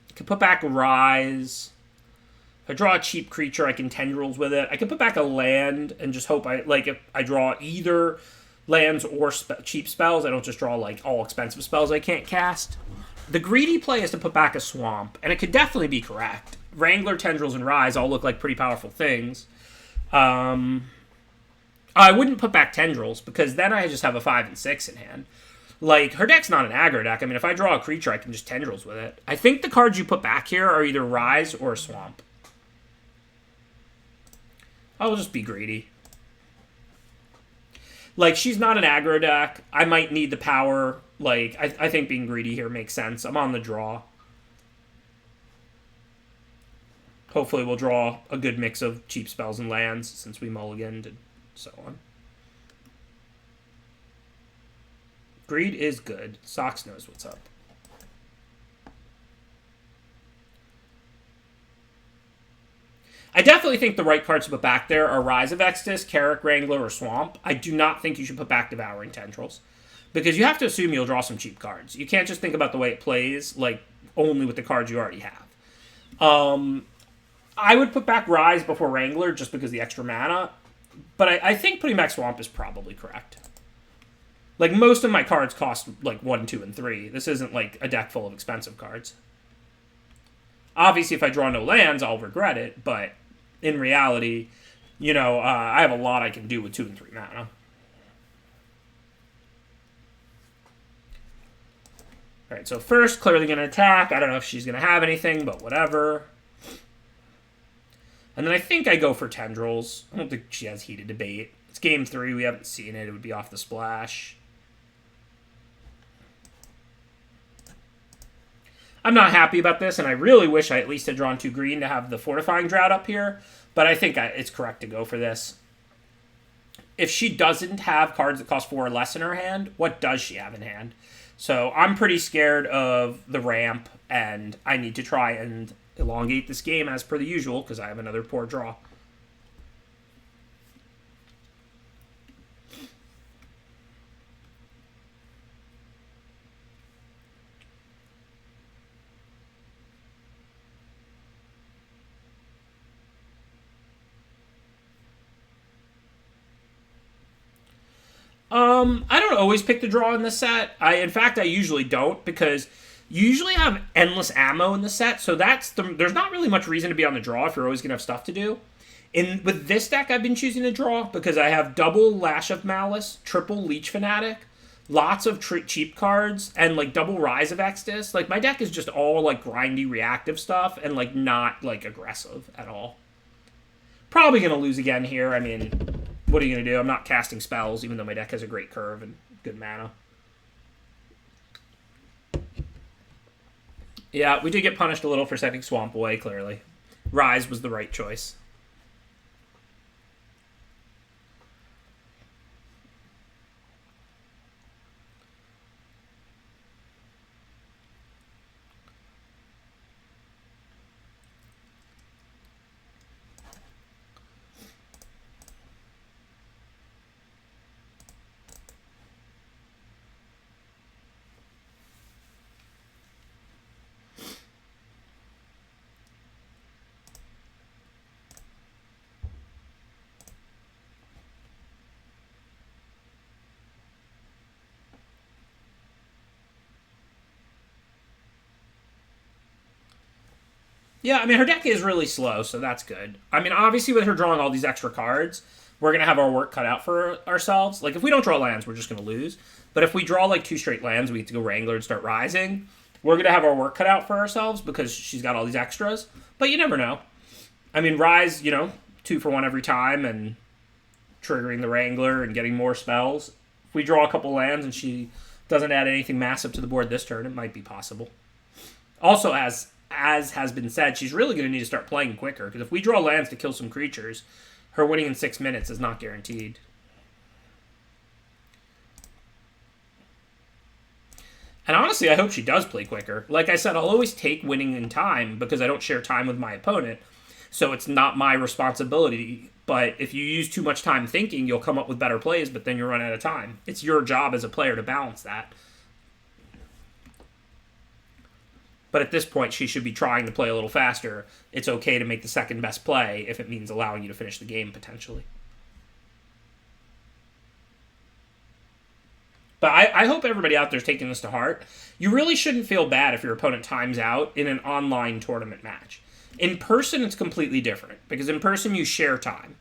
I can put back Rise. If I draw a cheap creature, I can Tendrils with it. I can put back a land and just hope if I draw either lands or cheap spells, I don't just draw, like, all expensive spells I can't cast. The greedy play is to put back a Swamp, and it could definitely be correct. Wrangler, Tendrils, and Rise all look like pretty powerful things. I wouldn't put back Tendrils, because then I just have a 5 and 6 in hand. Like, her deck's not an aggro deck. I mean, if I draw a creature, I can just Tendrils with it. I think the cards you put back here are either Rise or a Swamp. I'll just be greedy. Like, she's not an aggro deck. I might need the power. Like, I think being greedy here makes sense. I'm on the draw. Hopefully we'll draw a good mix of cheap spells and lands since we mulliganed and so on. Greed is good. Sox knows what's up. I definitely think the right cards to put back there are Rise of Exodus, Carrick, Wrangler, or Swamp. I do not think you should put back Devouring Tendrils. Because you have to assume you'll draw some cheap cards. You can't just think about the way it plays, like, only with the cards you already have. I would put back Rise before Wrangler just because of the extra mana. But I think putting back Swamp is probably correct. Like, most of my cards cost, like, 1, 2, and 3. This isn't, like, a deck full of expensive cards. Obviously, if I draw no lands, I'll regret it, but in reality, you know, I have a lot I can do with 2 and 3 mana. Alright, so first, clearly going to attack. I don't know if she's going to have anything, but whatever. And then I think I go for Tendrils. I don't think she has Heated Debate. It's game 3. We haven't seen it. It would be off the splash. I'm not happy about this, and I really wish I at least had drawn 2 green to have the Fortifying Drought up here. But I think it's correct to go for this. If she doesn't have cards that cost 4 or less in her hand, what does she have in hand? So I'm pretty scared of the ramp, and I need to try and elongate this game as per the usual, because I have another poor draw. I don't always pick the draw in this set. In fact, I usually don't, because you usually have endless ammo in the set, so there's not really much reason to be on the draw if you're always going to have stuff to do. With this deck, I've been choosing to draw because I have double Lash of Malice, triple Leech Fanatic, lots of cheap cards, and like double Rise of Exodus. Like, my deck is just all like grindy reactive stuff and like not like aggressive at all. Probably going to lose again here. I mean, what are you going to do? I'm not casting spells, even though my deck has a great curve and good mana. Yeah, we did get punished a little for sending Swamp away, clearly. Rise was the right choice. Yeah, I mean, her deck is really slow, so that's good. I mean, obviously, with her drawing all these extra cards, we're going to have our work cut out for ourselves. Like, if we don't draw lands, we're just going to lose. But if we draw, like, 2 straight lands, we get to go Wrangler and start Rising. We're going to have our work cut out for ourselves because she's got all these extras. But you never know. I mean, Rise, 2 for 1 every time and triggering the Wrangler and getting more spells. If we draw a couple lands and she doesn't add anything massive to the board this turn, it might be possible. Also, as has been said, she's really going to need to start playing quicker, because if we draw lands to kill some creatures, her winning in 6 minutes is not guaranteed. And honestly, I hope she does play quicker. Like I said, I'll always take winning in time because I don't share time with my opponent, so it's not my responsibility. But if you use too much time thinking, you'll come up with better plays, but then you run out of time. It's your job as a player to balance that. But at this point, she should be trying to play a little faster. It's okay to make the second best play if it means allowing you to finish the game, potentially. But I hope everybody out there is taking this to heart. You really shouldn't feel bad if your opponent times out in an online tournament match. In person, it's completely different, because in person, you share time.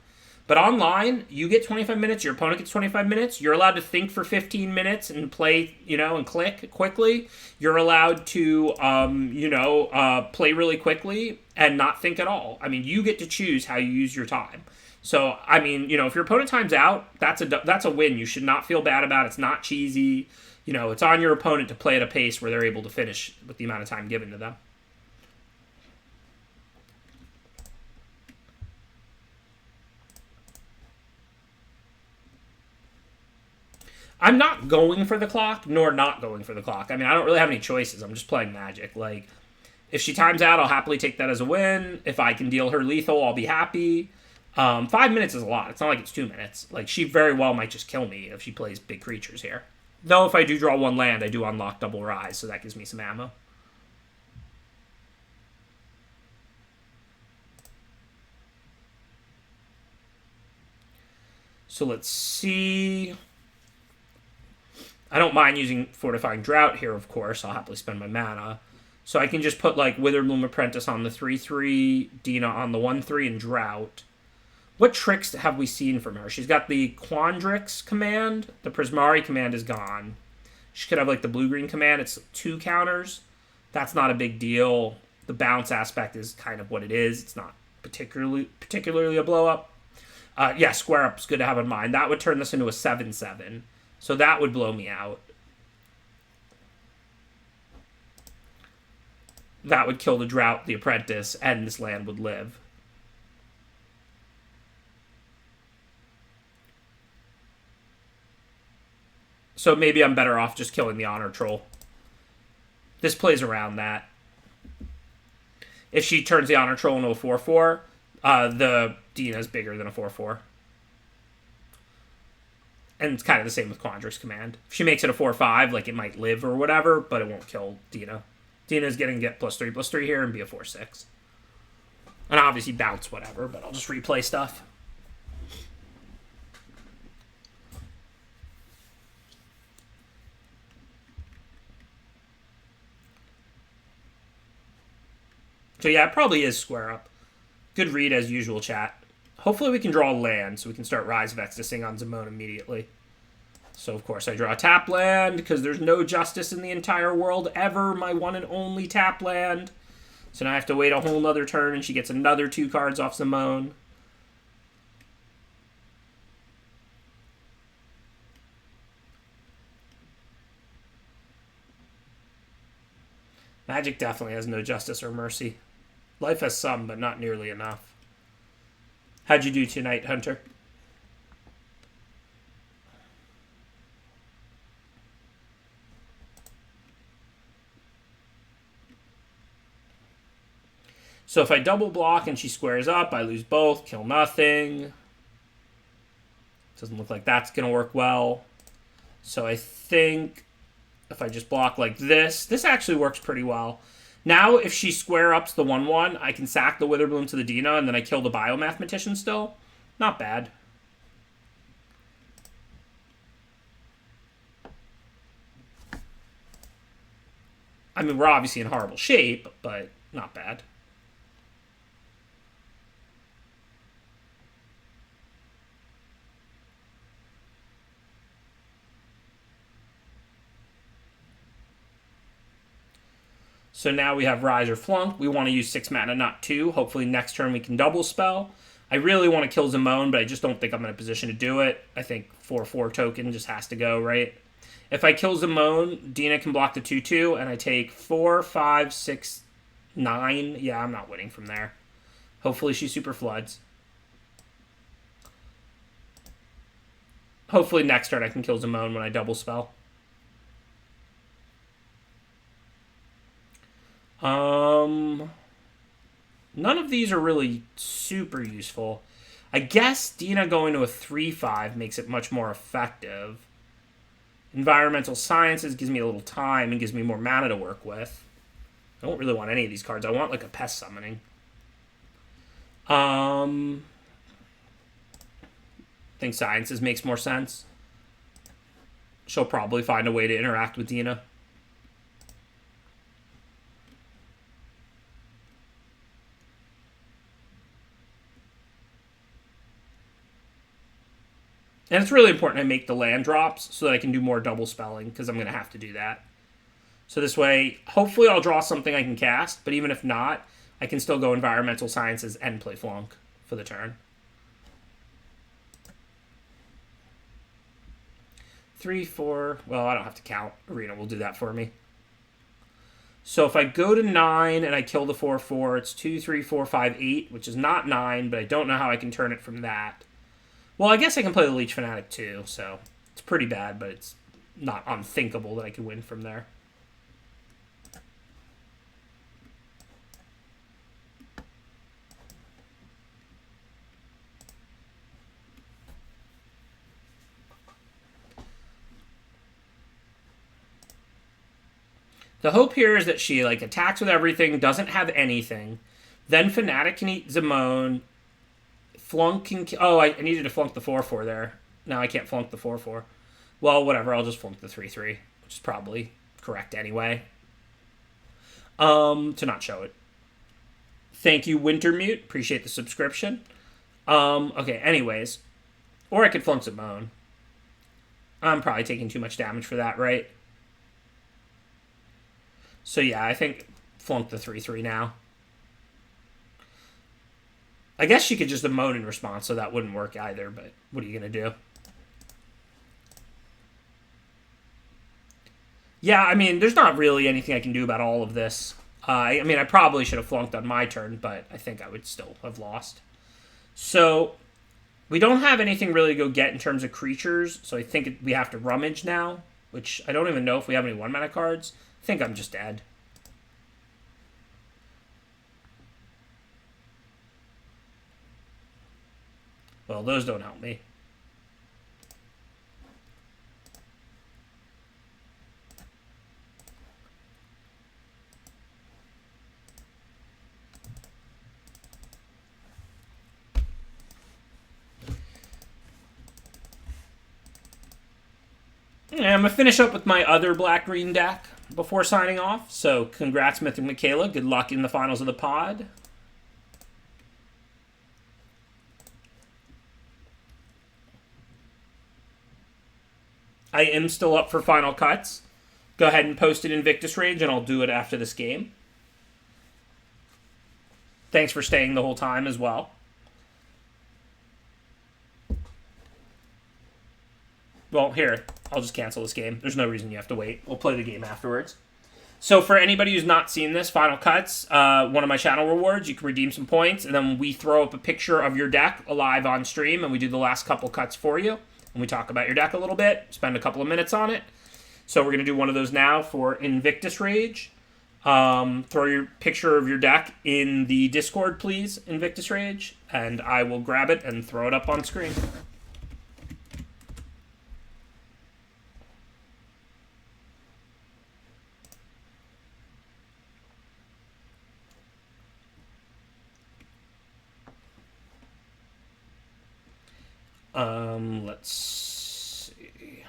But online, you get 25 minutes, your opponent gets 25 minutes. You're allowed to think for 15 minutes and play, and click quickly. You're allowed to, play really quickly and not think at all. I mean, you get to choose how you use your time. So, I mean, if your opponent times out, that's a win. You should not feel bad about it. It's not cheesy. It's on your opponent to play at a pace where they're able to finish with the amount of time given to them. I'm not going for the clock, nor not going for the clock. I mean, I don't really have any choices. I'm just playing Magic. Like, if she times out, I'll happily take that as a win. If I can deal her lethal, I'll be happy. 5 minutes is a lot. It's not like it's 2 minutes. Like, she very well might just kill me if she plays big creatures here. Though, if I do draw 1 land, I do unlock double Rise, so that gives me some ammo. So let's see. I don't mind using Fortifying Drought here, of course. I'll happily spend my mana. So I can just put, like, Witherbloom Apprentice on the 3/3, Dina on the 1/3, and Drought. What tricks have we seen from her? She's got the Quandrix command. The Prismari command is gone. She could have, like, the blue-green command. It's 2 counters. That's not a big deal. The bounce aspect is kind of what it is. It's not particularly a blow-up. Yeah, Square Up's good to have in mind. That would turn this into a 7/7. So that would blow me out. That would kill the Drought, the Apprentice, and this land would live. So maybe I'm better off just killing the Honor Troll. This plays around that. If she turns the Honor Troll into a 4/4, the Dina is bigger than a 4/4. And it's kind of the same with Quandrix command. If she makes it a 4/5, like, it might live or whatever, but it won't kill Dina. Dina's going to get +3/+3 here and be a 4/6. And obviously bounce whatever, but I'll just replay stuff. So yeah, it probably is Square Up. Good read as usual, chat. Hopefully we can draw a land so we can start Rise of Exodusing on Zimone immediately. So of course I draw a tap land because there's no justice in the entire world ever. My one and only tap land. So now I have to wait a whole nother turn and she gets another 2 cards off Zimone. Magic definitely has no justice or mercy. Life has some, but not nearly enough. How'd you do tonight, Hunter? So if I double block and she squares up, I lose both, kill nothing. Doesn't look like that's going to work well. So I think if I just block like this actually works pretty well. Now, if she square ups the 1/1, I can sack the Witherbloom to the Dina, and then I kill the Biomathematician still. Not bad. I mean, we're obviously in horrible shape, but not bad. So now we have Rise or Flunk. We want to use 6 mana, not 2. Hopefully next turn we can double spell. I really want to kill Zimone, but I just don't think I'm in a position to do it. I think 4/4 token just has to go, right? If I kill Zimone, Dina can block the 2/2, and I take 4, 5, 6, 9. Yeah, I'm not winning from there. Hopefully she super floods. Hopefully next turn I can kill Zimone when I double spell. None of these are really super useful. I guess Dina going to a 3/5 makes it much more effective. Environmental Sciences gives me a little time and gives me more mana to work with. I don't really want any of these cards. I want like a Pest Summoning. I think Sciences makes more sense. She'll probably find a way to interact with Dina. And it's really important I make the land drops so that I can do more double spelling, because I'm going to have to do that. So this way, hopefully I'll draw something I can cast, but even if not, I can still go Environmental Sciences and play Flunk for the turn. 3, 4, well, I don't have to count. Arena will do that for me. So if I go to 9 and I kill the 4/4, it's 2, 3, 4, 5, 8, which is not 9, but I don't know how I can turn it from that. Well, I guess I can play the Leech Fanatic too, so it's pretty bad, but it's not unthinkable that I could win from there. The hope here is that she like attacks with everything, doesn't have anything. Then Fanatic can eat Zimone. Flunk can... Oh, I needed to flunk the 4/4 there. Now I can't flunk the 4/4. Well, whatever. I'll just flunk the 3/3, which is probably correct anyway. To not show it. Thank you, Wintermute. Appreciate the subscription. Okay, anyways. Or I could flunk Simone. I'm probably taking too much damage for that, right? So yeah, I think flunk the 3/3 now. I guess she could just emote in response, so that wouldn't work either, but what are you going to do? Yeah, I mean, there's not really anything I can do about all of this. I mean, I probably should have flunked on my turn, but I think I would still have lost. So, we don't have anything really to go get in terms of creatures, so I think we have to rummage now, which I don't even know if we have any 1-mana cards. I think I'm just dead. Well, those don't help me. And I'm going to finish up with my other black-green deck before signing off. So, congrats, Mythic Michaela. Good luck in the finals of the pod. I am still up for final cuts. Go ahead and post it in Invictus Rage, and I'll do it after this game. Thanks for staying the whole time as well. Well, here, I'll just cancel this game. There's no reason you have to wait. We'll play the game afterwards. So for anybody who's not seen this, Final Cuts, one of my channel rewards, you can redeem some points, and then we throw up a picture of your deck live on stream, and we do the last couple cuts for you. And we talk about your deck a little bit, spend a couple of minutes on it. So we're going to do one of those now for Invictus Rage. Throw your picture of your deck in the Discord, please, Invictus Rage, and I will grab it and throw it up on screen. Let's see.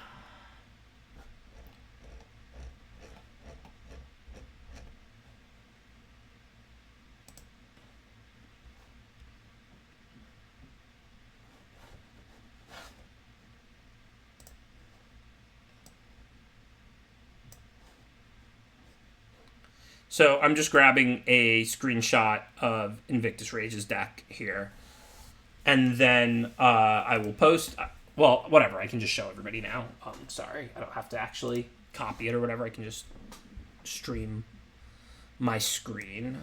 So I'm just grabbing a screenshot of Invictus Rage's deck here. And then I will post, well, whatever, I can just show everybody now. Sorry, I don't have to actually copy it or whatever. I can just stream my screen.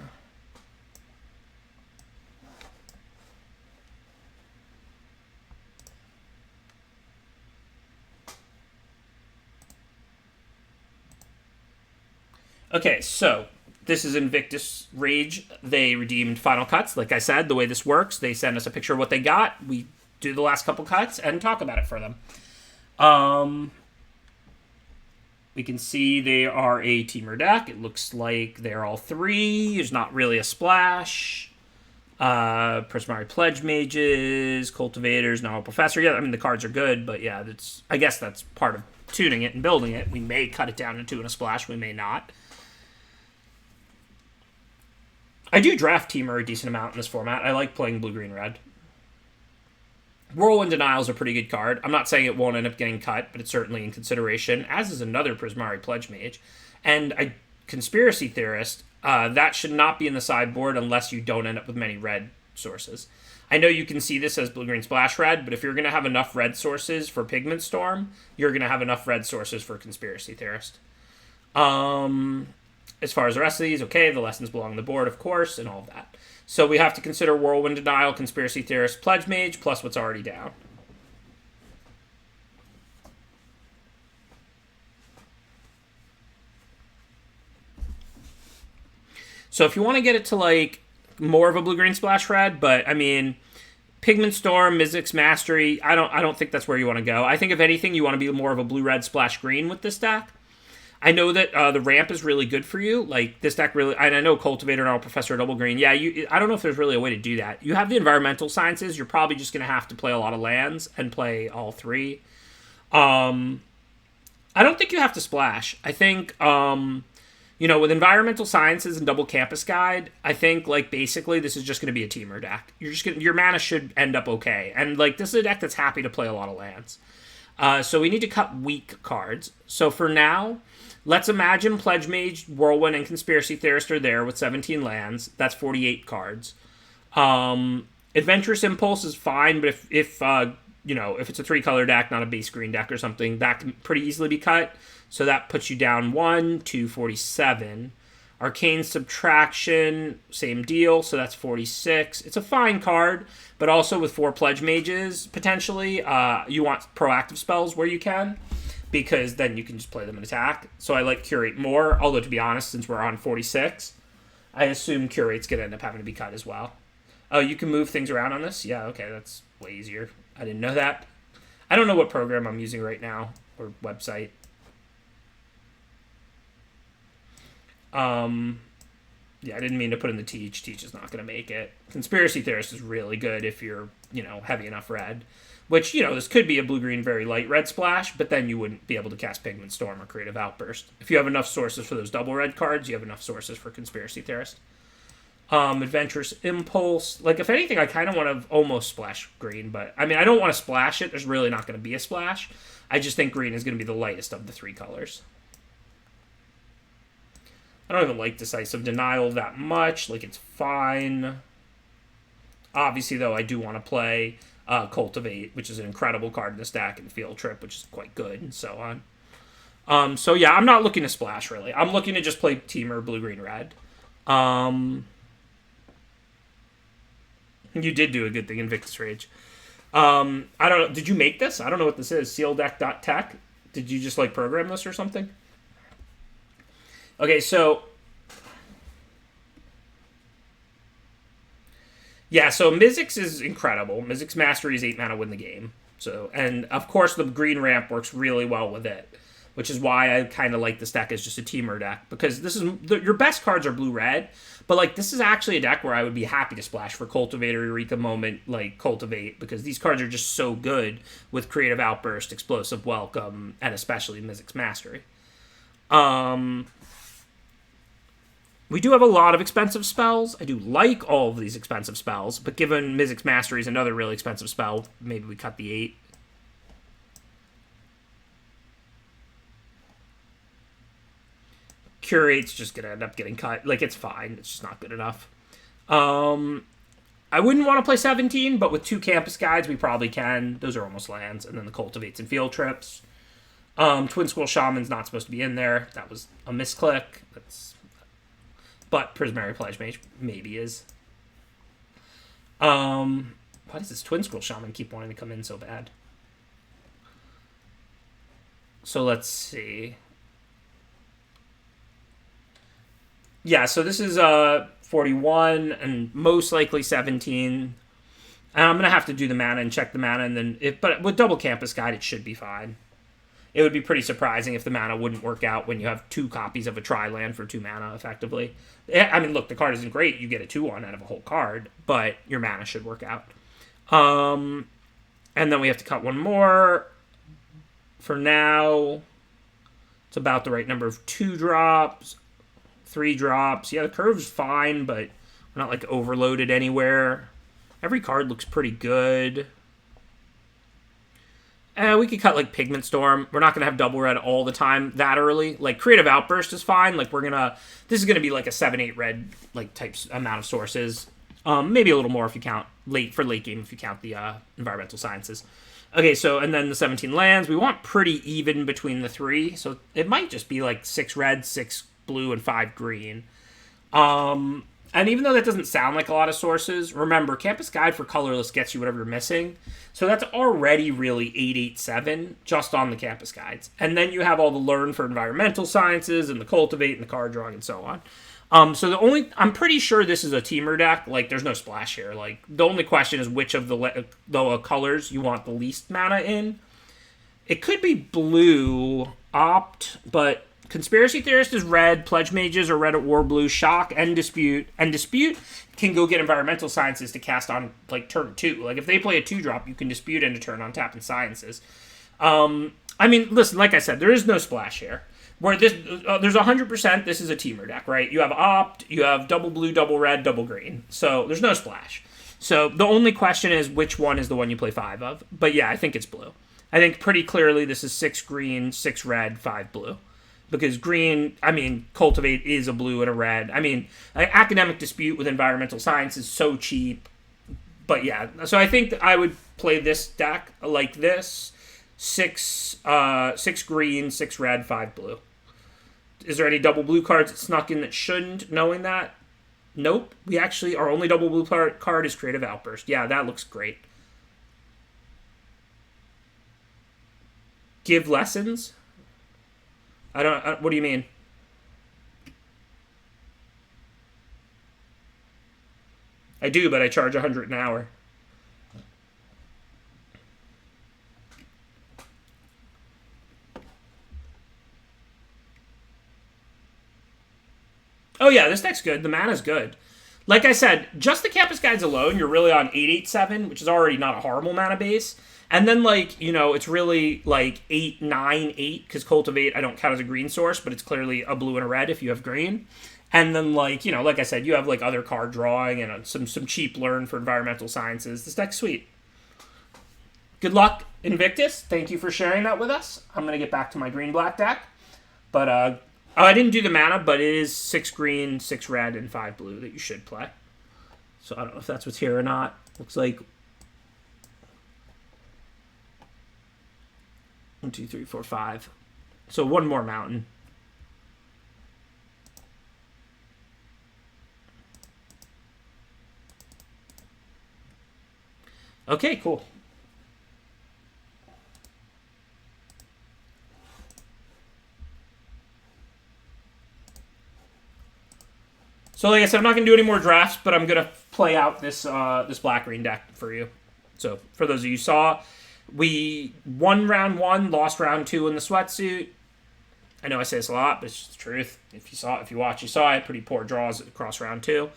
Okay, so this is Invictus Rage. They redeemed Final Cuts. Like I said, the way this works, they send us a picture of what they got. We do the last couple cuts and talk about it for them. We can see they are a teamer deck. It looks like they're all three. There's not really a splash. Prismari Pledge Mages, Cultivators, Novel Professor. Yeah, I mean, the cards are good, but yeah, I guess that's part of tuning it and building it. We may cut it down into a splash. We may not. I do draft Teamer a decent amount in this format. I like playing blue, green, red. Whirlwind Denial is a pretty good card. I'm not saying it won't end up getting cut, but it's certainly in consideration, as is another Prismari Pledge Mage. And Conspiracy Theorist, that should not be in the sideboard unless you don't end up with many red sources. I know you can see this as blue, green, splash, red, but if you're going to have enough red sources for Pigment Storm, you're going to have enough red sources for Conspiracy Theorist. As far as the rest of these, okay, the lessons belong on the board, of course, and all of that. So we have to consider Whirlwind Denial, Conspiracy Theorist, Pledge Mage, plus what's already down. So if you want to get it to, like, more of a blue-green splash red, but, I mean, Pigment Storm, Mizzix Mastery, I don't think that's where you want to go. I think, if anything, you want to be more of a blue-red splash green with this deck. I know that the ramp is really good for you. Like, this deck really... And I know Cultivator and Professor Double Green. Yeah, I don't know if there's really a way to do that. You have the Environmental Sciences. You're probably just going to have to play a lot of lands and play all three. I don't think you have to splash. I think, with environmental sciences and double campus guide, I think like basically this is just going to be a teamer deck. Your mana should end up okay, and like this is a deck that's happy to play a lot of lands. So we need to cut weak cards. So for now, let's imagine Pledge Mage, Whirlwind, and Conspiracy Theorist are there with 17 lands. That's 48 cards. Adventurous Impulse is fine, but if it's a 3-color deck, not a base green deck or something, that can pretty easily be cut. So that puts you down 1 to 47. Arcane Subtraction, same deal, so that's 46. It's a fine card, but also with 4 Pledge Mages, potentially, you want proactive spells where you can, because then you can just play them in attack. So I like Curate more, although to be honest, since we're on 46, I assume Curate's going to end up having to be cut as well. Oh, you can move things around on this? Yeah, okay, that's way easier. I didn't know that. I don't know what program I'm using right now, or website. Yeah, I didn't mean to put in the Teach. Teach is not going to make it. Conspiracy Theorist is really good if you're, heavy enough red. Which, this could be a blue-green very light red splash, but then you wouldn't be able to cast Pigment Storm or Creative Outburst. If you have enough sources for those double red cards, you have enough sources for Conspiracy Theorist. Adventurous Impulse. Like, if anything, I kind of want to almost splash green, but, I don't want to splash it. There's really not going to be a splash. I just think green is going to be the lightest of the 3 colors. I don't even like Decisive Denial that much. Like, it's fine. Obviously, though, I do want to play Cultivate, which is an incredible card in this deck, and Field Trip, which is quite good, and so on. So, yeah, I'm not looking to splash, really. I'm looking to just play Teamer Blue, Green, Red. You did do a good thing, Invictus Rage. I don't know. Did you make this? I don't know what this is. Sealdeck.tech? Did you just, program this or something? Okay, so... Yeah, so Mizzix is incredible. Mizzix Mastery is 8 mana, win the game. So, and, of course, the green ramp works really well with it, which is why I kind of like this deck as just a teamer deck, because this is your best cards are blue-red, but, this is actually a deck where I would be happy to splash for Cultivator, Eureka Moment, Cultivate, because these cards are just so good with Creative Outburst, Explosive Welcome, and especially Mizzix Mastery. We do have a lot of expensive spells. I do like all of these expensive spells, but given Mizzix Mastery is another really expensive spell, maybe we cut the 8. Curate's just going to end up getting cut. It's fine. It's just not good enough. I wouldn't want to play 17, but with 2 Campus Guides, we probably can. Those are almost lands. And then the Cultivates and Field Trips. Twin Squirrel Shaman's not supposed to be in there. That was a misclick. But Prismary Pledge Mage maybe is. Why does this Twin Squirrel Shaman keep wanting to come in so bad? So let's see. Yeah, so this is 41 and most likely 17. And I'm going to have to do the mana and check the mana. And then but with Double Campus Guide, it should be fine. It would be pretty surprising if the mana wouldn't work out when you have 2 copies of a tri-land for 2 mana, effectively. Look, the card isn't great. You get a 2/1 out of a whole card, but your mana should work out. And then we have to cut 1 more. For now, it's about the right number of 2 drops, 3 drops. Yeah, the curve's fine, but we're not, overloaded anywhere. Every card looks pretty good. We could cut, Pigment Storm. We're not going to have double red all the time that early. Creative Outburst is fine. This is going to be, a 7-8 red, types amount of sources. Maybe a little more if you count late game, if you count the environmental sciences. Okay, so, and then the 17 lands. We want pretty even between the 3. So it might just be, 6 red, 6 blue, and 5 green. And even though that doesn't sound like a lot of sources, remember, Campus Guide for Colorless gets you whatever you're missing. So that's already really 887 just on the Campus Guides. And then you have all the Learn for Environmental Sciences and the Cultivate and the card drawing and so on. So I'm pretty sure this is a teamer deck. There's no splash here. The only question is which of the colors you want the least mana in. It could be blue, opt, but Conspiracy Theorist is red, Pledge Mages are red or blue, Shock, and Dispute. And Dispute can go get Environmental Sciences to cast on, turn 2. If they play a 2-drop, you can Dispute end a turn on tap and Sciences. I mean, listen, like I said, there is no splash here. Where this, there's 100%. This is a teamer deck, right? You have opt, you have double blue, double red, double green. So there's no splash. So the only question is which one is the one you play 5 of. But yeah, I think it's blue. I think pretty clearly this is 6 green, 6 red, 5 blue. Because green, I mean, cultivate is a blue and a red. I mean, academic dispute with environmental science is so cheap. But yeah, so I think I would play this deck like this: 6 green, 6 red, 5 blue. Is there any double blue cards that snuck in that shouldn't, knowing that? Nope. We actually, our only double blue card is Creative Outburst. Yeah, that looks great. Give lessons? I don't, what do you mean? I do, but I charge 100 an hour. Oh yeah, this deck's good. The mana's good. Like I said, just the campus guides alone, you're really on 887, which is already not a horrible mana base. And then, like, you know, it's really like 8, 9, 8, because cultivate I don't count as a green source, but it's clearly a blue and a red if you have green. And then, like, you know, like I said, you have like other card drawing and some cheap learn for environmental sciences. This deck's sweet. Good luck, Invictus. Thank you for sharing that with us. I'm gonna get back to my green black deck, but oh, I didn't do the mana, but it is 6 green, 6 red, and 5 blue that you should play. So I don't know if that's what's here or not. Looks like 1, 2, 3, 4, 5. So one more mountain. Okay, cool. So like I said, I'm not going to do any more drafts, but I'm going to play out this this black-green deck for you. So for those of you who saw, we won round 1, lost round 2 in the sweatsuit. I know I say this a lot, but it's just the truth. If you saw, if you watch, you saw it. Pretty poor draws across round 2.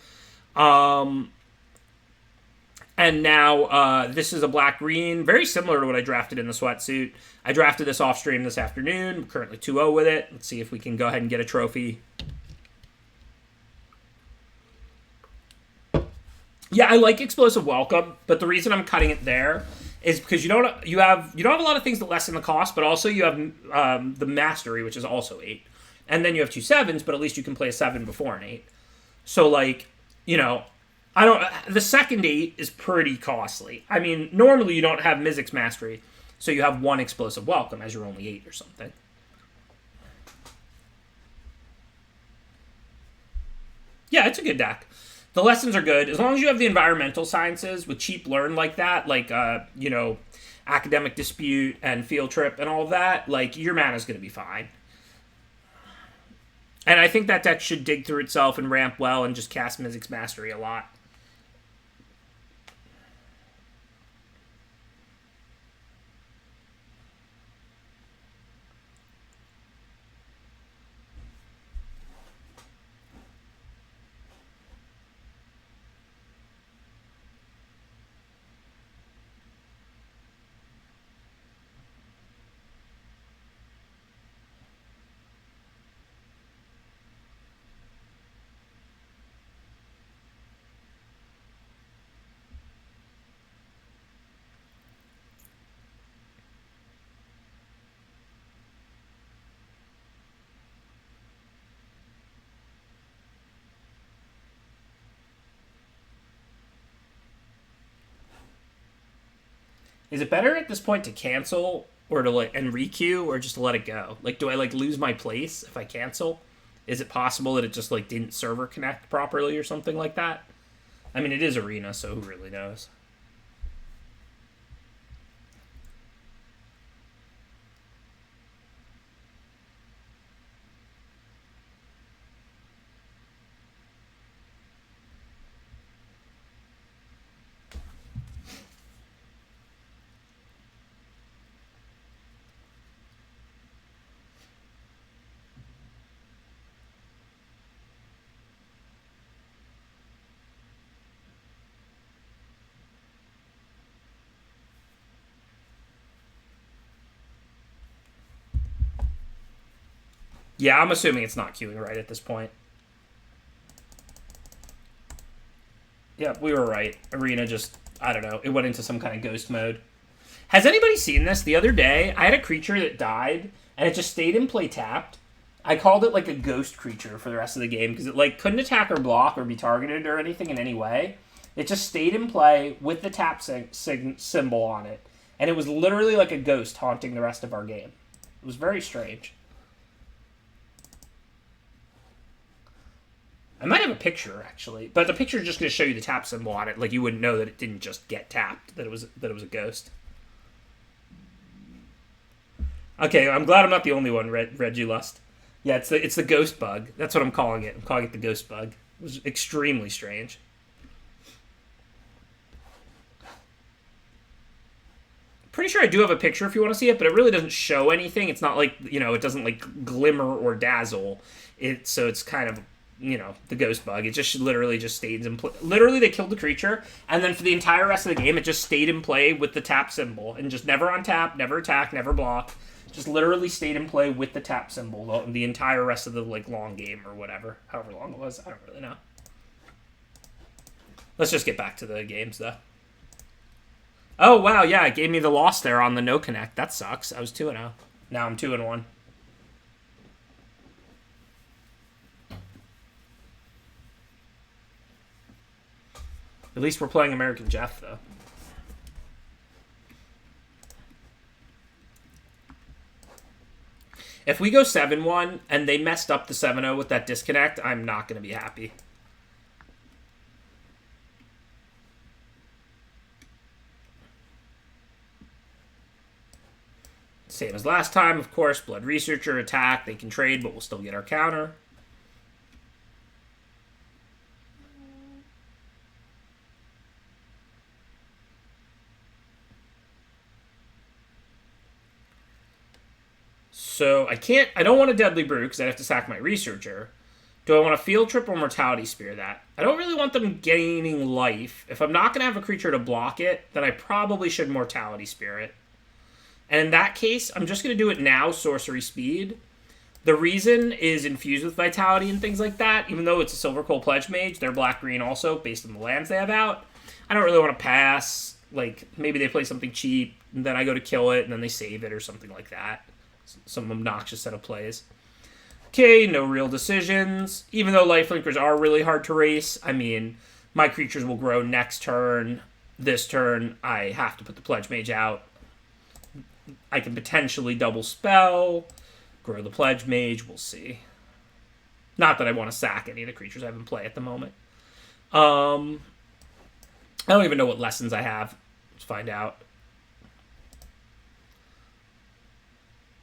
And now this is a black-green, very similar to what I drafted in the sweatsuit. I drafted this off stream this afternoon. I'm currently 2-0 with it. Let's see if we can go ahead and get a trophy. Yeah, I like Explosive Welcome, but the reason I'm cutting it there is because you don't have a lot of things that lessen the cost, but also you have the Mastery, which is also 8, and then you have 2 7s, but at least you can play a 7 before an 8. So like, you know, the second 8 is pretty costly. I mean, normally you don't have Mizzix's Mastery, so you have 1 Explosive Welcome as your only 8 or something. Yeah, it's a good deck. The lessons are good. As long as you have the environmental sciences with cheap learn like that, like, you know, academic dispute and field trip and all of that, like, your mana's going to be fine. And I think that deck should dig through itself and ramp well and just cast Mizzix's Mastery a lot. Is it better at this point to cancel or to like and requeue or just to let it go? Like, do I like lose my place if I cancel? Is it possible that it just like didn't server connect properly or something like that? I mean, it is Arena, so who really knows? Yeah, I'm assuming it's not queuing right at this point. Yeah, we were right. Arena just, I don't know, it went into some kind of ghost mode. Has anybody seen this? The other day, I had a creature that died, and it just stayed in play tapped. I called it like a ghost creature for the rest of the game, because it like couldn't attack or block or be targeted or anything in any way. It just stayed in play with the tap symbol on it. And it was literally like a ghost haunting the rest of our game. It was very strange. I might have a picture actually, but the picture is just going to show you the tap symbol on it. Like you wouldn't know that it didn't just get tapped, that it was a ghost. Okay, I'm glad I'm not the only one, Regilust. Yeah, it's the ghost bug. That's what I'm calling it. I'm calling it the ghost bug. It was extremely strange. Pretty sure I do have a picture if you want to see it, but it really doesn't show anything. It's not like, it doesn't like glimmer or dazzle. So it's kind of, the ghost bug. It just literally just stays in play. Literally, they killed the creature, and then for the entire rest of the game, it just stayed in play with the tap symbol, and just never untap, never attack, never block. Just literally stayed in play with the tap symbol the entire rest of the like long game or whatever, however long it was. I don't really know. Let's just get back to the games though. Oh wow, yeah, it gave me the loss there on the no connect. That sucks. I was 2-0. Now I'm 2-1. At least we're playing American Jeff though. If we go 7-1 and they messed up the 7-0 with that disconnect, I'm not going to be happy. Same as last time, of course. Blood Researcher, attack. They can trade, but we'll still get our counter. So I don't want a Deadly Brew because I'd have to sack my Researcher. Do I want a Field Trip or Mortality Spear that? I don't really want them gaining life. If I'm not going to have a creature to block it, then I probably should Mortality Spear it. And in that case, I'm just going to do it now, Sorcery Speed. The reason is infused with Vitality and things like that. Even though it's a Silver Coal Pledge Mage, they're black-green also, based on the lands they have out. I don't really want to pass. Like, maybe they play something cheap, and then I go to kill it, and then they save it or something like that. Some obnoxious set of plays. Okay, no real decisions. Even though Lifelinkers are really hard to race, I mean, my creatures will grow next turn. This turn, I have to put the Pledge Mage out. I can potentially double spell, grow the Pledge Mage, we'll see. Not that I want to sack any of the creatures I have in play at the moment. I don't even know what lessons I have. Let's find out.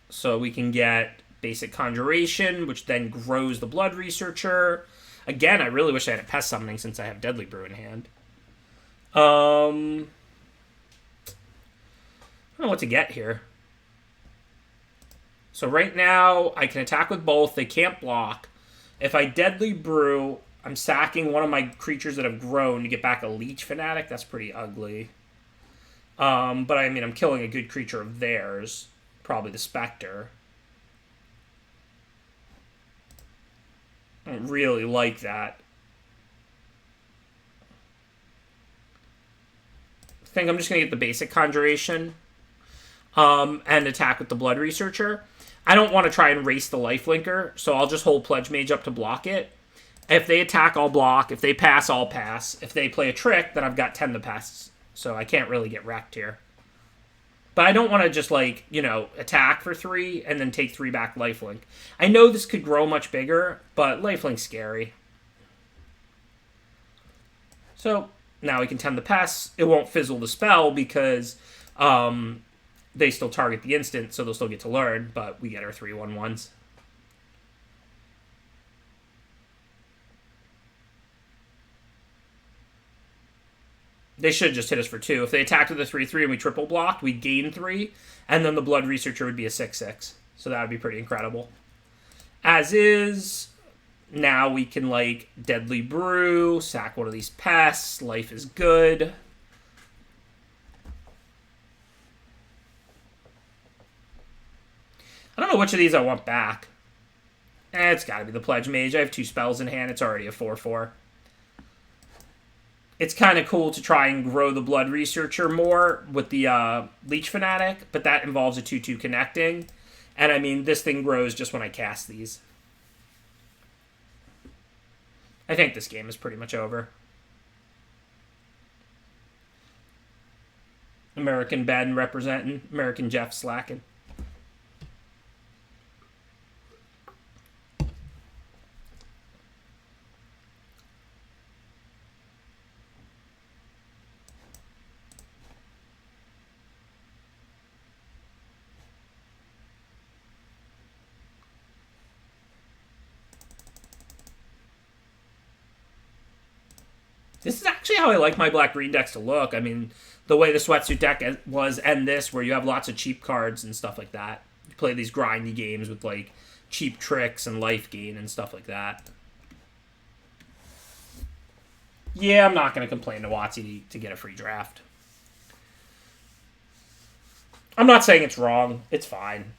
So we can get basic Conjuration, which then grows the Blood Researcher. Again, I really wish I had a Pest Summoning since I have Deadly Brew in hand. I don't know what to get here. So right now, I can attack with both. They can't block. If I Deadly Brew, I'm sacking one of my creatures that have grown to get back a Leech Fanatic. That's pretty ugly. But I mean, I'm killing a good creature of theirs. Probably the Spectre. I don't really like that. I think I'm just going to get the basic Conjuration. And attack with the Blood Researcher. I don't want to try and race the Lifelinker, so I'll just hold Pledge Mage up to block it. If they attack, I'll block. If they pass, I'll pass. If they play a trick, then I've got 10 to pass. So I can't really get wrecked here. But I don't want to just, like, attack for 3 and then take 3 back Lifelink. I know this could grow much bigger, but Lifelink's scary. So now we can 10 the pass. It won't fizzle the spell because they still target the instant, so they'll still get to learn, but we get our 3/1/1s. They should just hit us for 2. If they attacked with a 3/3 and we triple blocked, we gain 3, and then the Blood Researcher would be a 6/6. So that would be pretty incredible. As is, now we can, like, Deadly Brew, sack one of these pests, life is good. I don't know which of these I want back. It's got to be the Pledge Mage. I have 2 spells in hand. It's already a 4/4. It's kind of cool to try and grow the Blood Researcher more with the Leech Fanatic, but that involves a 2/2 connecting. And I mean, this thing grows just when I cast these. I think this game is pretty much over. American Ben representing. American Jeff slacking. This is actually how I like my black-green decks to look. I mean, the way the sweatsuit deck was and this, where you have lots of cheap cards and stuff like that. You play these grindy games with, like, cheap tricks and life gain and stuff like that. Yeah, I'm not going to complain to WotC to get a free draft. I'm not saying it's wrong. It's fine.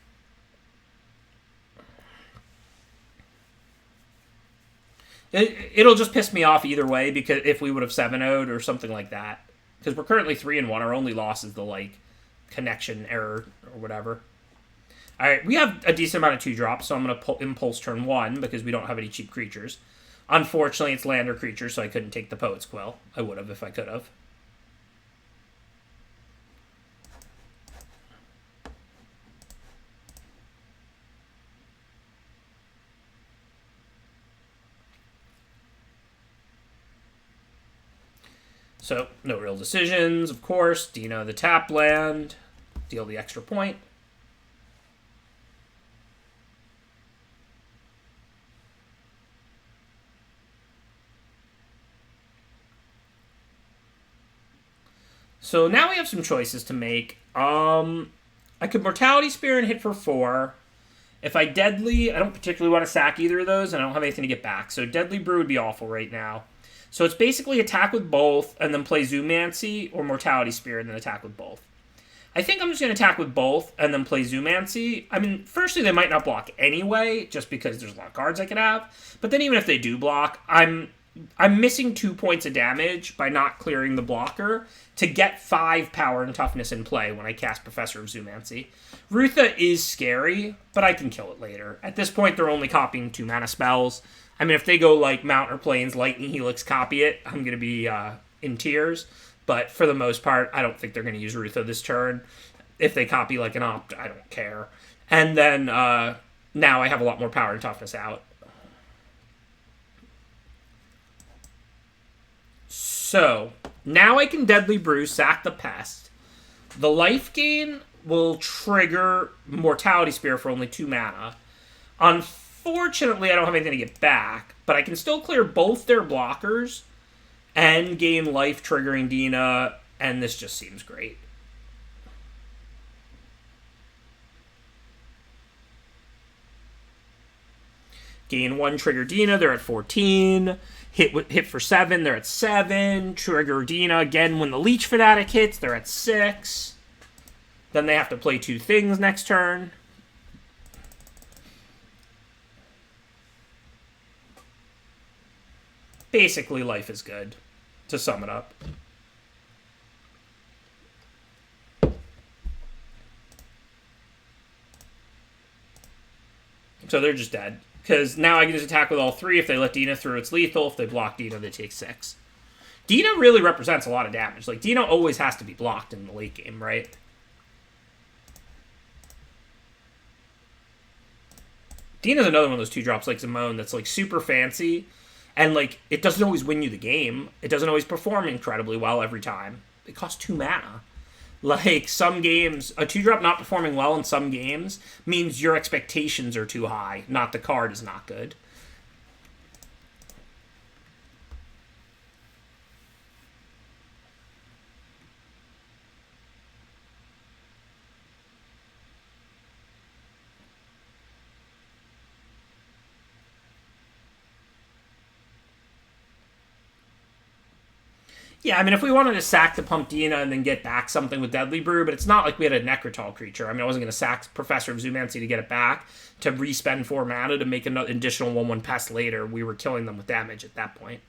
It'll just piss me off either way, because if we would have 7-0'd or something like that. Because we're currently 3-1. Our only loss is the, like, connection error or whatever. Alright, we have a decent amount of 2-drops, so I'm going to impulse turn 1 because we don't have any cheap creatures. Unfortunately, it's land or creature, so I couldn't take the Poet's Quill. I would have if I could have. So, no real decisions, of course. Dina the tap land. Deal the extra point. So now we have some choices to make. I could Mortality Spear and hit for 4. If I Deadly, I don't particularly want to sack either of those, and I don't have anything to get back. So Deadly Brew would be awful right now. So it's basically attack with both, and then play Zoomancy, or Mortality Spear, and then attack with both. I think I'm just going to attack with both, and then play Zoomancy. I mean, firstly, they might not block anyway, just because there's a lot of cards I could have. But then even if they do block, I'm missing 2 points of damage by not clearing the blocker to get 5 power and toughness in play when I cast Professor of Zoomancy. Rutha is scary, but I can kill it later. At this point, they're only copying 2 mana spells. I mean, if they go like Mountain or Plains, Lightning Helix, copy it, I'm going to be in tears. But for the most part, I don't think they're going to use Rutha this turn. If they copy like an Opt, I don't care. And then now I have a lot more power and toughness out. So, now I can Deadly Brew, sack the Pest. The life gain will trigger Mortality Spear for only 2 mana. Unfortunately, I don't have anything to get back, but I can still clear both their blockers and gain life triggering Dina, and this just seems great. Gain 1, trigger Dina, they're at 14. Hit for 7, they're at 7. Trigger Dina again when the Leech Fanatic hits, they're at 6. Then they have to play 2 things next turn. Basically, life is good, to sum it up. So they're just dead. Because now I can just attack with all 3. If they let Dina through, it's lethal. If they block Dina, they take 6. Dina really represents a lot of damage. Like, Dina always has to be blocked in the late game, right? Dina's another one of those 2-drops like Zimone that's, like, super fancy. And, like, it doesn't always win you the game. It doesn't always perform incredibly well every time. It costs 2 mana. Like, some games, a 2-drop not performing well in some games means your expectations are too high, not the card is not good. Yeah, I mean, if we wanted to sack the Pumpdina and then get back something with Deadly Brew, but it's not like we had a Necrotal creature. I mean, I wasn't going to sack Professor of Zoomancy to get it back, to re-spend 4 mana to make an additional 1/1 pest later. We were killing them with damage at that point.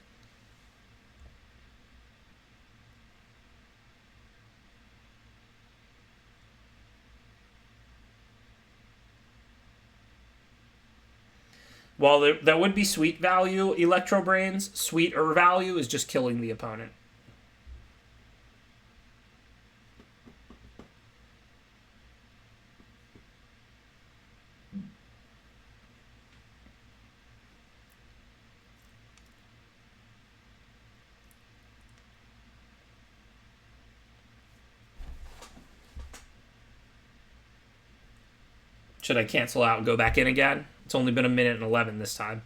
While that would be sweet value, Electro Brains, sweeter value is just killing the opponent. Should I cancel out and go back in again? It's only been 1:11 this time.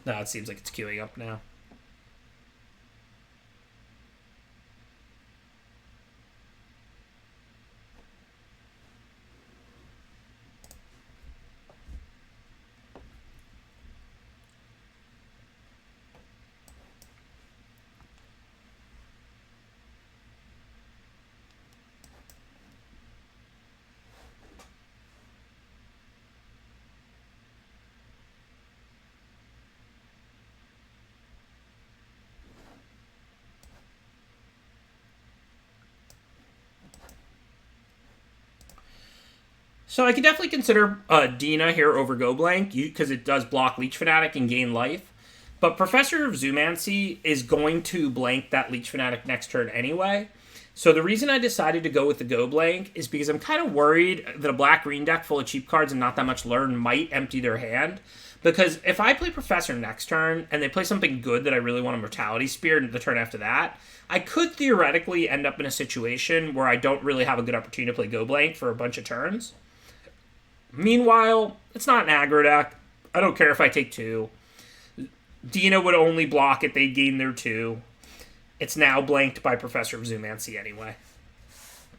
No, it seems like it's queuing up now. So I could definitely consider Dina here over Go Blank because it does block Leech Fanatic and gain life. But Professor of Zoomancy is going to blank that Leech Fanatic next turn anyway. So the reason I decided to go with the Go Blank is because I'm kind of worried that a black-green deck full of cheap cards and not that much learn might empty their hand. Because if I play Professor next turn and they play something good that I really want a Mortality Spear the turn after that, I could theoretically end up in a situation where I don't really have a good opportunity to play Go Blank for a bunch of turns. Meanwhile, it's not an aggro deck. I don't care if I take 2. Dina would only block it. They'd gain their 2. It's now blanked by Professor of Zoomancy anyway.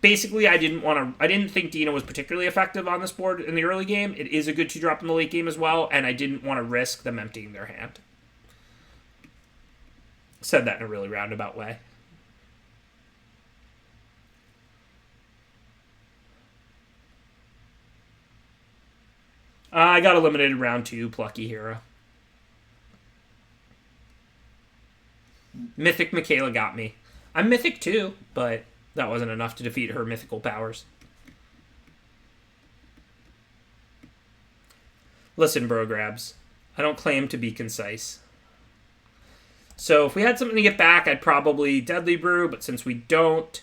Basically, I didn't think Dina was particularly effective on this board in the early game. It is a good 2-drop in the late game as well, and I didn't want to risk them emptying their hand. Said that in a really roundabout way. I got eliminated round 2, Plucky Hero. Mythic Michaela got me. I'm Mythic too, but that wasn't enough to defeat her mythical powers. Listen, bro grabs. I don't claim to be concise. So if we had something to get back, I'd probably Deadly Brew, but since we don't,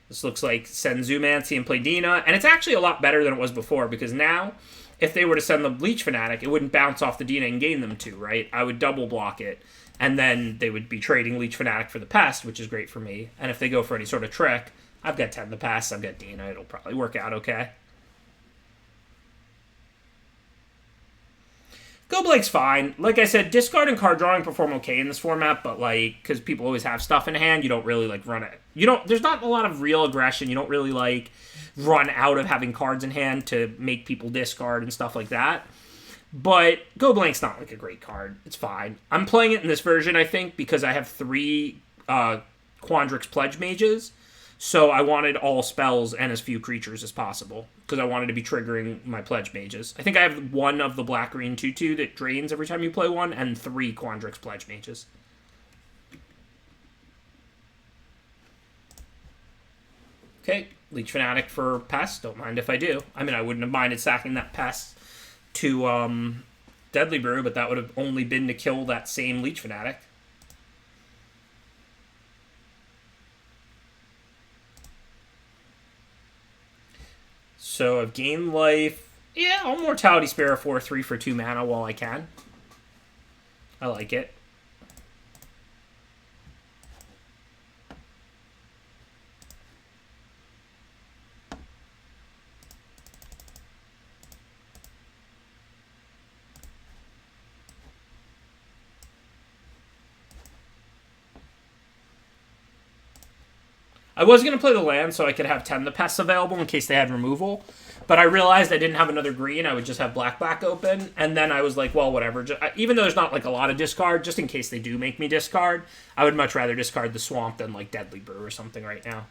this looks like send Zoomancy and play Dina. And it's actually a lot better than it was before, because now, if they were to send the Leech Fanatic, it wouldn't bounce off the Dina and gain them 2, right? I would double block it, and then they would be trading Leech Fanatic for the Pest, which is great for me. And if they go for any sort of trick, I've got 10 the Pest, I've got Dina, it'll probably work out okay. Go Blake's fine. Like I said, discard and card drawing perform okay in this format, but like, because people always have stuff in hand, you don't really like run it. There's not a lot of real aggression. You don't really like run out of having cards in hand to make people discard and stuff like that. But Go Blank's not like a great card. It's fine. I'm playing it in this version, I think, because I have 3 Quandrix Pledge Mages. So I wanted all spells and as few creatures as possible, because I wanted to be triggering my Pledge Mages. I think I have 1 of the black-green 2/2 that drains every time you play one, and 3 Quandrix Pledge Mages. Okay, Leech Fanatic for Pest. Don't mind if I do. I mean, I wouldn't have minded sacking that Pest to Deadly Brew, but that would have only been to kill that same Leech Fanatic. So I've gained life. Yeah, I'll Mortality Spare a 4/3 for 2 mana while I can. I like it. I was going to play the land so I could have 10 the pests available in case they had removal. But I realized I didn't have another green. I would just have black open. And then I was like, well, whatever. Even though there's not like a lot of discard, just in case they do make me discard, I would much rather discard the swamp than like Deadly Brew or something right now.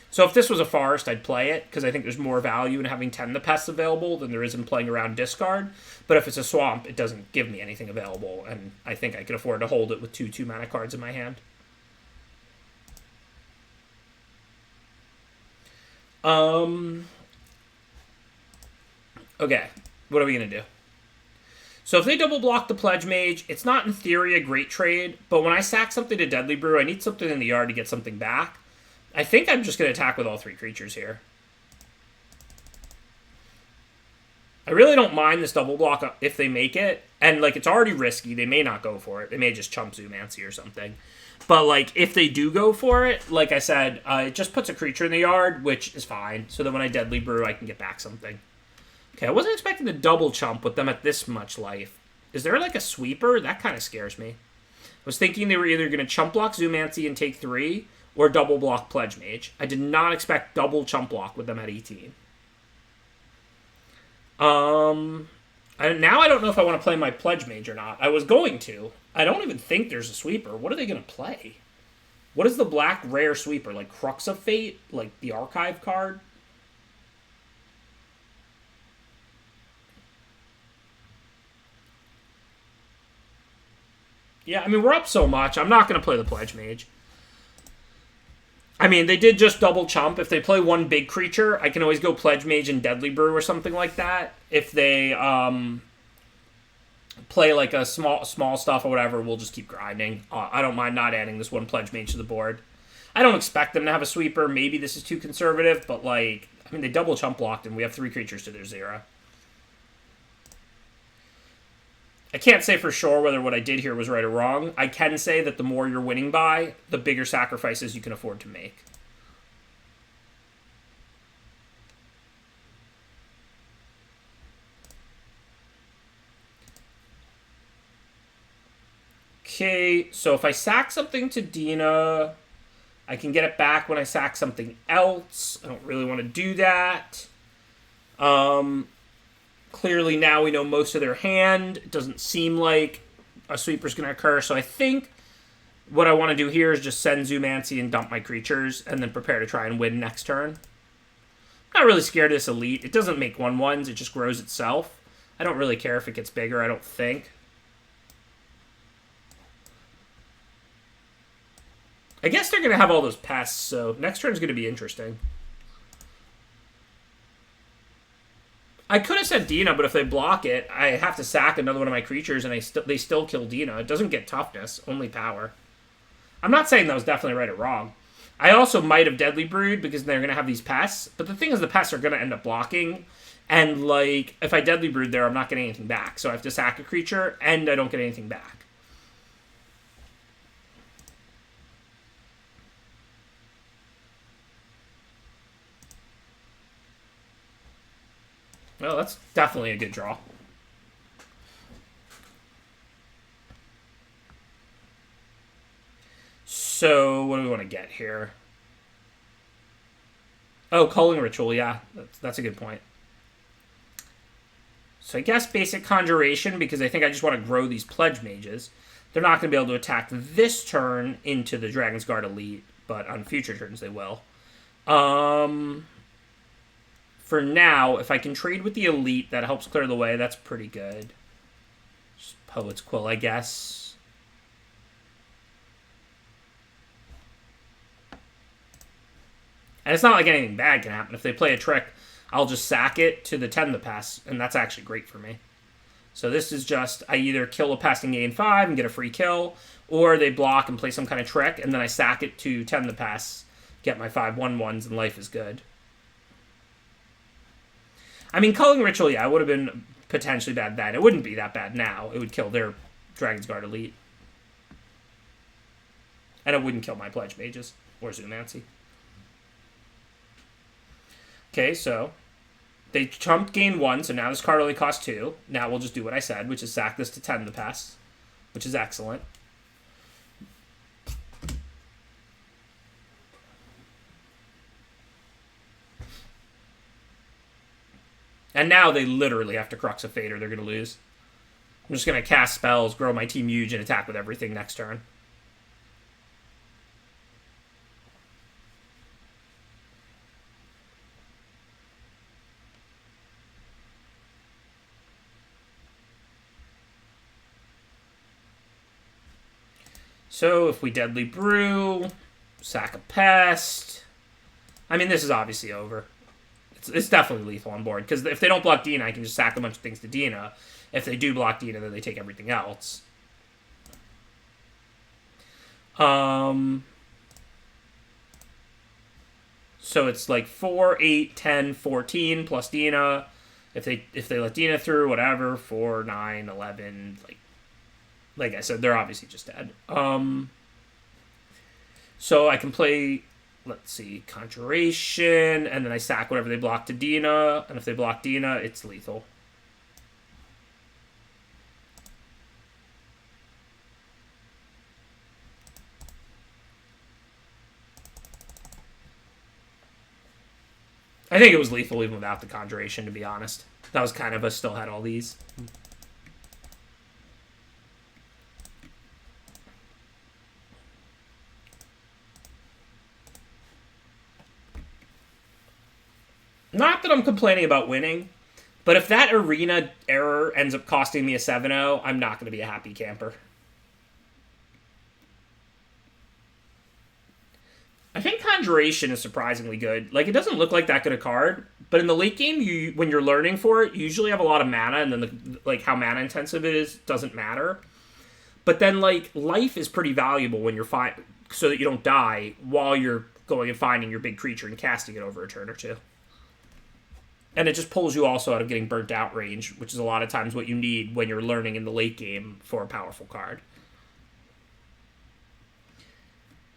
So if this was a forest, I'd play it, because I think there's more value in having 10 the pests available than there is in playing around discard. But if it's a swamp, it doesn't give me anything available, and I think I could afford to hold it with 2 2-mana cards in my hand. Okay, what are we going to do? So if they double block the Pledge Mage, it's not in theory a great trade, but when I sack something to Deadly Brew, I need something in the yard to get something back. I think I'm just going to attack with all 3 creatures here. I really don't mind this double block if they make it. And, like, it's already risky. They may not go for it. They may just chump Zoomancy or something. But, like, if they do go for it, like I said, it just puts a creature in the yard, which is fine. So that when I Deadly Brew, I can get back something. Okay, I wasn't expecting to double chump with them at this much life. Is there, like, a sweeper? That kind of scares me. I was thinking they were either going to chump block Zoomancy and take 3, or double block Pledge Mage. I did not expect double chump block with them at 18. Now I don't know if I want to play my Pledge Mage or not. I was going to. I don't even think there's a sweeper. What are they going to play? What is the black rare sweeper? Like Crux of Fate? Like the Archive card? Yeah, I mean, we're up so much. I'm not going to play the Pledge Mage. I mean, they did just double chump. If they play one big creature, I can always go Pledge Mage and Deadly Brew or something like that. If they play like a small stuff or whatever, we'll just keep grinding. I don't mind not adding this one Pledge Mage to the board. I don't expect them to have a sweeper. Maybe this is too conservative, but like, I mean, they double chump blocked and we have 3 creatures to their 0. I can't say for sure whether what I did here was right or wrong. I can say that the more you're winning by, the bigger sacrifices you can afford to make. Okay, so if I sack something to Dina, I can get it back when I sack something else. I don't really want to do that. Clearly now we know most of their hand. It doesn't seem like a sweeper's going to occur. So I think what I want to do here is just send Zoomancy and dump my creatures and then prepare to try and win next turn. I'm not really scared of this Elite. It doesn't make 1/1s. It just grows itself. I don't really care if it gets bigger, I don't think. I guess they're going to have all those pests, so next turn's going to be interesting. I could have said Dina, but if they block it, I have to sack another one of my creatures, and they still kill Dina. It doesn't get toughness, only power. I'm not saying that was definitely right or wrong. I also might have Deadly Brewed, because they're going to have these pests. But the thing is, the pests are going to end up blocking. And, like, if I Deadly Brewed there, I'm not getting anything back. So I have to sack a creature, and I don't get anything back. Well, that's definitely a good draw. So, what do we want to get here? Oh, Culling Ritual, yeah. That's a good point. So I guess basic Conjuration, because I think I just want to grow these Pledge Mages. They're not going to be able to attack this turn into the Dragon's Guard Elite, but on future turns they will. For now, if I can trade with the Elite, that helps clear the way. That's pretty good. Just Poet's Quill, I guess. And it's not like anything bad can happen. If they play a trick, I'll just sack it to the 10 the pest, and that's actually great for me. So this is just, I either kill a pest and gain 5 and get a free kill, or they block and play some kind of trick, and then I sack it to 10 the pest, get my 5/1/1s, and life is good. I mean, Culling Ritual, yeah, it would have been potentially bad then. It wouldn't be that bad now. It would kill their Dragon's Guard Elite. And it wouldn't kill my Pledge Mages or Zoomancy. Okay, so they chumped gain 1, so now this card only costs 2. Now we'll just do what I said, which is sack this to 10 the pest, which is excellent. And now they literally have to Crux of Fate or they're going to lose. I'm just going to cast spells, grow my team huge, and attack with everything next turn. So if we Deadly Brew, sack a Pest. I mean, this is obviously over. It's definitely lethal on board, because if they don't block Dina, I can just sack a bunch of things to Dina. If they do block Dina, then they take everything else. So it's like 4, 8, 10, 14 plus Dina. If they let Dina through, whatever, 4, 9, 11, like I said, they're obviously just dead. So I can play, let's see, Conjuration, and then I sack whatever they block to Dina, and if they block Dina, it's lethal. I think it was lethal even without the Conjuration, to be honest. That was kind of a still had all these. Not that I'm complaining about winning, but if that arena error ends up costing me a 7-0, I'm not going to be a happy camper. I think Conjuration is surprisingly good. Like, it doesn't look like that good a card, but in the late game, when you're learning for it, you usually have a lot of mana, and then how mana intensive it is doesn't matter. But then, like, life is pretty valuable when you're so that you don't die while you're going and finding your big creature and casting it over a turn or two. And it just pulls you also out of getting burnt out range, which is a lot of times what you need when you're learning in the late game for a powerful card.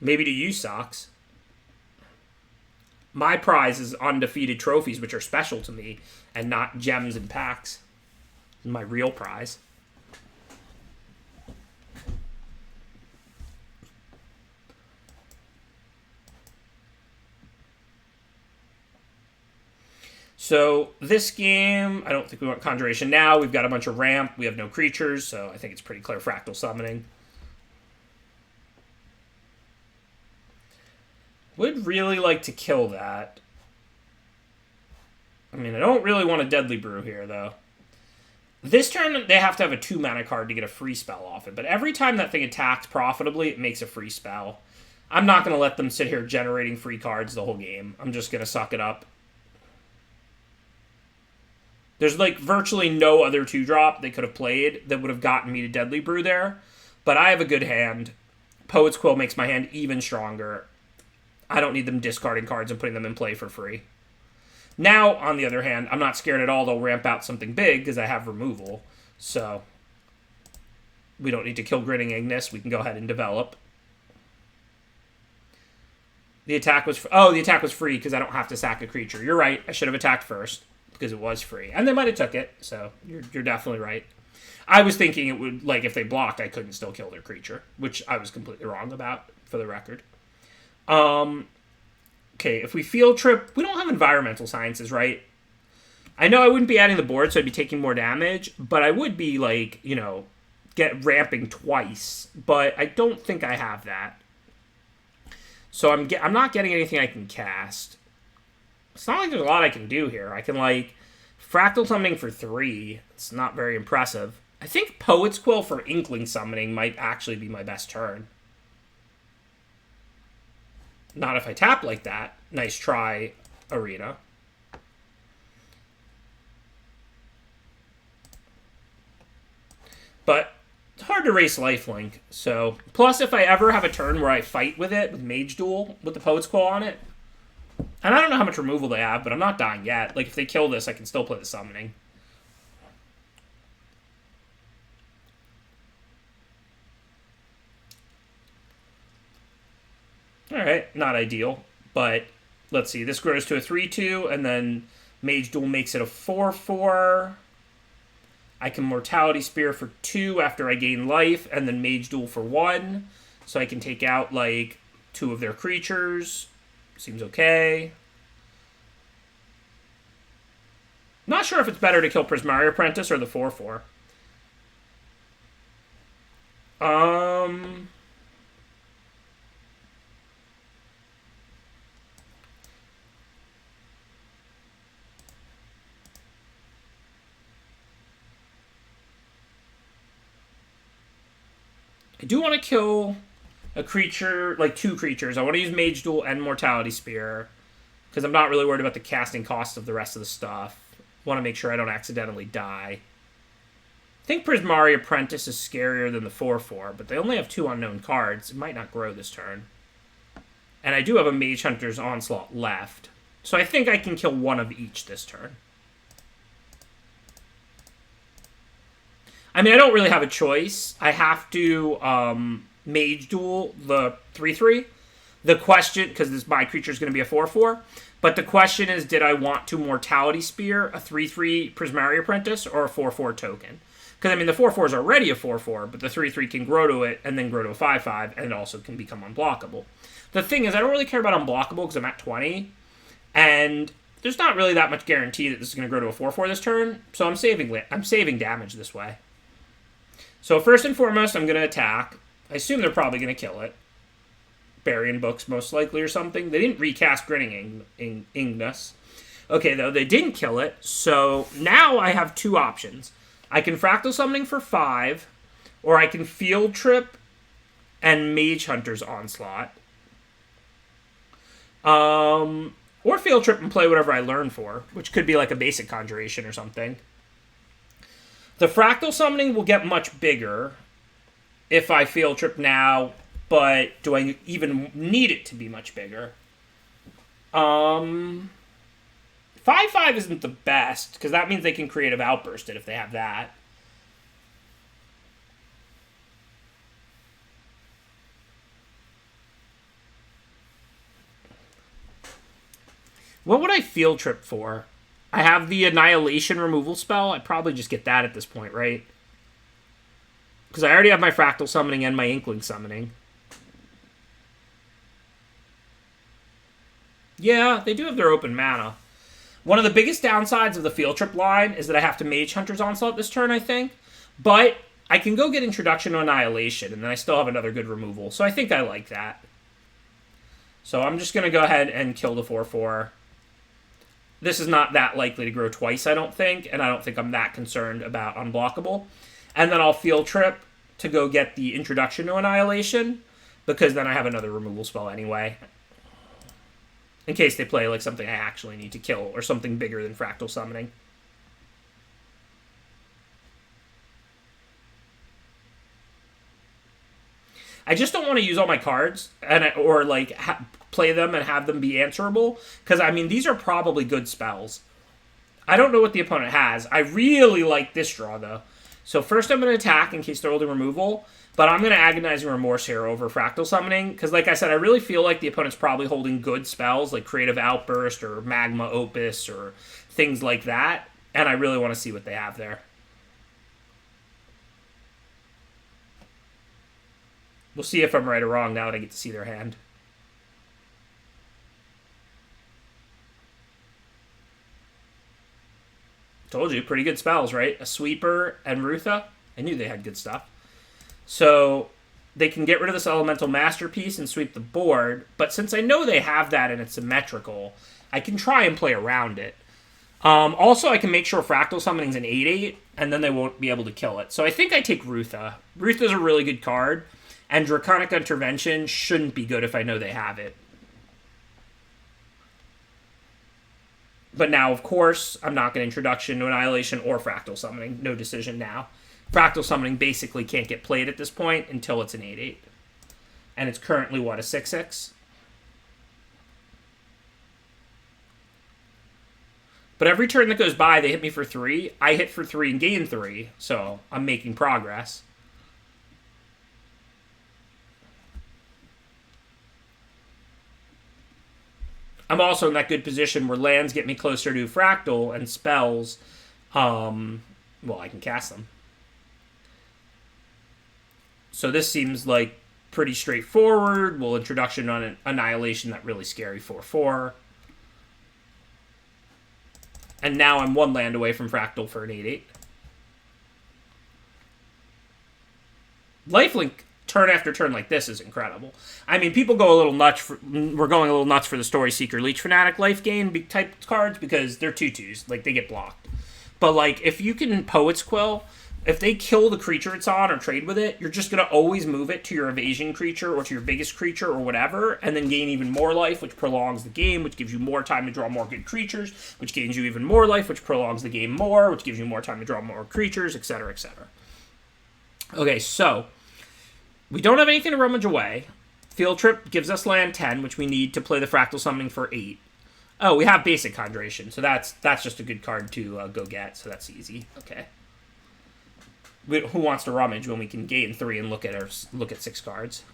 Maybe to you, Socks. My prize is undefeated trophies, which are special to me, and not gems and packs. My real prize. So this game, I don't think we want Conjuration now. We've got a bunch of ramp. We have no creatures, so I think it's pretty clear Fractal Summoning. Would really like to kill that. I mean, I don't really want a Deadly Brew here, though. This turn, they have to have a 2-mana card to get a free spell off it, but every time that thing attacks profitably, it makes a free spell. I'm not going to let them sit here generating free cards the whole game. I'm just going to suck it up. There's, like, virtually no other 2-drop they could have played that would have gotten me to Deadly Brew there, but I have a good hand. Poet's Quill makes my hand even stronger. I don't need them discarding cards and putting them in play for free. Now, on the other hand, I'm not scared at all they'll ramp out something big because I have removal. So, we don't need to kill Grinning Ignis. We can go ahead and develop. The attack was... the attack was free because I don't have to sack a creature. You're right. I should have attacked first because it was free. And they might have took it, so you're definitely right. I was thinking it would... Like, if they blocked, I couldn't still kill their creature, which I was completely wrong about, for the record. Okay, if we field trip, we don't have environmental sciences, right? I know I wouldn't be adding the board, so I'd be taking more damage, but I would be, like, get ramping twice, but I don't think I have that. So I'm not getting anything I can cast. It's not like there's a lot I can do here. I can, like, Fractal Summoning for 3. It's not very impressive. I think Poet's Quill for Inkling Summoning might actually be my best turn. Not if I tap like that. Nice try, Arena. But it's hard to race lifelink. So, plus if I ever have a turn where I fight with it, with Mage Duel, with the Poet's Quill on it, and I don't know how much removal they have, but I'm not dying yet. Like, if they kill this, I can still play the Summoning. Alright, not ideal. But, let's see. This grows to a 3-2, and then Mage Duel makes it a 4-4. I can Mortality Spear for 2 after I gain life, and then Mage Duel for 1. So I can take out, like, 2 of their creatures. Seems okay. Not sure if it's better to kill Prismari Apprentice or the 4/4. Um, I do want to kill a creature, like 2 creatures. I want to use Mage Duel and Mortality Spear, because I'm not really worried about the casting cost of the rest of the stuff. Want to make sure I don't accidentally die. I think Prismari Apprentice is scarier than the 4/4, but they only have 2 unknown cards. It might not grow this turn. And I do have a Mage Hunter's Onslaught left. So I think I can kill one of each this turn. I mean, I don't really have a choice. I have to Mage Duel the 3/3. The question, because my creature is going to be a 4/4, but the question is, did I want to Mortality Spear a 3/3 Prismari Apprentice or a 4/4 token? Because, I mean, the 4/4 is already a 4/4, but the 3/3 can grow to it and then grow to a 5/5, and it also can become unblockable. The thing is, I don't really care about unblockable because I'm at 20, and there's not really that much guarantee that this is going to grow to a 4/4 this turn, so I'm saving damage this way. So first and foremost, I'm going to attack. I assume they're probably going to kill it. Burying Books, most likely, or something. They didn't recast Grinning Ignis. Okay, though, they didn't kill it, so now I have 2 options. I can Fractal Summoning for 5, or I can Field Trip and Mage Hunter's Onslaught. Or Field Trip and play whatever I learn for, which could be like a basic Conjuration or something. The Fractal Summoning will get much bigger if I Field Trip now, but do I even need it to be much bigger? 5/5 isn't the best, because that means they can Creative Outburst it if they have that. What would I Field Trip for? I have the Annihilation removal spell. I'd probably just get that at this point, right? Because I already have my Fractal Summoning and my Inkling Summoning. Yeah, they do have their open mana. One of the biggest downsides of the Field Trip line is that I have to Mage Hunter's Onslaught this turn, I think. But I can go get Introduction to Annihilation, and then I still have another good removal. So I think I like that. So I'm just going to go ahead and kill the 4/4. This is not that likely to grow twice, I don't think, and I don't think I'm that concerned about unblockable. And then I'll Field Trip to go get the Introduction to Annihilation, because then I have another removal spell anyway. In case they play like something I actually need to kill, or something bigger than Fractal Summoning. I just don't want to use all my cards, or like play them and have them be answerable, because I mean, these are probably good spells. I don't know what the opponent has. I really like this draw, though. So first I'm going to attack in case they're holding removal, but I'm going to Agonizing Remorse here over Fractal Summoning, because like I said, I really feel like the opponent's probably holding good spells, like Creative Outburst or Magma Opus or things like that, and I really want to see what they have there. We'll see if I'm right or wrong now that I get to see their hand. Told you, pretty good spells, right? A Sweeper and Rutha. I knew they had good stuff. So they can get rid of this Elemental Masterpiece and sweep the board, but since I know they have that and it's symmetrical, I can try and play around it. Also, I can make sure Fractal Summoning's an 8/8, and then they won't be able to kill it. So I think I take Rutha. Rutha's a really good card, and Draconic Intervention shouldn't be good if I know they have it. But now, of course, I'm not going to Introduction to Annihilation or Fractal Summoning. No decision now. Fractal Summoning basically can't get played at this point until it's an 8/8. And it's currently, what, a 6/6? But every turn that goes by, they hit me for 3. I hit for 3 and gain 3, so I'm making progress. I'm also in that good position where lands get me closer to Fractal, and spells, well, I can cast them. So this seems like pretty straightforward. We'll Introduction on Annihilation, that really scary 4/4. And now I'm 1 land away from Fractal for an 8/8. Lifelink turn after turn like this is incredible. I mean, people go a little nuts. We're going a little nuts for the Story Seeker Leech Fanatic life gain type cards because they're 2/2s. Like, they get blocked. But, like, if you can Poet's Quill, if they kill the creature it's on or trade with it, you're just going to always move it to your evasion creature or to your biggest creature or whatever, and then gain even more life, which prolongs the game, which gives you more time to draw more good creatures, which gains you even more life, which prolongs the game more, which gives you more time to draw more creatures, etc., etc. Okay, so we don't have anything to rummage away. Field Trip gives us land 10, which we need to play the Fractal Summoning for 8. Oh, we have Basic Conjuration, so that's just a good card to go get, so that's easy. Okay. Who wants to rummage when we can gain 3 and look at 6 cards?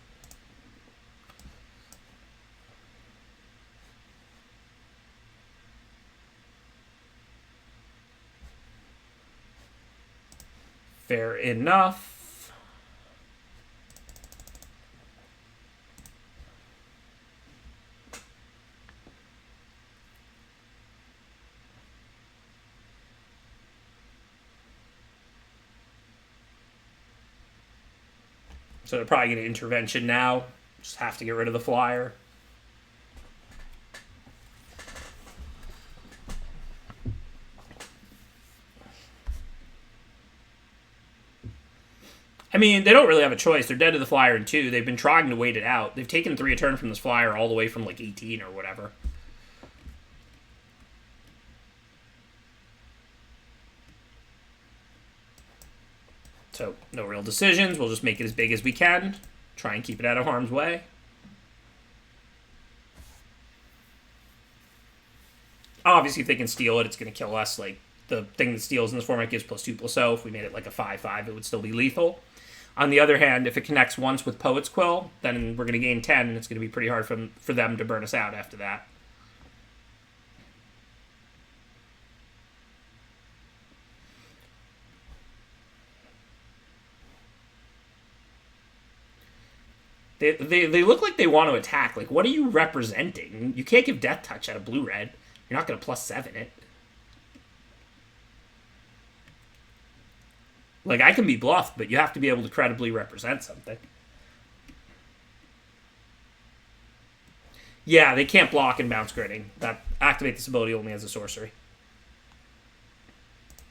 Fair enough. So they're probably going to intervention now. Just have to get rid of the flyer. I mean, they don't really have a choice. They're dead to the flyer in 2. They've been trying to wait it out. They've taken 3 a turn from this flyer all the way from like 18 or whatever. So, no real decisions. We'll just make it as big as we can. Try and keep it out of harm's way. Obviously, if they can steal it, it's going to kill us. Like, the thing that steals in this format gives +2/+0. If we made it like a 5/5, it would still be lethal. On the other hand, if it connects once with Poet's Quill, then we're going to gain 10, and it's going to be pretty hard for them to burn us out after that. They look like they want to attack. Like, what are you representing? You can't give Death Touch out of blue-red. You're not going to +7 it. Like, I can be bluffed, but you have to be able to credibly represent something. Yeah, they can't block and bounce gridding. That activate this ability only as a sorcery.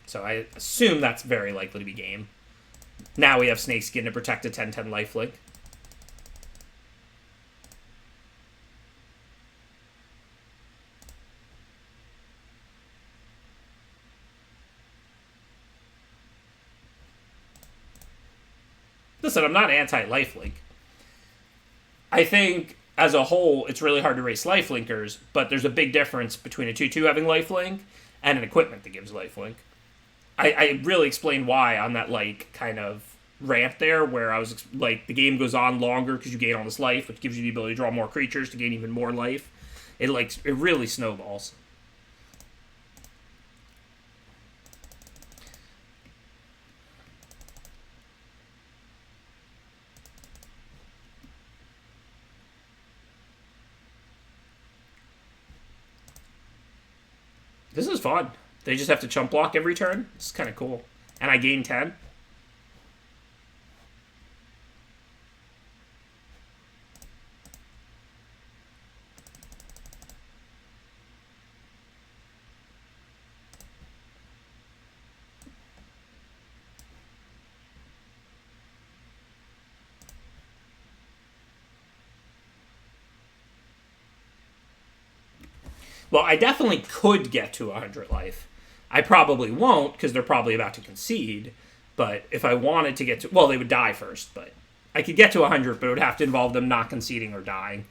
So I assume that's very likely to be game. Now we have Snakeskin to protect a 10/10 lifelink. Listen, I'm not anti-lifelink. I think, as a whole, it's really hard to race lifelinkers, but there's a big difference between a 2/2 having lifelink and an equipment that gives lifelink. I really explained why on that, like, kind of rant there, where I was, like, the game goes on longer because you gain all this life, which gives you the ability to draw more creatures to gain even more life. It really snowballs. This is fun. They just have to chump block every turn. It's kind of cool. And I gain 10. Well, I definitely could get to 100 life. I probably won't, because they're probably about to concede. But if I wanted to get to... Well, they would die first, but... I could get to 100, but it would have to involve them not conceding or dying.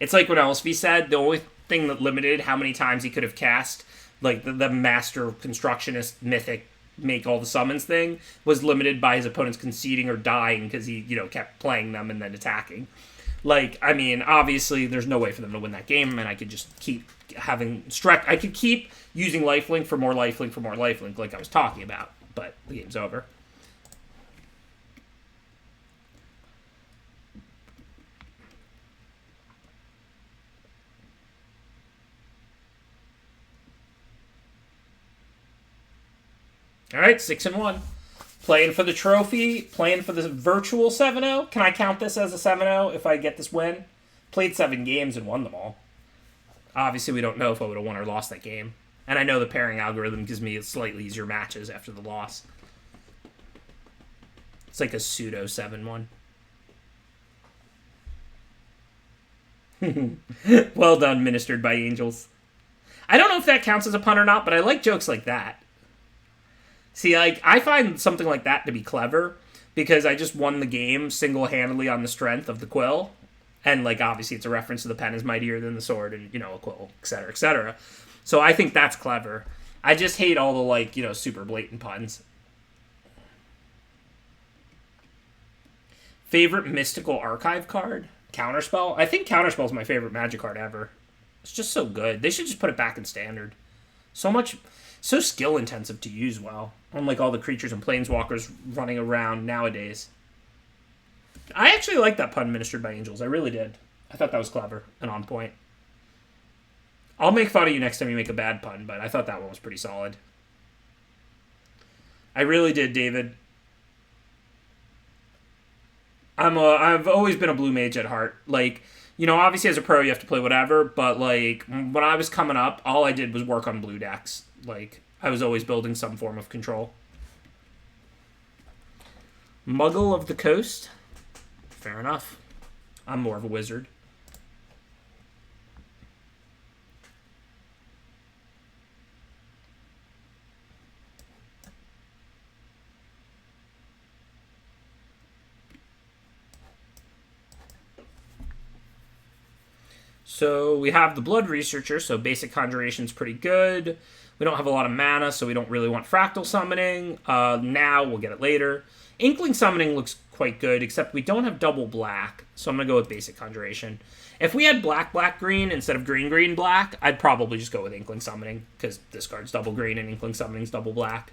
It's like what LSV said, the only thing that limited how many times he could have cast, like the Master Constructionist Mythic make all the summons thing, was limited by his opponents conceding or dying because he, kept playing them and then attacking. Like, I mean, obviously, there's no way for them to win that game, and I could just keep having I could keep using lifelink for more lifelink for more lifelink, like I was talking about, but the game's over. All right, 6-1. Playing for the trophy, playing for the virtual 7-0. Can I count this as a 7-0 if I get this win? Played 7 games and won them all. Obviously, we don't know if I would have won or lost that game. And I know the pairing algorithm gives me slightly easier matches after the loss. It's like a pseudo 7-1. Well done, ministered by angels. I don't know if that counts as a pun or not, but I like jokes like that. See, like, I find something like that to be clever because I just won the game single-handedly on the strength of the quill. And, like, obviously it's a reference to the pen is mightier than the sword and, you know, a quill, etc., etc. So I think that's clever. I just hate all the, like, you know, super blatant puns. Favorite mystical archive card? Counterspell? I think Counterspell is my favorite Magic card ever. It's just so good. They should just put it back in Standard. So skill intensive to use well. Unlike all the creatures and planeswalkers running around nowadays. I actually like that pun, ministered by angels. I really did. I thought that was clever and on point. I'll make fun of you next time you make a bad pun, but I thought that one was pretty solid. I really did, David. I've always been a blue mage at heart. Like, you know, obviously as a pro you have to play whatever, but like when I was coming up, all I did was work on blue decks. Like, I was always building some form of control. Muggle of the Coast? Fair enough. I'm more of a wizard. So we have the Blood Researcher, so basic conjuration's pretty good. We don't have a lot of mana, so we don't really want fractal summoning. Now, we'll get it later. Inkling summoning looks quite good, except we don't have double black, so I'm going to go with basic conjuration. If we had black, black, green instead of green, green, black, I'd probably just go with Inkling summoning, because this card's double green and Inkling summoning's double black.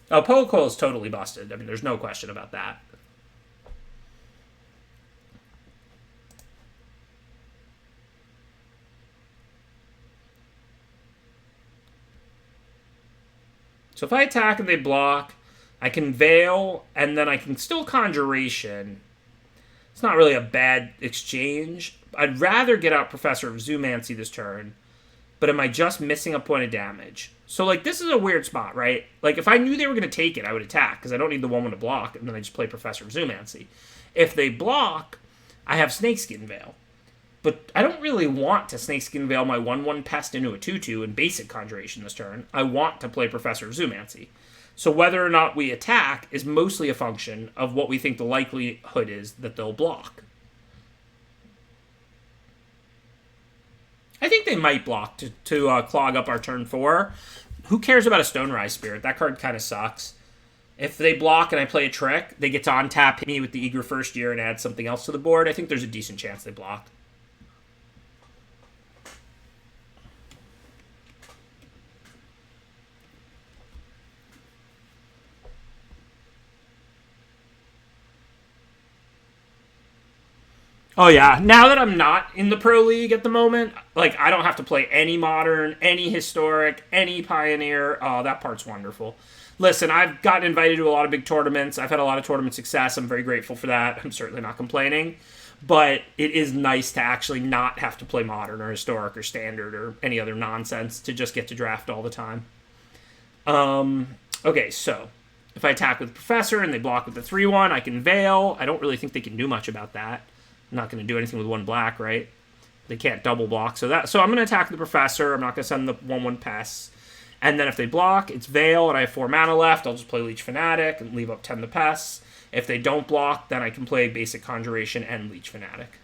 Oh, Pocoil is totally busted. I mean, there's no question about that. So if I attack and they block, I can Veil, and then I can still Conjuration. It's not really a bad exchange. I'd rather get out Professor of Zoomancy this turn, but am I just missing a point of damage? So, like, this is a weird spot, right? Like, if I knew they were going to take it, I would attack, because I don't need the 1-1 to block, and then I just play Professor of Zoomancy. If they block, I have Snakeskin Veil. But I don't really want to Snakeskin Veil my 1-1 Pest into a 2-2 in basic Conjuration this turn. I want to play Professor of Zoomancy. So whether or not we attack is mostly a function of what we think the likelihood is that they'll block. I think they might block to clog up our turn 4. Who cares about a Stonerise Spirit? That card kind of sucks. If they block and I play a trick, they get to untap, hit me with the Eager First Year and add something else to the board. I think there's a decent chance they block. Oh, yeah. Now that I'm not in the Pro League at the moment, like, I don't have to play any Modern, any Historic, any Pioneer. Oh, that part's wonderful. Listen, I've gotten invited to a lot of big tournaments. I've had a lot of tournament success. I'm very grateful for that. I'm certainly not complaining. But it is nice to actually not have to play Modern or Historic or Standard or any other nonsense to just get to draft all the time. Okay, so if I attack with Professor and they block with the 3-1, I can Veil. I don't really think they can do much about that. I'm not going to do anything with 1 black, right? They can't double block. So I'm going to attack the Professor. I'm not going to send the 1-1 pests. And then if they block, it's Veil, and I have 4 mana left. I'll just play Leech Fanatic and leave up 10 the pests. If they don't block, then I can play Basic Conjuration and Leech Fanatic.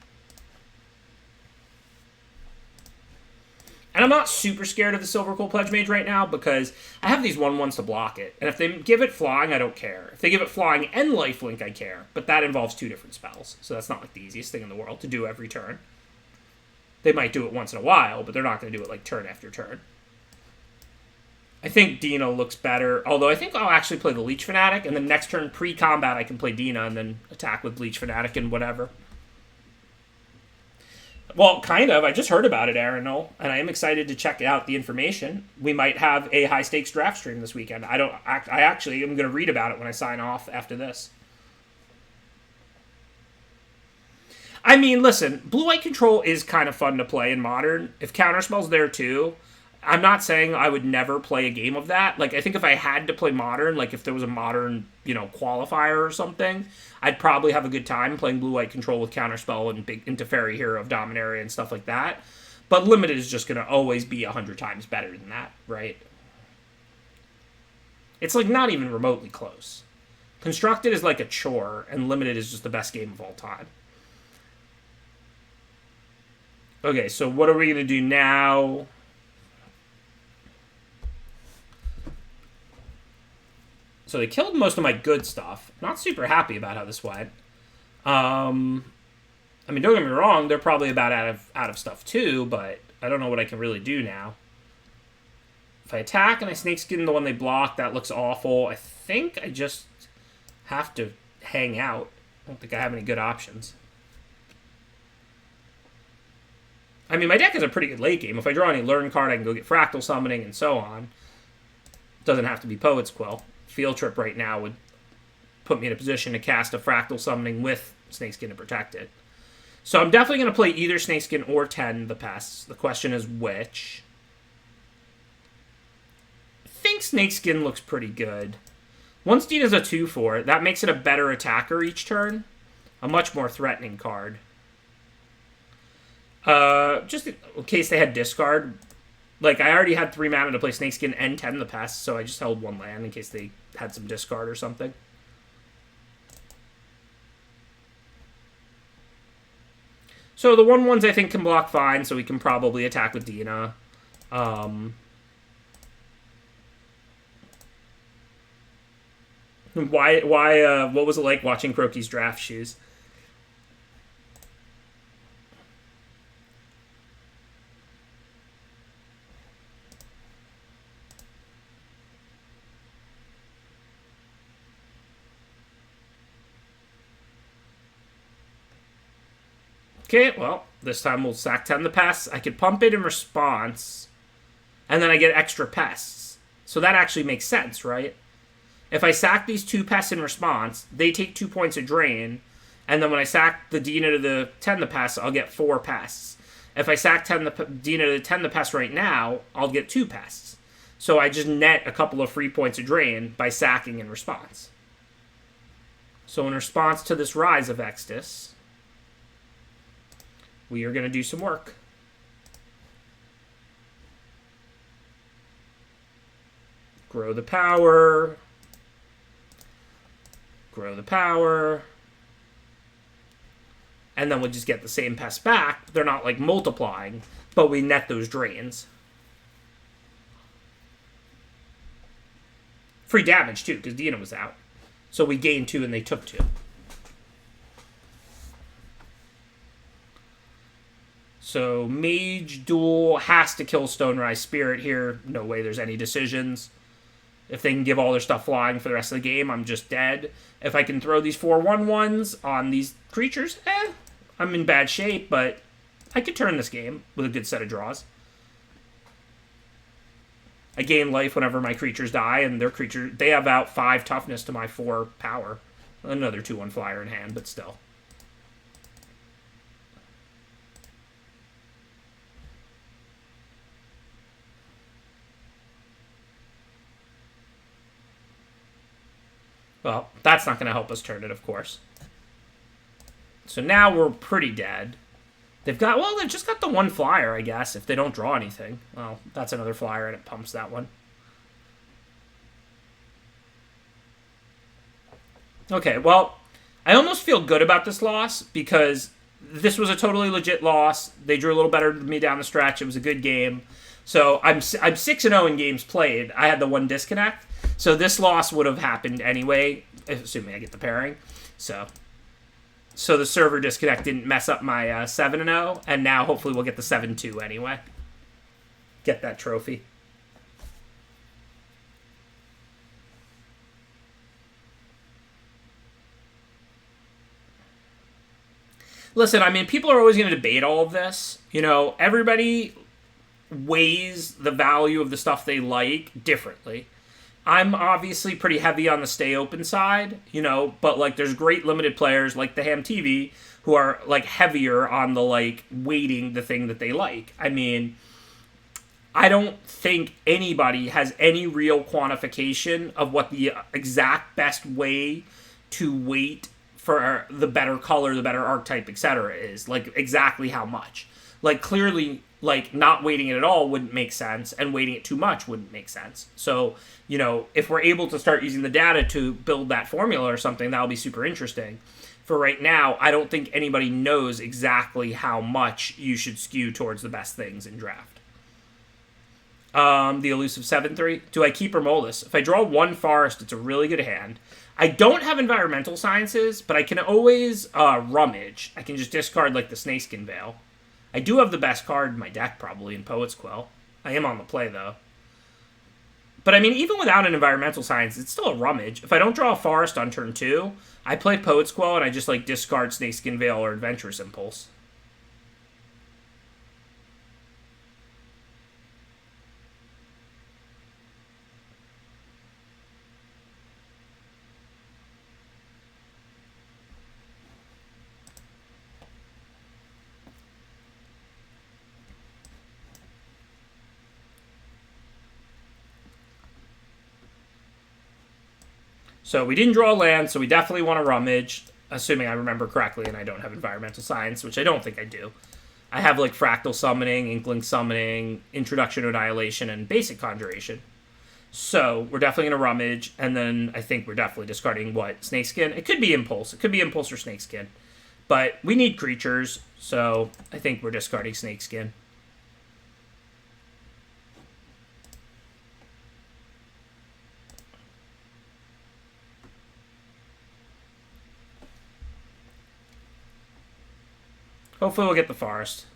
And I'm not super scared of the Silvercool Pledge Mage right now because I have these 1-1s to block it. And if they give it Flying, I don't care. If they give it Flying and Lifelink, I care. But that involves 2 different spells. So that's not like the easiest thing in the world to do every turn. They might do it once in a while, but they're not going to do it like turn after turn. I think Dina looks better, although I think I'll actually play the Leech Fanatic, and then next turn pre-combat I can play Dina and then attack with Leech Fanatic and whatever. Well, kind of. I just heard about it, Aaron, and I am excited to check out the information. We might have a high-stakes draft stream this weekend. I actually am going to read about it when I sign off after this. I mean, listen, Blue-White Control is kind of fun to play in Modern. If Counterspell's there, too, I'm not saying I would never play a game of that. Like, I think if I had to play Modern, like if there was a Modern, qualifier or something, I'd probably have a good time playing Blue-White Control with Counterspell and big into Fairy Hero of Dominaria and stuff like that. But Limited is just going to always be 100 times better than that, right? It's like not even remotely close. Constructed is like a chore, and Limited is just the best game of all time. Okay, so what are we going to do now? So they killed most of my good stuff. Not super happy about how this went. I mean, don't get me wrong, they're probably about out of stuff too, but I don't know what I can really do now. If I attack and I snakeskin the one they block, that looks awful. I think I just have to hang out. I don't think I have any good options. I mean, my deck is a pretty good late game. If I draw any Learn card, I can go get Fractal Summoning and so on. It doesn't have to be Poet's Quill. Field Trip right now would put me in a position to cast a Fractal Summoning with Snakeskin to protect it. So I'm definitely going to play either Snakeskin or 10 the pests. The question is which. I think Snakeskin looks pretty good. Once Dina's a 2/4, that makes it a better attacker each turn. A much more threatening card. Just in case they had discard. Like, I already had 3 mana to play Snakeskin and 10 the pest, so I just held 1 land in case they had some discard or something. So the 1/1s I think can block fine, so we can probably attack with Dina. What was it like watching Croaky's draft shoes? Okay, well, this time we'll sack 10 the pests. I could pump it in response, and then I get extra pests. So that actually makes sense, right? If I sack these 2 pests in response, they take 2 points of drain, and then when I sack the Dina to the 10 the pests, I'll get 4 pests. If I sack Dina to the 10 the pests right now, I'll get 2 pests. So I just net a couple of free points of drain by sacking in response. So in response to this Rise of Extus, we are going to do some work. Grow the power. Grow the power. And then we'll just get the same pest back. They're not like multiplying, but we net those drains. Free damage too, because Dina was out. So we gained 2 and they took 2. So Mage Duel has to kill Stonerise Spirit here. No way there's any decisions. If they can give all their stuff flying for the rest of the game, I'm just dead. If I can throw these 4 1/1s on these creatures, I'm in bad shape, but I could turn this game with a good set of draws. I gain life whenever my creatures die, and they have out 5 toughness to my 4 power. Another 2/1 flyer in hand, but still. Well, that's not going to help us turn it, of course. So now we're pretty dead. They've just got the 1 flyer, I guess, if they don't draw anything. Well, that's another flyer, and it pumps that one. Okay, well, I almost feel good about this loss, because this was a totally legit loss. They drew a little better than me down the stretch. It was a good game. So I'm 6-0 in games played. I had the 1 disconnect. So this loss would have happened anyway, assuming I get the pairing. So the server disconnect didn't mess up my 7-0, and now hopefully we'll get the 7-2 anyway. Get that trophy. Listen, I mean, people are always going to debate all of this. You know, everybody weighs the value of the stuff they like differently. I'm obviously pretty heavy on the stay open side, you know, but like there's great limited players like the Ham TV who are like heavier on the like weighting the thing that they like. I mean, I don't think anybody has any real quantification of what the exact best way to weight for the better color, the better archetype, etc. is. Like exactly how much. Like clearly, like not weighting it at all wouldn't make sense, and weighting it too much wouldn't make sense. So, you know, if we're able to start using the data to build that formula or something, that'll be super interesting. For right now, I don't think anybody knows exactly how much you should skew towards the best things in draft. The elusive 7/3. Do I keep or mold this? If I draw one forest, it's a really good hand. I don't have environmental sciences, but I can always rummage. I can just discard like the Snakeskin Veil. I do have the best card in my deck, probably, in Poet's Quill. I am on the play, though. But, I mean, even without an environmental science, it's still a rummage. If I don't draw a forest on turn 2, I play Poet's Quill and I just, like, discard Snakeskin Veil or Adventurous Impulse. So we didn't draw land, so we definitely want to rummage, assuming I remember correctly and I don't have environmental science, which I don't think I do. I have like Fractal Summoning, Inkling Summoning, Introduction to Annihilation, and Basic Conjuration. So we're definitely going to rummage, and then I think we're definitely discarding what? Snakeskin? It could be Impulse. It could be Impulse or Snakeskin. But we need creatures, so I think we're discarding Snakeskin. Hopefully we'll get the forest.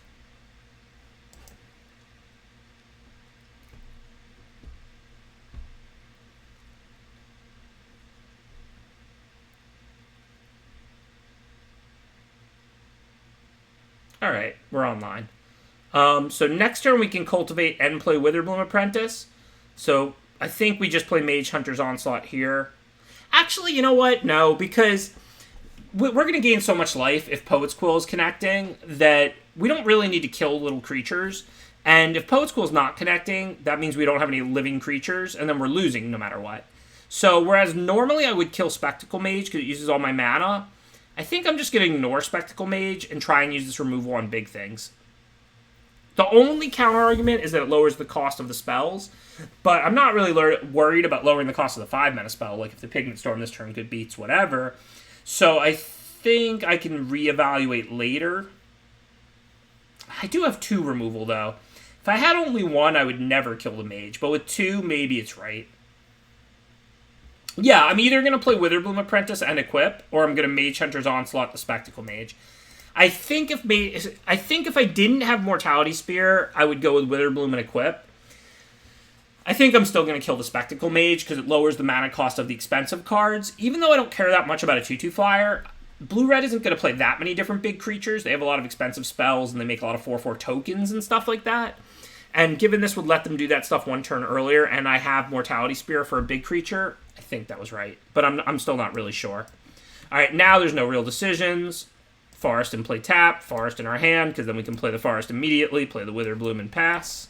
Alright, we're online. So next turn we can cultivate and play Witherbloom Apprentice. So I think we just play Mage Hunter's Onslaught here. Actually, you know what? No, because we're going to gain so much life if Poet's Quill is connecting that we don't really need to kill little creatures. And if Poet's Quill is not connecting, that means we don't have any living creatures, and then we're losing no matter what. So whereas normally I would kill Spectacle Mage because it uses all my mana, I think I'm just going to ignore Spectacle Mage and try and use this removal on big things. The only counter argument is that it lowers the cost of the spells, but I'm not really worried about lowering the cost of the 5-mana spell, like if the Pigment Storm this turn could beats whatever. So I think I can reevaluate later. I do have 2 removal, though. If I had only 1, I would never kill the Mage, but with 2, maybe it's right. Yeah, I'm either going to play Witherbloom Apprentice and equip, or I'm going to Mage Hunter's Onslaught the Spectacle Mage. I think if I didn't have Mortality Spear, I would go with Witherbloom and equip. I think I'm still going to kill the Spectacle Mage because it lowers the mana cost of the expensive cards. Even though I don't care that much about a 2/2 flyer, Blue-Red isn't going to play that many different big creatures. They have a lot of expensive spells, and they make a lot of 4/4 tokens and stuff like that. And given this would let them do that stuff one turn earlier, and I have Mortality Spear for a big creature, I think that was right. But I'm still not really sure. All right, now there's no real decisions. Forest and play tap. Forest in our hand, because then we can play the Forest immediately, play the Witherbloom and pass.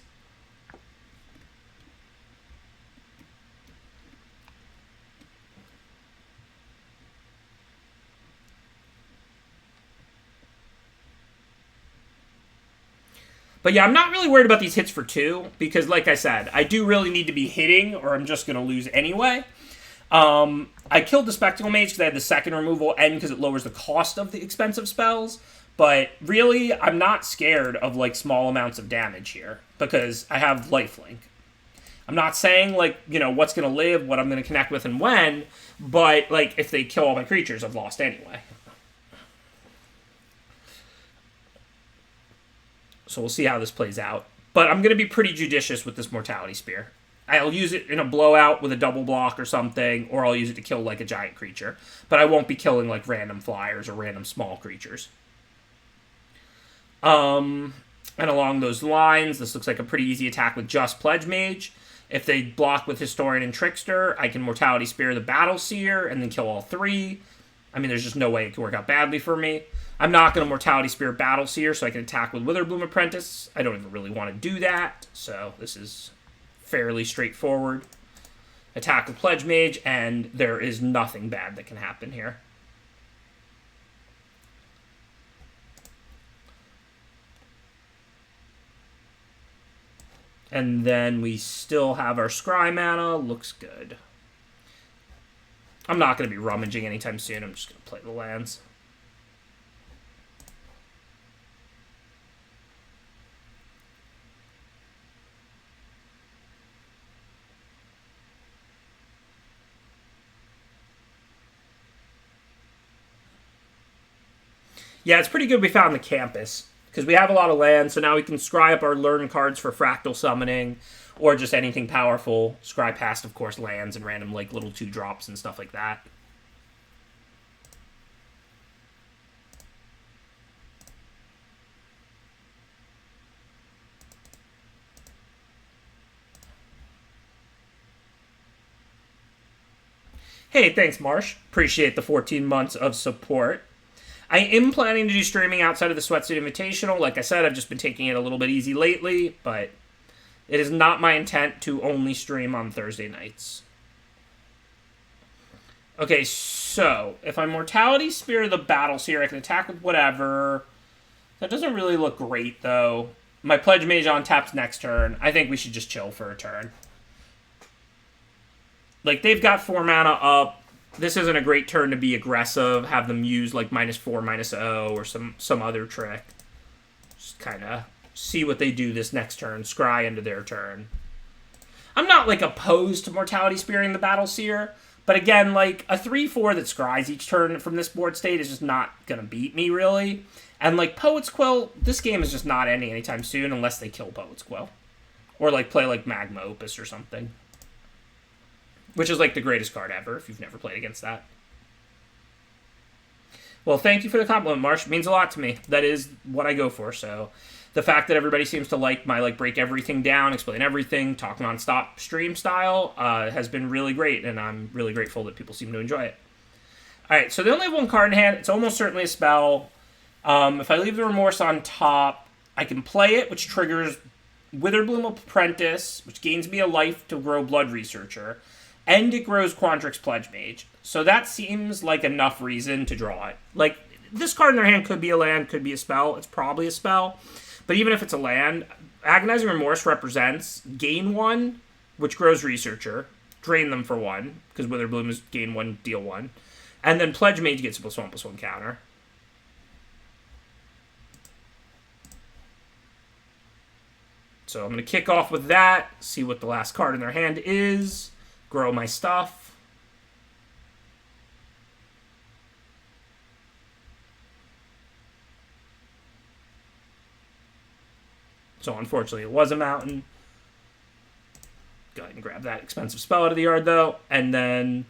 But yeah, I'm not really worried about these hits for 2, because like I said, I do really need to be hitting, or I'm just going to lose anyway. I killed the Spectacle Mage because I had the second removal, and because it lowers the cost of the expensive spells. But really, I'm not scared of like small amounts of damage here, because I have Lifelink. I'm not saying like, you know, what's going to live, what I'm going to connect with, and when, but like if they kill all my creatures, I've lost anyway. So we'll see how this plays out. But I'm going to be pretty judicious with this Mortality Spear. I'll use it in a blowout with a double block or something, or I'll use it to kill like a giant creature. But I won't be killing like random flyers or random small creatures. And along those lines, this looks like a pretty easy attack with just Pledge Mage. If they block with Historian and Trickster, I can Mortality Spear the Battle Seer and then kill all three. I mean, there's just no way it can work out badly for me. I'm not going to Mortality Spear Battle Seer so I can attack with Witherbloom Apprentice. I don't even really want to do that, so this is fairly straightforward. Attack with Pledge Mage, and there is nothing bad that can happen here. And then we still have our Scry mana. Looks good. I'm not going to be rummaging anytime soon. I'm just going to play the lands. Yeah, it's pretty good we found the campus, because we have a lot of land, so now we can scry up our learn cards for fractal summoning, or just anything powerful. Scry past, of course, lands and random like little 2-drops and stuff like that. Hey, thanks, Marsh. Appreciate the 14 months of support. I am planning to do streaming outside of the Sweatsuit Invitational. Like I said, I've just been taking it a little bit easy lately, but it is not my intent to only stream on Thursday nights. Okay, so if I Mortality Spear the Battle Seer, I can attack with whatever. That doesn't really look great, though. My Pledge Mage on taps next turn. I think we should just chill for a turn. Like, they've got 4 mana up. This isn't a great turn to be aggressive. Have them use, like, -4, -0, or some other trick. Just kind of see what they do this next turn. Scry into their turn. I'm not, like, opposed to Mortality Spearing the Battle Seer. But again, like, a 3/4 that scries each turn from this board state is just not going to beat me, really. And, like, Poet's Quill, this game is just not ending anytime soon unless they kill Poet's Quill. Or, like, play, like, Magma Opus or something. Which is, like, the greatest card ever, if you've never played against that. Well, thank you for the compliment, Marsh. It means a lot to me. That is what I go for, so... The fact that everybody seems to like my, like, break everything down, explain everything, talk nonstop stream style has been really great, and I'm really grateful that people seem to enjoy it. Alright, so they only have 1 card in hand. It's almost certainly a spell. If I leave the Remorse on top, I can play it, which triggers Witherbloom Apprentice, which gains me a life to grow Blood Researcher. And it grows Quandrix Pledge Mage. So that seems like enough reason to draw it. Like, this card in their hand could be a land, could be a spell. It's probably a spell. But even if it's a land, Agonizing Remorse represents gain 1, which grows Researcher. Drain them for 1, because Witherbloom is gain 1, deal 1. And then Pledge Mage gets a +1/+1 counter. So I'm going to kick off with that, see what the last card in their hand is. Grow my stuff. So unfortunately it was a mountain. Go ahead and grab that expensive spell out of the yard though. And then...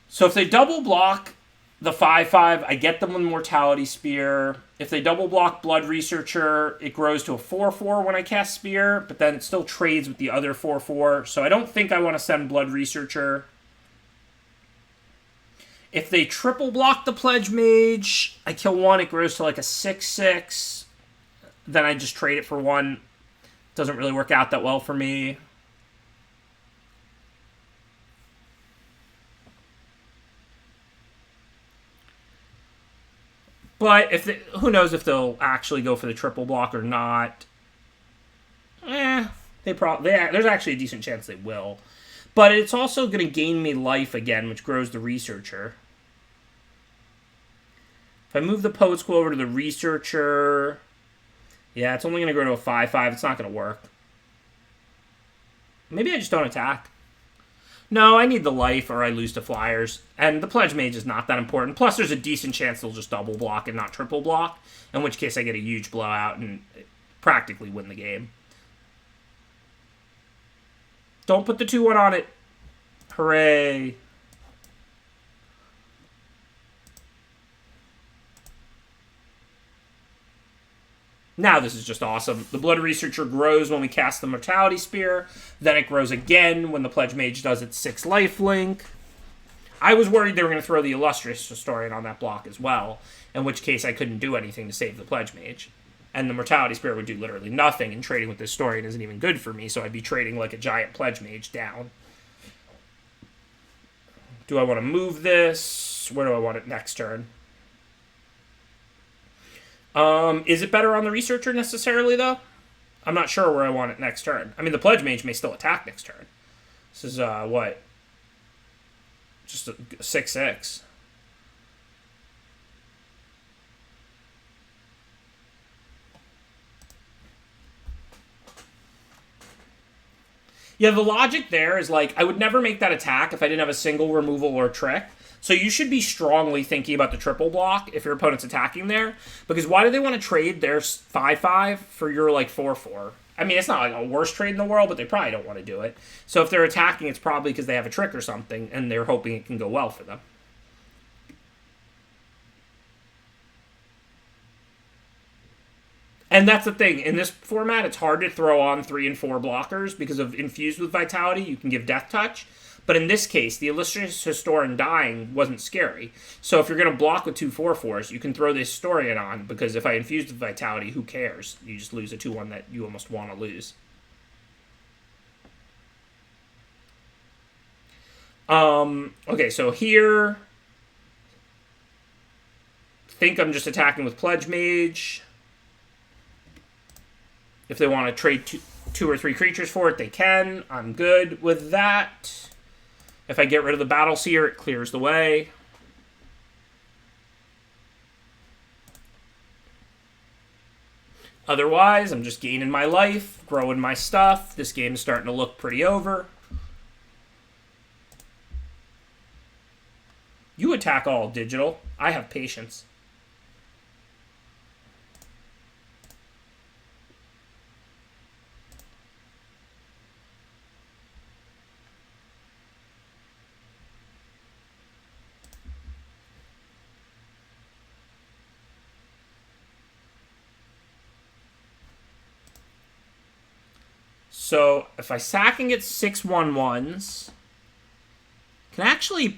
So if they double block the 5/5, I get them with Mortality Spear. If they double block Blood Researcher, it grows to a 4/4 when I cast Spear, but then it still trades with the other 4/4, so I don't think I want to send Blood Researcher. If they triple block the Pledge Mage, I kill 1, it grows to like a 6/6. Then I just trade it for 1. Doesn't really work out that well for me. But if they, who knows if they'll actually go for the triple block or not. There's actually a decent chance they will. But it's also going to gain me life again, which grows the Researcher. If I move the Poet's Quill over to the Researcher... Yeah, it's only going to grow to a 5/5. It's not going to work. Maybe I just don't attack. No, I need the life or I lose to Flyers. And the Pledge Mage is not that important. Plus, there's a decent chance they'll just double block and not triple block. In which case, I get a huge blowout and practically win the game. Don't put the 2/1 on it. Hooray. Now this is just awesome. The Blood Researcher grows when we cast the Mortality Spear. Then it grows again when the Pledge Mage does its 6 lifelink. I was worried they were going to throw the Illustrious Historian on that block as well, in which case I couldn't do anything to save the Pledge Mage. And the Mortality Spear would do literally nothing, and trading with the Historian isn't even good for me, so I'd be trading like a giant Pledge Mage down. Do I want to move this? Where do I want it next turn? Is it better on the Researcher necessarily, though? I'm not sure where I want it next turn. I mean, the Pledge Mage may still attack next turn. This is, what? Just a 6/6. Yeah, the logic there is, like, I would never make that attack if I didn't have a single removal or trick. So you should be strongly thinking about the triple block if your opponent's attacking there. Because why do they want to trade their 5/5 for your, like, 4/4? I mean, it's not, like, a worst trade in the world, but they probably don't want to do it. So if they're attacking, it's probably because they have a trick or something, and they're hoping it can go well for them. And that's the thing. In this format, it's hard to throw on 3 and 4 blockers because of Infused with Vitality. You can give Death Touch. But in this case, the Illustrious Historian dying wasn't scary. So if you're going to block with 2 4/4s, you can throw the Historian on, because if I Infused with Vitality, who cares? You just lose a 2/1 that you almost want to lose. Okay, so here, I think I'm just attacking with Pledge Mage. If they want to trade two or 3 creatures for it, they can. I'm good with that. If I get rid of the Battle Seer, it clears the way. Otherwise, I'm just gaining my life, growing my stuff. This game is starting to look pretty over. You attack all, Digital. I have patience. So if I sack and get 6 1/1s, can actually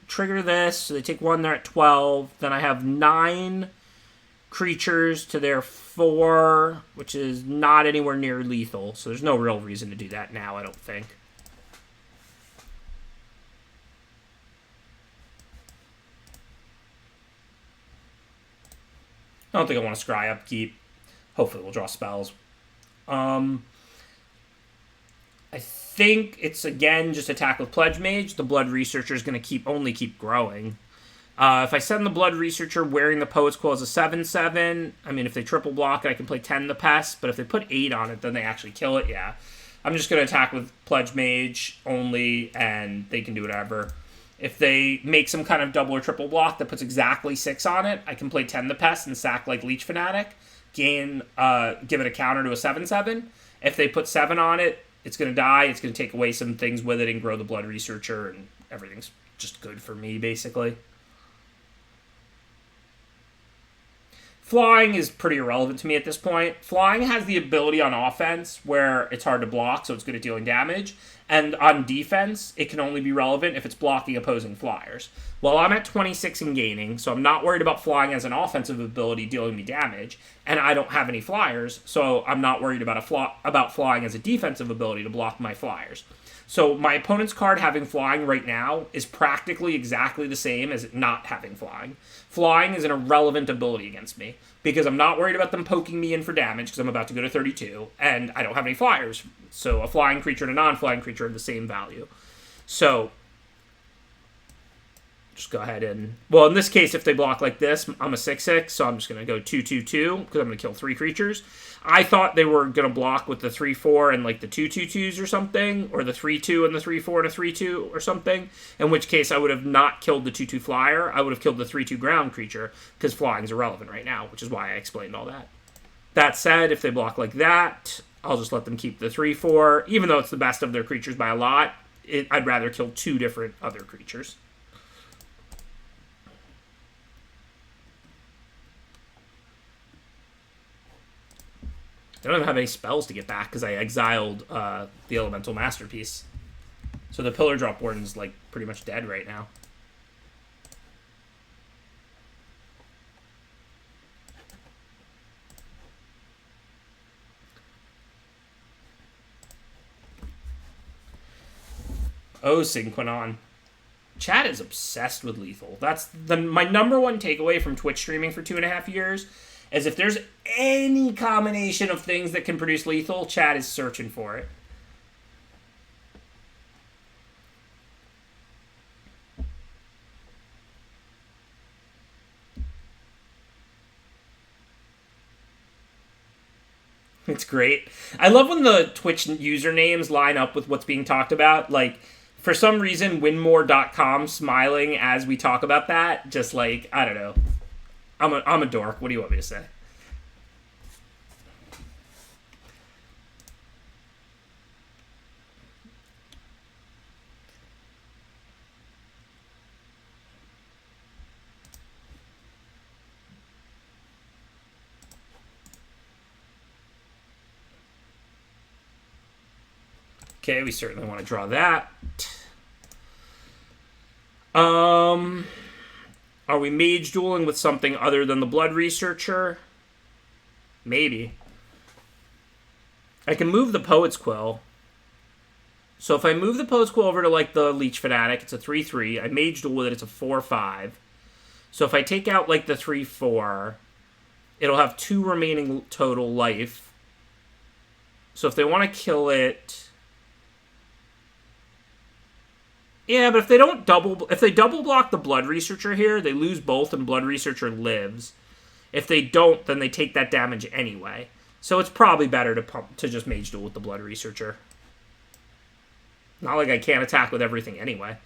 trigger this. So they take 1, they're at 12. Then I have 9 creatures to their 4, which is not anywhere near lethal. So there's no real reason to do that now, I don't think. I don't think I want to scry upkeep. Hopefully we'll draw spells. I think it's, again, just attack with Pledge Mage. The Blood Researcher is going to only keep growing. If I send the Blood Researcher wearing the Poet's Quill as a 7/7, I mean, if they triple block it, I can play 10 the Pest, but if they put 8 on it, then they actually kill it, yeah. I'm just going to attack with Pledge Mage only, and they can do whatever. If they make some kind of double or triple block that puts exactly 6 on it, I can play 10 the Pest and sack like Leech Fanatic, give it a counter to a 7/7. If they put 7 on it, it's going to die, it's going to take away some things with it and grow the Blood Researcher, and everything's just good for me, basically. Flying is pretty irrelevant to me at this point. Flying has the ability on offense where it's hard to block, so it's good at dealing damage. And on defense, it can only be relevant if it's blocking opposing flyers. Well, I'm at 26 and gaining, so I'm not worried about flying as an offensive ability dealing me damage, and I don't have any flyers, so I'm not worried about flying as a defensive ability to block my flyers. So my opponent's card having flying right now is practically exactly the same as it not having flying. Flying is an irrelevant ability against me because I'm not worried about them poking me in for damage because I'm about to go to 32, and I don't have any flyers. So a flying creature and a non-flying creature are the same value. So just go ahead and... Well, in this case, if they block like this, I'm a 6/6, so I'm just going to go 2/2/2 because I'm going to kill 3 creatures. I thought they were going to block with the 3/4 and like the 2/2/2s or something, or the 3/2 and the 3/4 and a 3/2 or something, in which case I would have not killed the 2/2 flyer. I would have killed the 3/2 ground creature because flying's irrelevant right now, which is why I explained all that. That said, if they block like that, I'll just let them keep the 3/4. Even though it's the best of their creatures by a lot, I'd rather kill 2 different other creatures. I don't even have any spells to get back because I exiled the Elemental Masterpiece. So the Pillar Drop Warden's like pretty much dead right now. Oh, Synquenon. Chat is obsessed with lethal. That's my number one takeaway from Twitch streaming for 2.5 years, is if there's any combination of things that can produce lethal, chat is searching for it. It's great. I love when the Twitch usernames line up with what's being talked about. Like, for some reason, winmore.com smiling as we talk about that. Just like, I don't know. I'm a dork. What do you want me to say? Okay, we certainly want to draw that. Are we mage dueling with something other than the Blood Researcher? Maybe. I can move the Poet's Quill. So if I move the Poet's Quill over to like the Leech Fanatic, it's a 3/3. I mage duel with it, it's a 4/5. So if I take out like the 3/4, it'll have 2 remaining total life. So if they want to kill it... Yeah, but if they double block the Blood Researcher here, they lose both and Blood Researcher lives. If they don't, then they take that damage anyway. So it's probably better to just Mage Duel with the Blood Researcher. Not like I can't attack with everything anyway.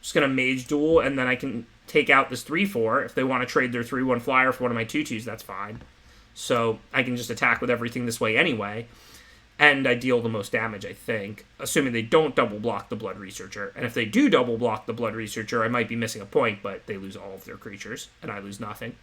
Just gonna Mage Duel, and then I can take out this 3/4. If they want to trade their 3/1 flyer for one of my 2/2s, that's fine. So I can just attack with everything this way anyway. And I deal the most damage, I think, assuming they don't double block the Blood Researcher. And if they do double block the Blood Researcher, I might be missing a point, but they lose all of their creatures, and I lose nothing.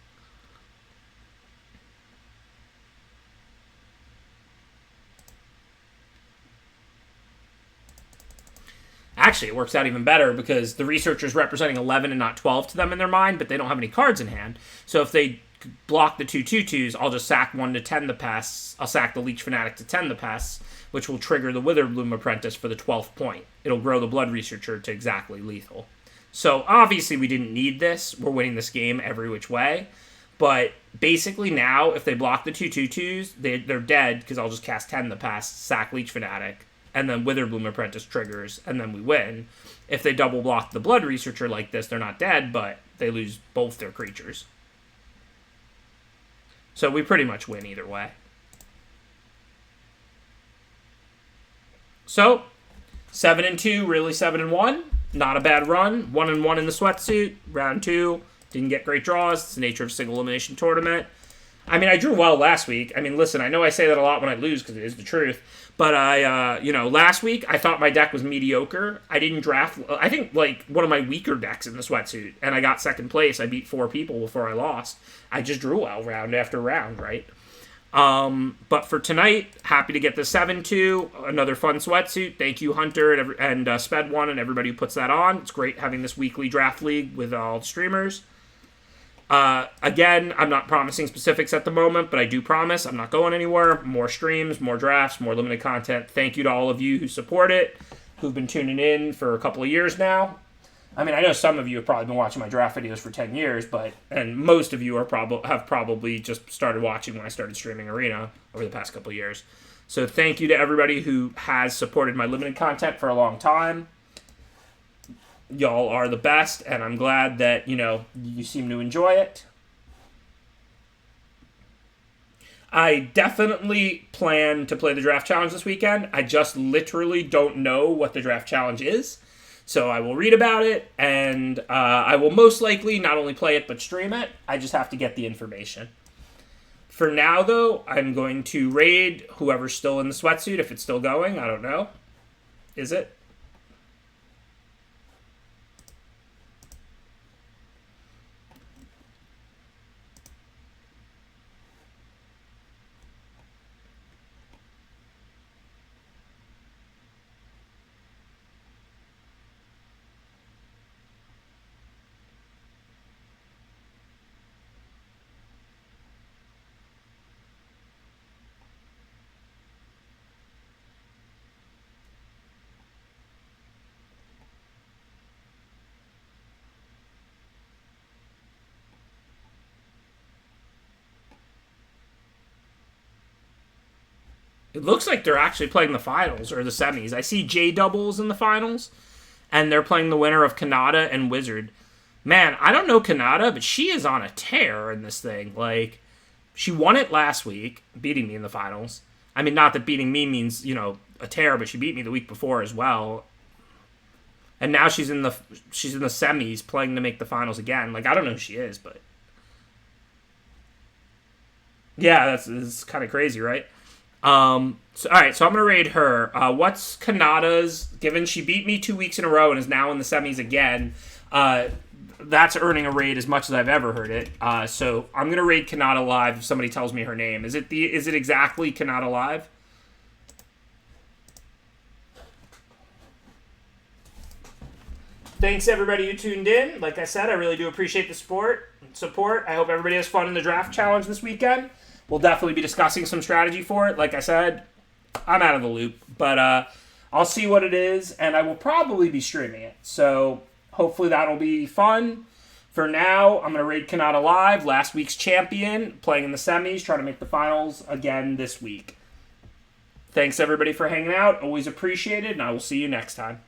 Actually, it works out even better because the Researcher's representing 11 and not 12 to them in their mind, but they don't have any cards in hand. So if they block the 2/2/2s, I'll just sack 1 to 10 the pests. I'll sack the Leech Fanatic to 10 the pests, which will trigger the Witherbloom Apprentice for the 12th point. It'll grow the Blood Researcher to exactly lethal. So obviously we didn't need this. We're winning this game every which way. But basically now, if they block the 2/2/2s, they're dead because I'll just cast 10 the pests, sack Leech Fanatic, and then Witherbloom Apprentice triggers, and then we win. If they double block the Blood Researcher like this, they're not dead, but they lose both their creatures. So we pretty much win either way. So, 7-2, really 7-1. Not a bad run. 1-1 in the sweatsuit. Round 2. Didn't get great draws. It's the nature of single elimination tournament. I mean, I drew well last week. I mean, listen, I know I say that a lot when I lose because it is the truth. But last week I thought my deck was mediocre. I didn't draft. I think like one of my weaker decks in the sweatsuit, and I got second place. I beat 4 people before I lost. I just drew well round after round, right? But for tonight, happy to get the 7-2. Another fun sweatsuit. Thank you, Hunter and Sped1 and everybody who puts that on. It's great having this weekly draft league with all the streamers. Again, I'm not promising specifics at the moment, but I do promise I'm not going anywhere. More streams, more drafts, more limited content. Thank you to all of you who support it, who've been tuning in for a couple of years now. I mean, I know some of you have probably been watching my draft videos for 10 years, and most of you have probably just started watching when I started streaming Arena over the past couple of years. So thank you to everybody who has supported my limited content for a long time. Y'all are the best, and I'm glad that, you seem to enjoy it. I definitely plan to play the draft challenge this weekend. I just literally don't know what the draft challenge is. So I will read about it, and I will most likely not only play it, but stream it. I just have to get the information. For now, though, I'm going to raid whoever's still in the sweatsuit, if it's still going. I don't know. Is it? It looks like they're actually playing the finals or the semis. I see J doubles in the finals, and they're playing the winner of Kanata and Wizard. Man, I don't know Kanata, but she is on a tear in this thing. Like, she won it last week, beating me in the finals. I mean, not that beating me means, a tear, but she beat me the week before as well. And now she's in the semis playing to make the finals again. Like, I don't know who she is, but yeah, that's kind of crazy, right? All right, so I'm gonna rate her. What's Kanata's? Given she beat me 2 weeks in a row and is now in the semis again, that's earning a rate as much as I've ever heard it. So I'm gonna rate Kanata live if somebody tells me her name. Is it exactly Kanata live? Thanks everybody who tuned in. Like I said, I really do appreciate the support. I hope everybody has fun in the draft challenge this weekend. We'll definitely be discussing some strategy for it. Like I said, I'm out of the loop, but I'll see what it is, and I will probably be streaming it. So hopefully that'll be fun. For now, I'm going to rate Kanata live, last week's champion, playing in the semis, trying to make the finals again this week. Thanks everybody for hanging out. Always appreciated, and I will see you next time.